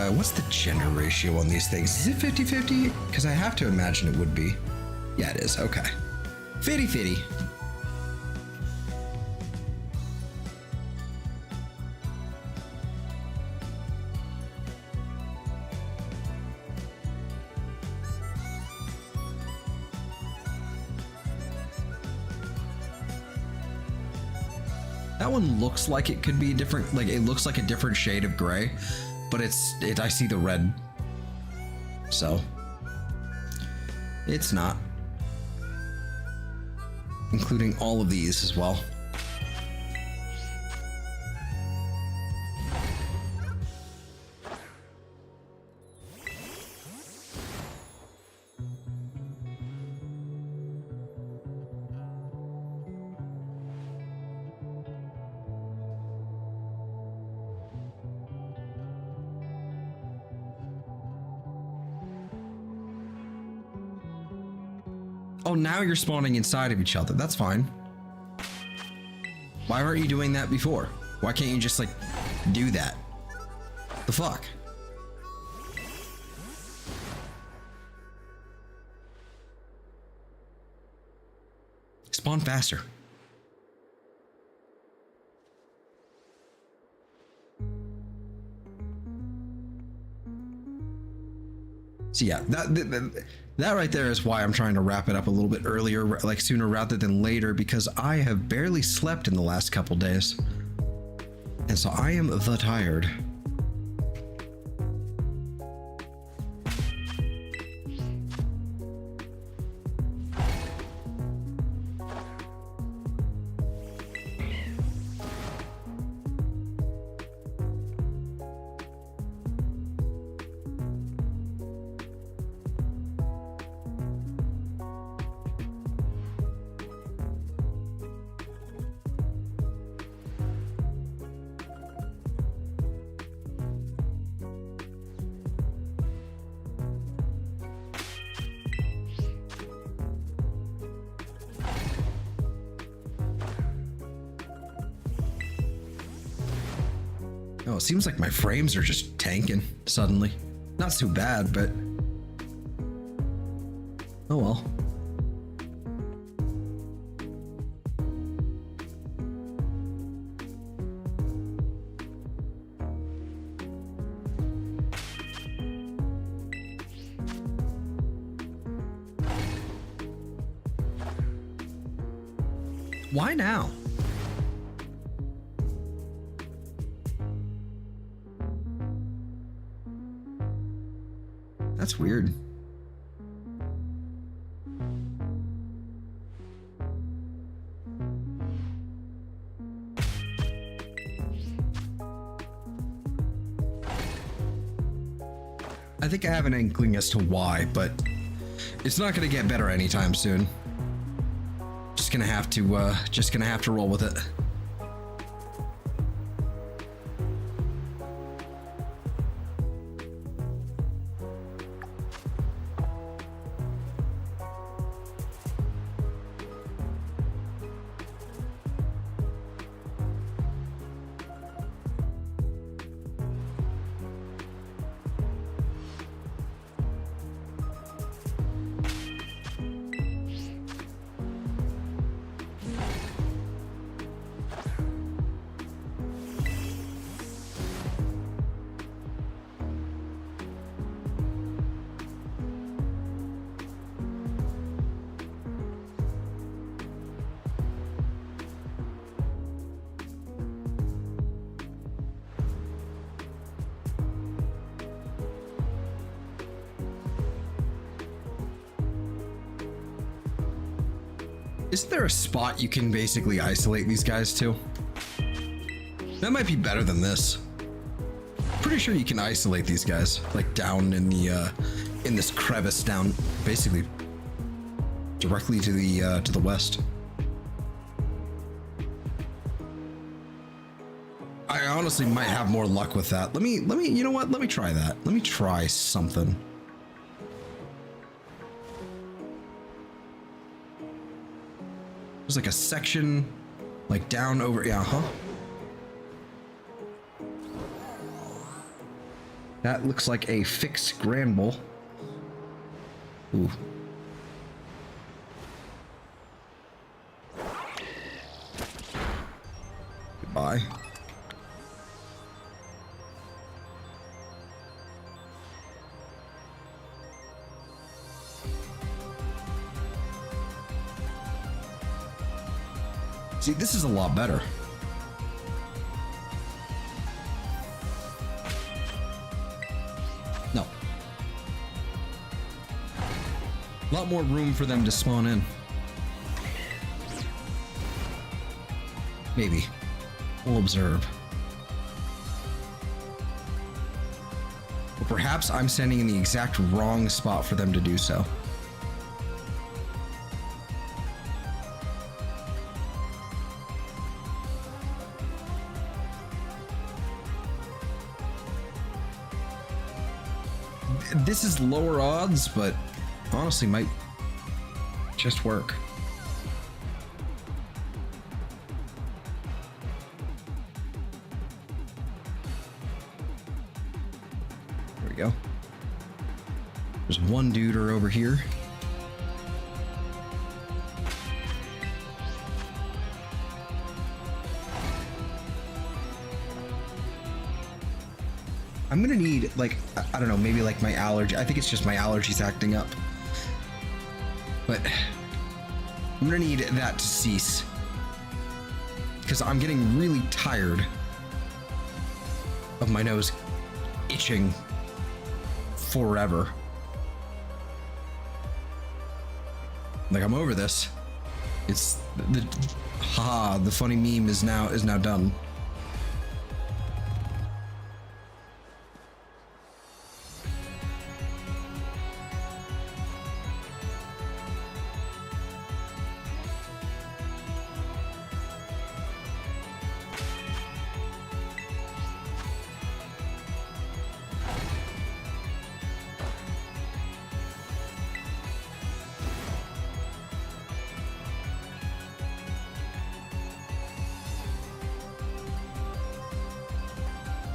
What's the gender ratio on these things? Is it 50-50? Because I have to imagine it would be. Yeah, it is. Okay. 50-50. That one looks like it could be different, like it looks like a different shade of gray, but I see the red, so it's not. Including all of these as well. Oh, now you're spawning inside of each other. That's fine. Why weren't you doing that before? Why can't you just, like, do that? The fuck? Spawn faster. So yeah, that right there is why I'm trying to wrap it up a little bit earlier, like sooner rather than later, because I have barely slept in the last couple days. And so I am the tired. Oh, it seems like my frames are just tanking suddenly. Not too bad, but oh well. Why now? That's weird. I think I have an inkling as to why, but it's not going to get better anytime soon. Just gonna have to roll with it. Isn't there a spot you can basically isolate these guys to? That might be better than this. Pretty sure you can isolate these guys, like down in the in this crevice down, basically directly to the west. I honestly might have more luck with that. Let me, you know what? Let me try that. Let me try something. There's like a section like down over, yeah, huh? That looks like a fixed Granbull. Ooh. Goodbye. See, this is a lot better. No. A lot more room for them to spawn in. Maybe. We'll observe. Or perhaps I'm standing in the exact wrong spot for them to do so. This is lower odds, but honestly might just work. There we go. There's one dude over here. I'm gonna need, like, I don't know, maybe like my allergy. I think it's just my allergies acting up. But I'm gonna need that to cease, because I'm getting really tired of my nose itching forever. Like, I'm over this. It's the funny meme is now done.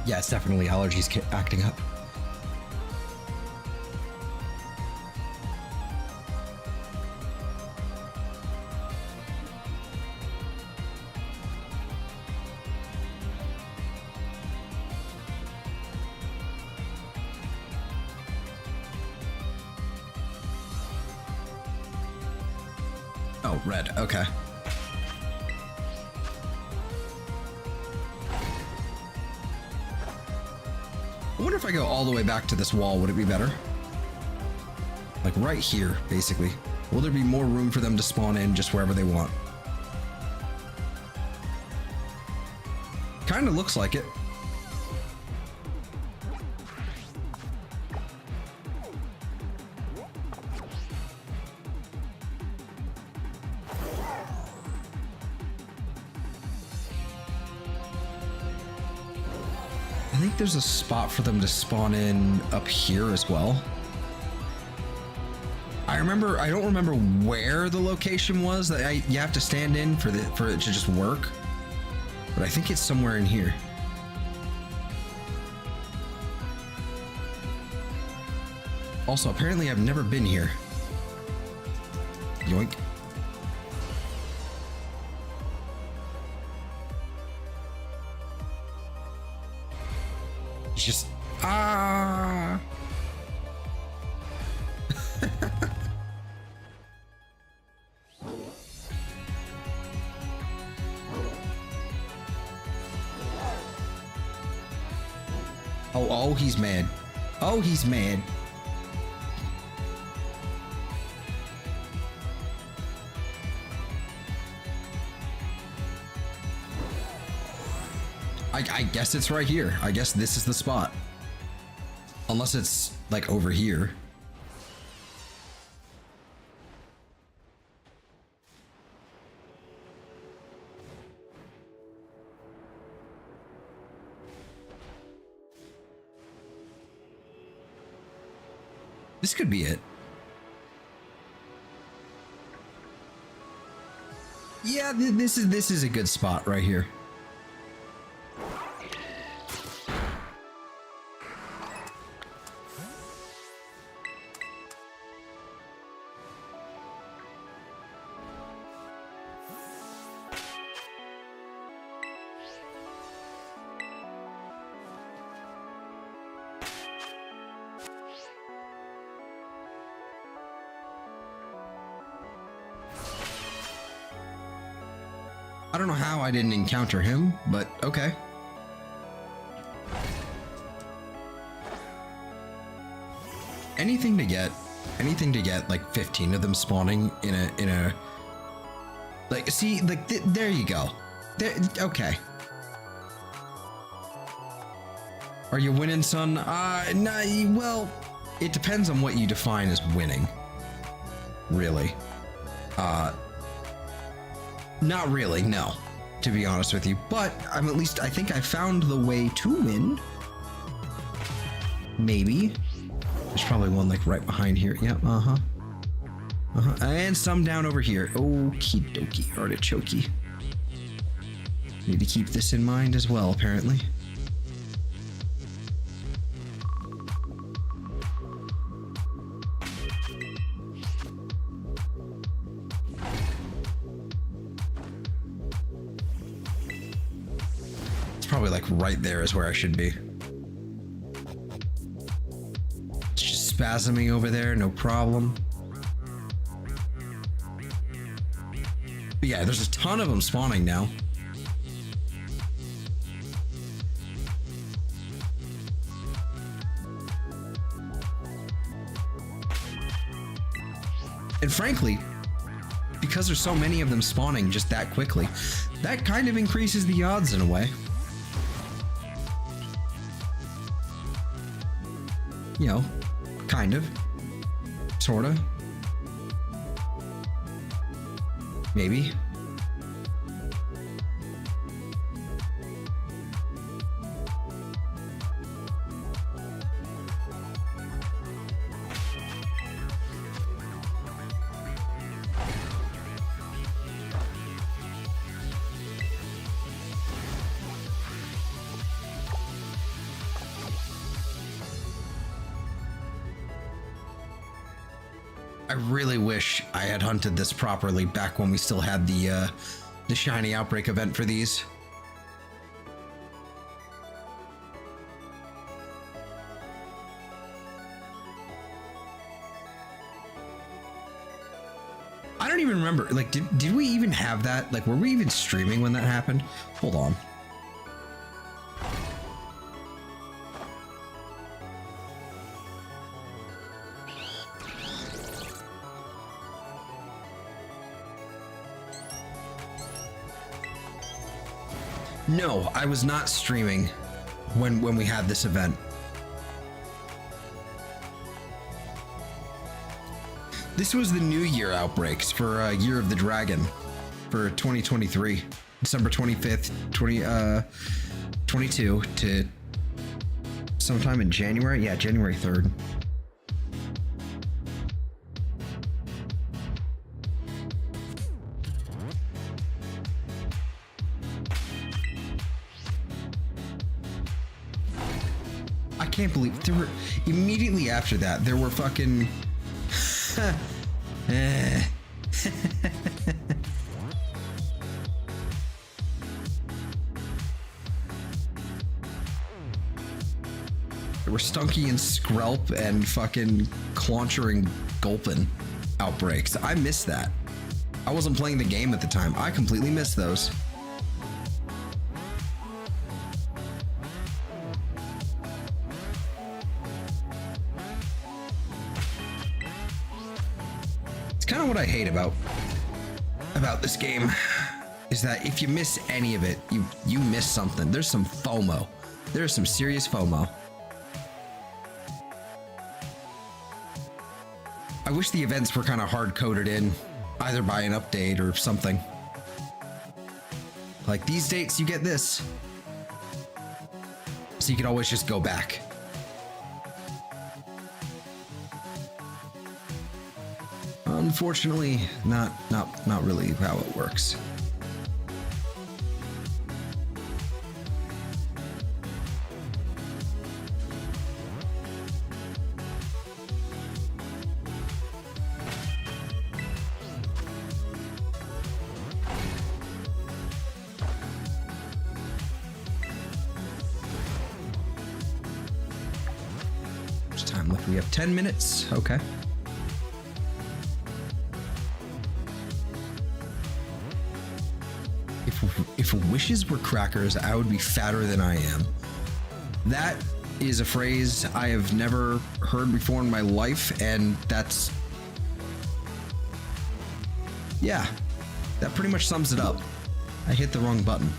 Yeah, it's definitely allergies acting up. Oh, red. Okay. I wonder if I go all the way back to this wall, would it be better? Like right here, basically. Will there be more room for them to spawn in just wherever they want? Kind of looks like it. I think there's a spot for them to spawn in up here as well. I don't remember where the location was that you have to stand in for it to just work, but I think it's somewhere in here. Also, apparently I've never been here. Yoink. It's just Oh, he's mad. Oh, he's mad. I guess it's right here. I guess this is the spot. Unless it's like over here. This could be it. Yeah, this is a good spot right here. I don't know how I didn't encounter him, but okay. Anything to get like 15 of them spawning in a like, see, like there you go. There, okay. Are you winning, son? Nah, well, it depends on what you define as winning. Really. Not really, no, to be honest with you, but I'm at least, I think I found the way to win. Maybe. There's probably one like right behind here. Yep, and some down over here. Okie dokie, artichoke. Need to keep this in mind as well, apparently. Probably like right there is where I should be. It's just spasming over there, no problem. But yeah, there's a ton of them spawning now. And frankly, because there's so many of them spawning just that quickly, that kind of increases the odds in a way. You know, kind of, sorta, maybe. I really wish I had hunted this properly back when we still had the shiny outbreak event for these. I don't even remember, like, did we even have that? Like, were we even streaming when that happened? Hold on. No, I was not streaming when we had this event. This was the New Year outbreaks for Year of the Dragon for 2023, December 25th, 2022 to sometime in January. Yeah, January 3rd. I can't believe there were immediately after that there were fucking there were Stunky and Skrelp and fucking Clauncher and Gulpin outbreaks. I missed that. I wasn't playing the game at the time. I completely missed those. Kind of what I hate about this game. is that if you miss any of it, you miss something. There's some FOMO. There's some serious FOMO. I wish the events were kind of hard-coded in, either by an update or something. Like, these dates, you get this. So you can always just go back. Unfortunately, not really how it works. There's time left. We have 10 minutes. Okay. If wishes were crackers, I would be fatter than I am. That is a phrase I have never heard before in my life, and that's... yeah, that pretty much sums it up. I hit the wrong button.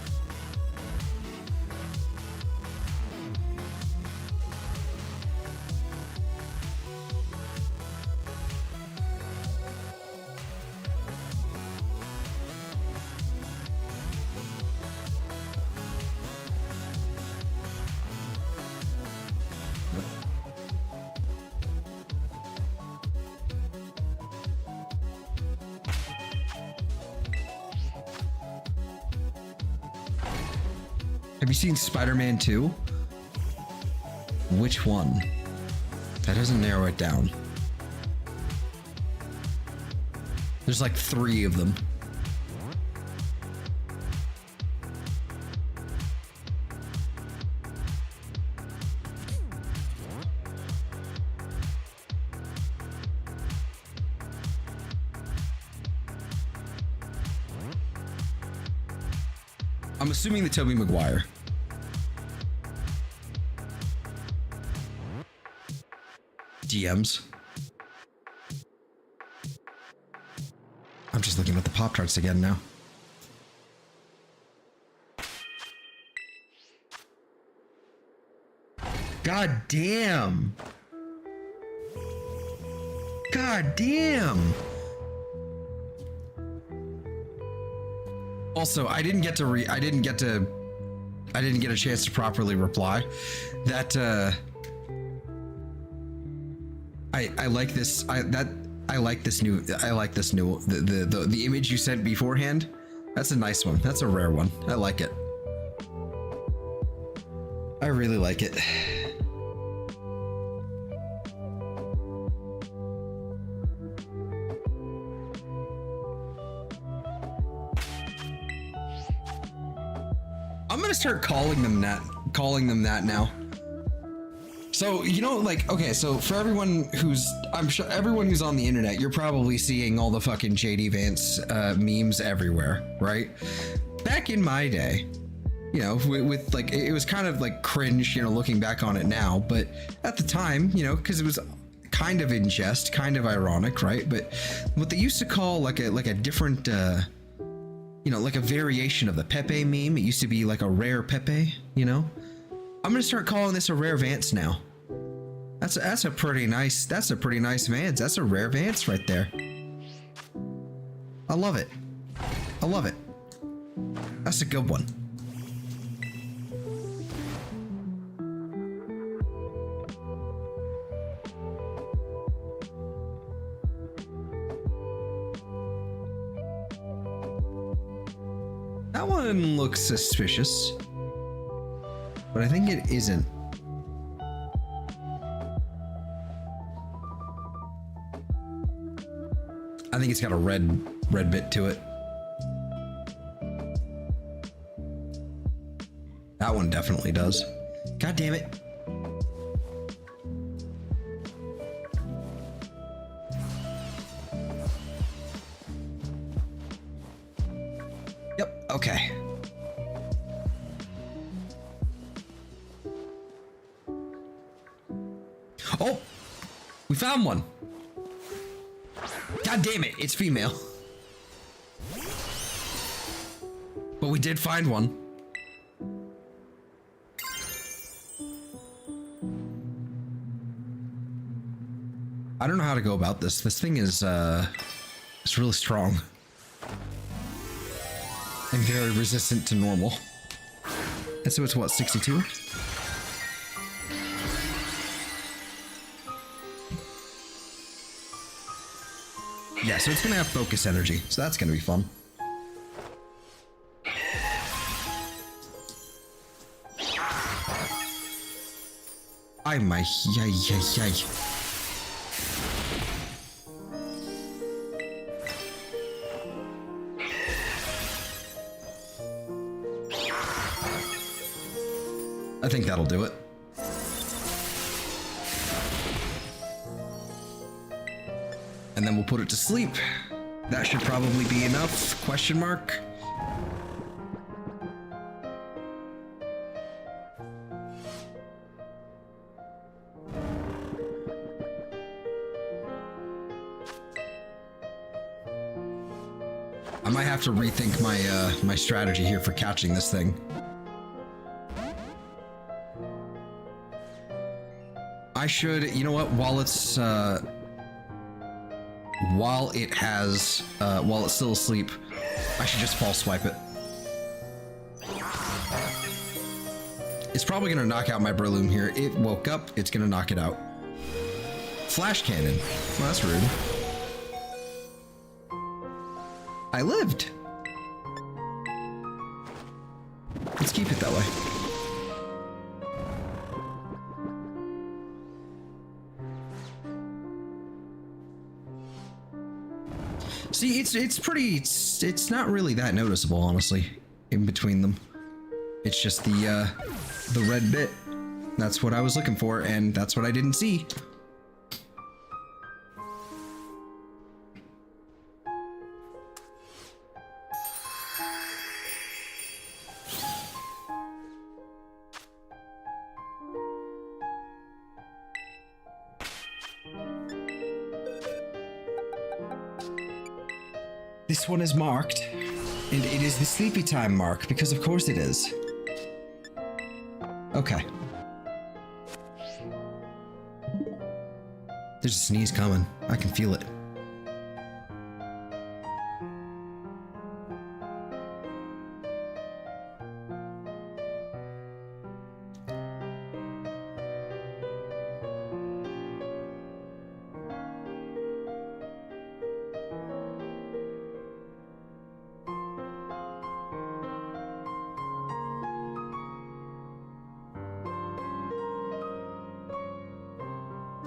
Have you seen Spider-Man 2? Which one? That doesn't narrow it down. There's like 3 of them. I'm assuming the Tobey Maguire. DMs. I'm just looking at the Pop-Tarts again now. God damn. God damn. Also, I didn't get a chance to properly reply. That I like this. I like this new. The image you sent beforehand. That's a nice one. That's a rare one. I like it. I really like it. I'm gonna start calling them that now. So, you know, like, okay, so for everyone who's, I'm sure everyone who's on the internet, you're probably seeing all the fucking JD Vance memes everywhere, right? Back in my day, you know, with like, it was kind of like cringe, you know, looking back on it now, but at the time, you know, because it was kind of in jest, kind of ironic, right? But what they used to call like a different, you know, like a variation of the Pepe meme. It used to be like a rare Pepe, you know? I'm gonna start calling this a rare Vance now. That's a pretty nice Vance. That's a rare Vance right there. I love it. I love it. That's a good one. That one looks suspicious, but I think it isn't. I think it's got a red bit to it. That one definitely does. God damn it. Yep, okay. Oh, we found one. God damn it, it's female. we did find one. I don't know how to go about this. This thing is, it's really strong. And very resistant to normal. And so it's what, 62? Yeah, so it's gonna have focus energy, so that's gonna be fun. Ay, my, yay. I think that'll do it. And then we'll put it to sleep. That should probably be enough, question mark. I might have to rethink my my strategy here for catching this thing. I should, you know what, while it's while it's still asleep, I should just false swipe it. It's probably gonna knock out my Breloom here. It woke up, it's gonna knock it out. Flash cannon. Well, that's rude. I lived. Let's keep it that way. See, it's not really that noticeable, honestly, in between them. It's just the red bit. That's what I was looking for, and that's what I didn't see. This one is marked, and it is the sleepy time mark, because of course it is. Okay. There's a sneeze coming. I can feel it.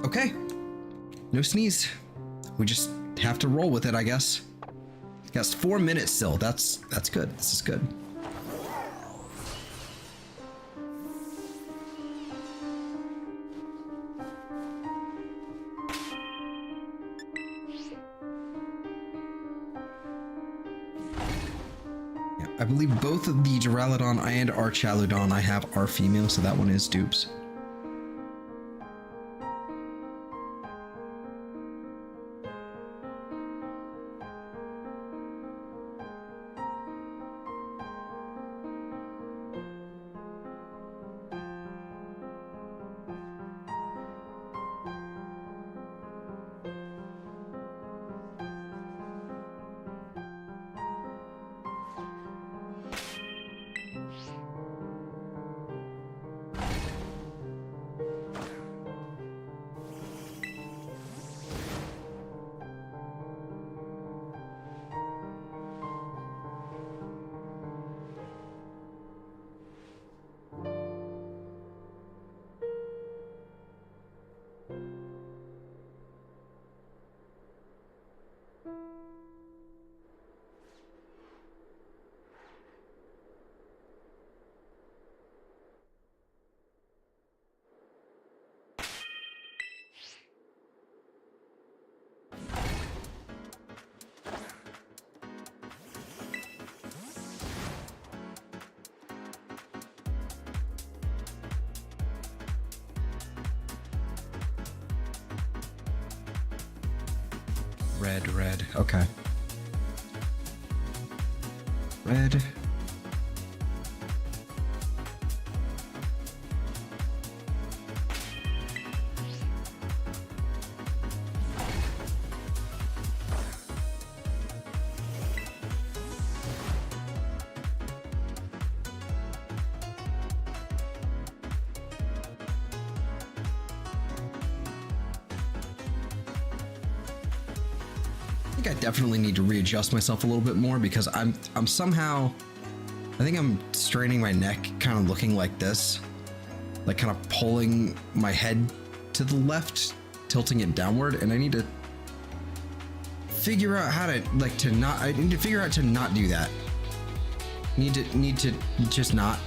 Okay, no sneeze. We just have to roll with it, I guess. Got 4 minutes still. That's good. This is good. Yeah, I believe both of the Duraludon and Archaludon I have are female, so that one is dupes. Red, okay. Red, think I definitely need to readjust myself a little bit more because I'm somehow, I think I'm straining my neck, kind of looking like this, like kind of pulling my head to the left, tilting it downward, and I need to figure out how to I need to figure out to not do that. Need to just not.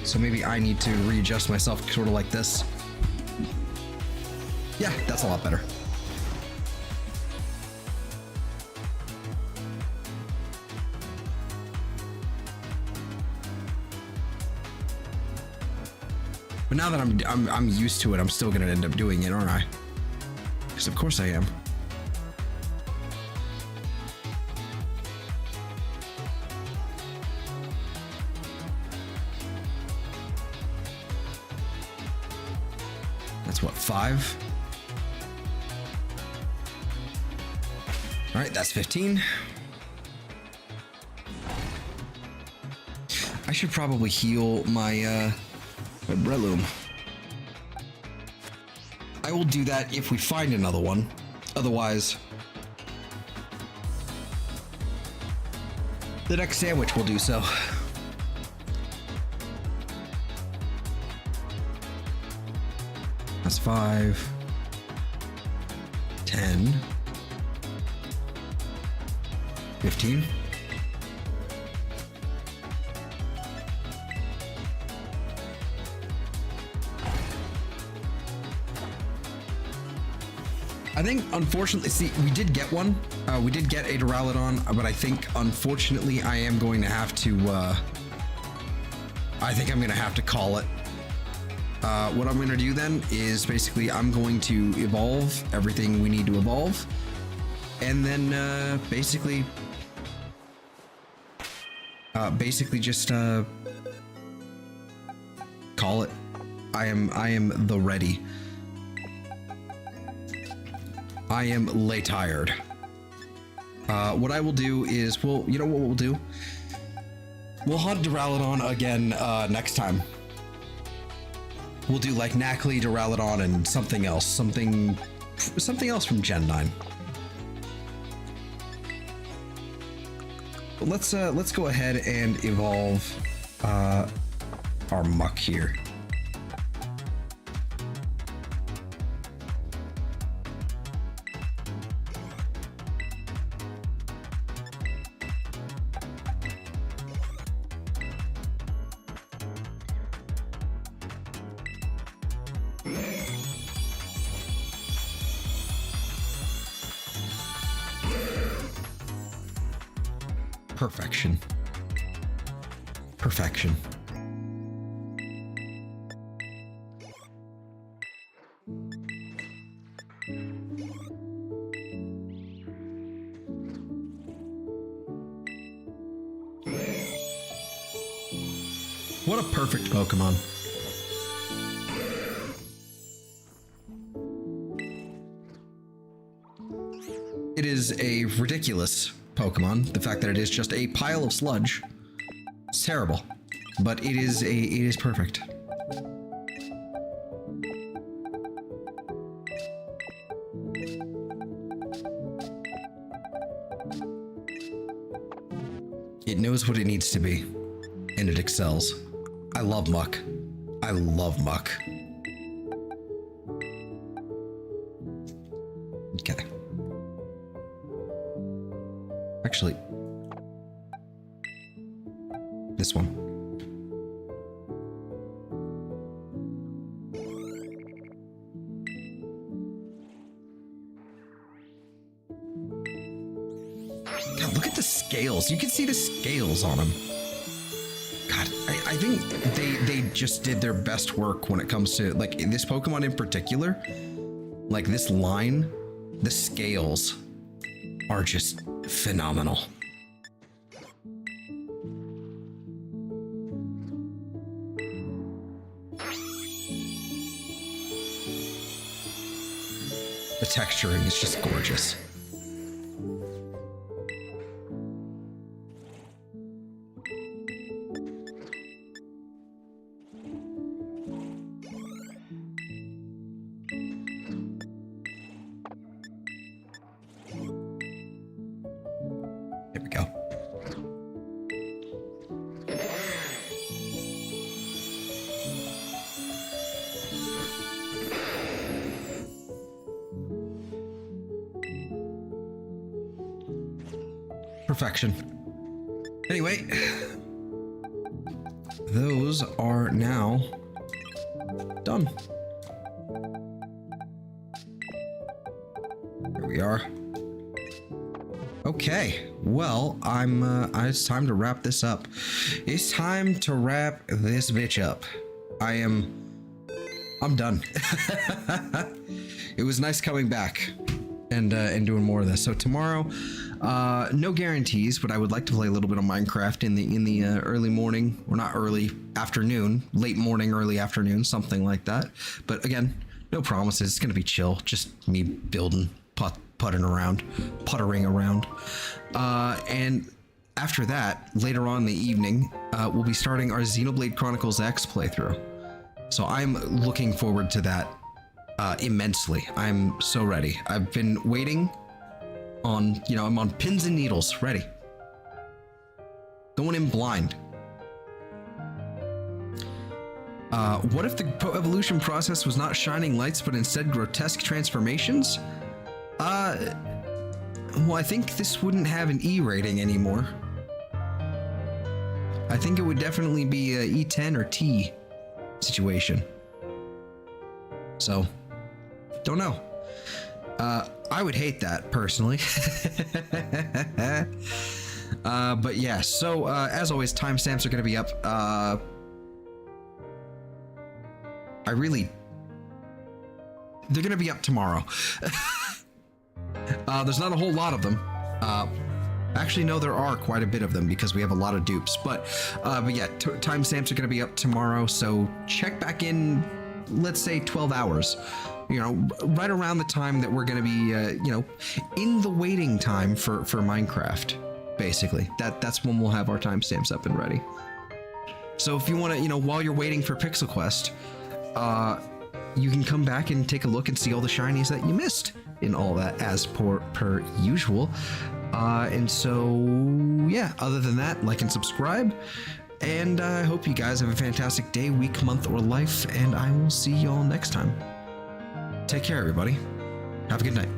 So maybe I need to readjust myself sort of like this. Yeah, that's a lot better. But now that I'm used to it, I'm still gonna end up doing it, aren't I? Because of course I am. That's what, 5? All right, that's 15. I should probably heal my my Breloom. I will do that if we find another one. Otherwise, the next sandwich will do so. That's 5, 10, 15. I think, unfortunately, see, we did get one. We did get a Duraludon, but I think, unfortunately, I am going to have to, I think I'm going to have to call it. What I'm going to do then is basically I'm going to evolve everything we need to evolve. And then, basically just, call it. I am the ready. I am lay tired. What I will do is, you know what we'll do? We'll hunt Duraludon again next time. We'll do like Knackley, Duraludon, and something else, something else from Gen 9. But let's go ahead and evolve our Muck here. Perfection. Perfection. What a perfect Pokemon. It is a ridiculous Pokemon. The fact that it is just a pile of sludge. It's terrible. But it is perfect. It knows what it needs to be, and it excels. I love Muck. I love Muck. Okay. Actually, this one. God, look at the scales. You can see the scales on them. God, I think they just did their best work when it comes to, like, this Pokemon in particular. Like, this line, the scales are just phenomenal. The texturing is just gorgeous. Perfection. Anyway, those are now done. Here we are. Okay, well, it's time to wrap this up. It's time to wrap this bitch up. I'm done. It was nice coming back and doing more of this. So tomorrow, no guarantees, but I would like to play a little bit of Minecraft in the early morning, or not early afternoon, late morning, early afternoon, something like that. But again, no promises. It's gonna be chill, just me building, puttering around. And after that, later on in the evening, we'll be starting our Xenoblade Chronicles X playthrough. So I'm looking forward to that immensely. I'm so ready. I've been waiting on, I'm on pins and needles, ready. Going in blind. What if the evolution process was not shining lights, but instead grotesque transformations? Well, I think this wouldn't have an E rating anymore. I think it would definitely be a E10 or T situation. So, don't know. I would hate that personally. But yeah, so as always, timestamps are going to be up. They're going to be up tomorrow. There's not a whole lot of them. Actually, no, there are quite a bit of them because we have a lot of dupes. But yeah, timestamps are going to be up tomorrow. So check back in, let's say 12 hours. Right around the time that we're going to be, in the waiting time for Minecraft. Basically, that's when we'll have our timestamps up and ready. So if you want to, while you're waiting for Pixel Quest, you can come back and take a look and see all the shinies that you missed in all that, as per usual. And so, yeah, other than that, like and subscribe. And I hope you guys have a fantastic day, week, month, or life. And I will see y'all next time. Take care, everybody. Have a good night.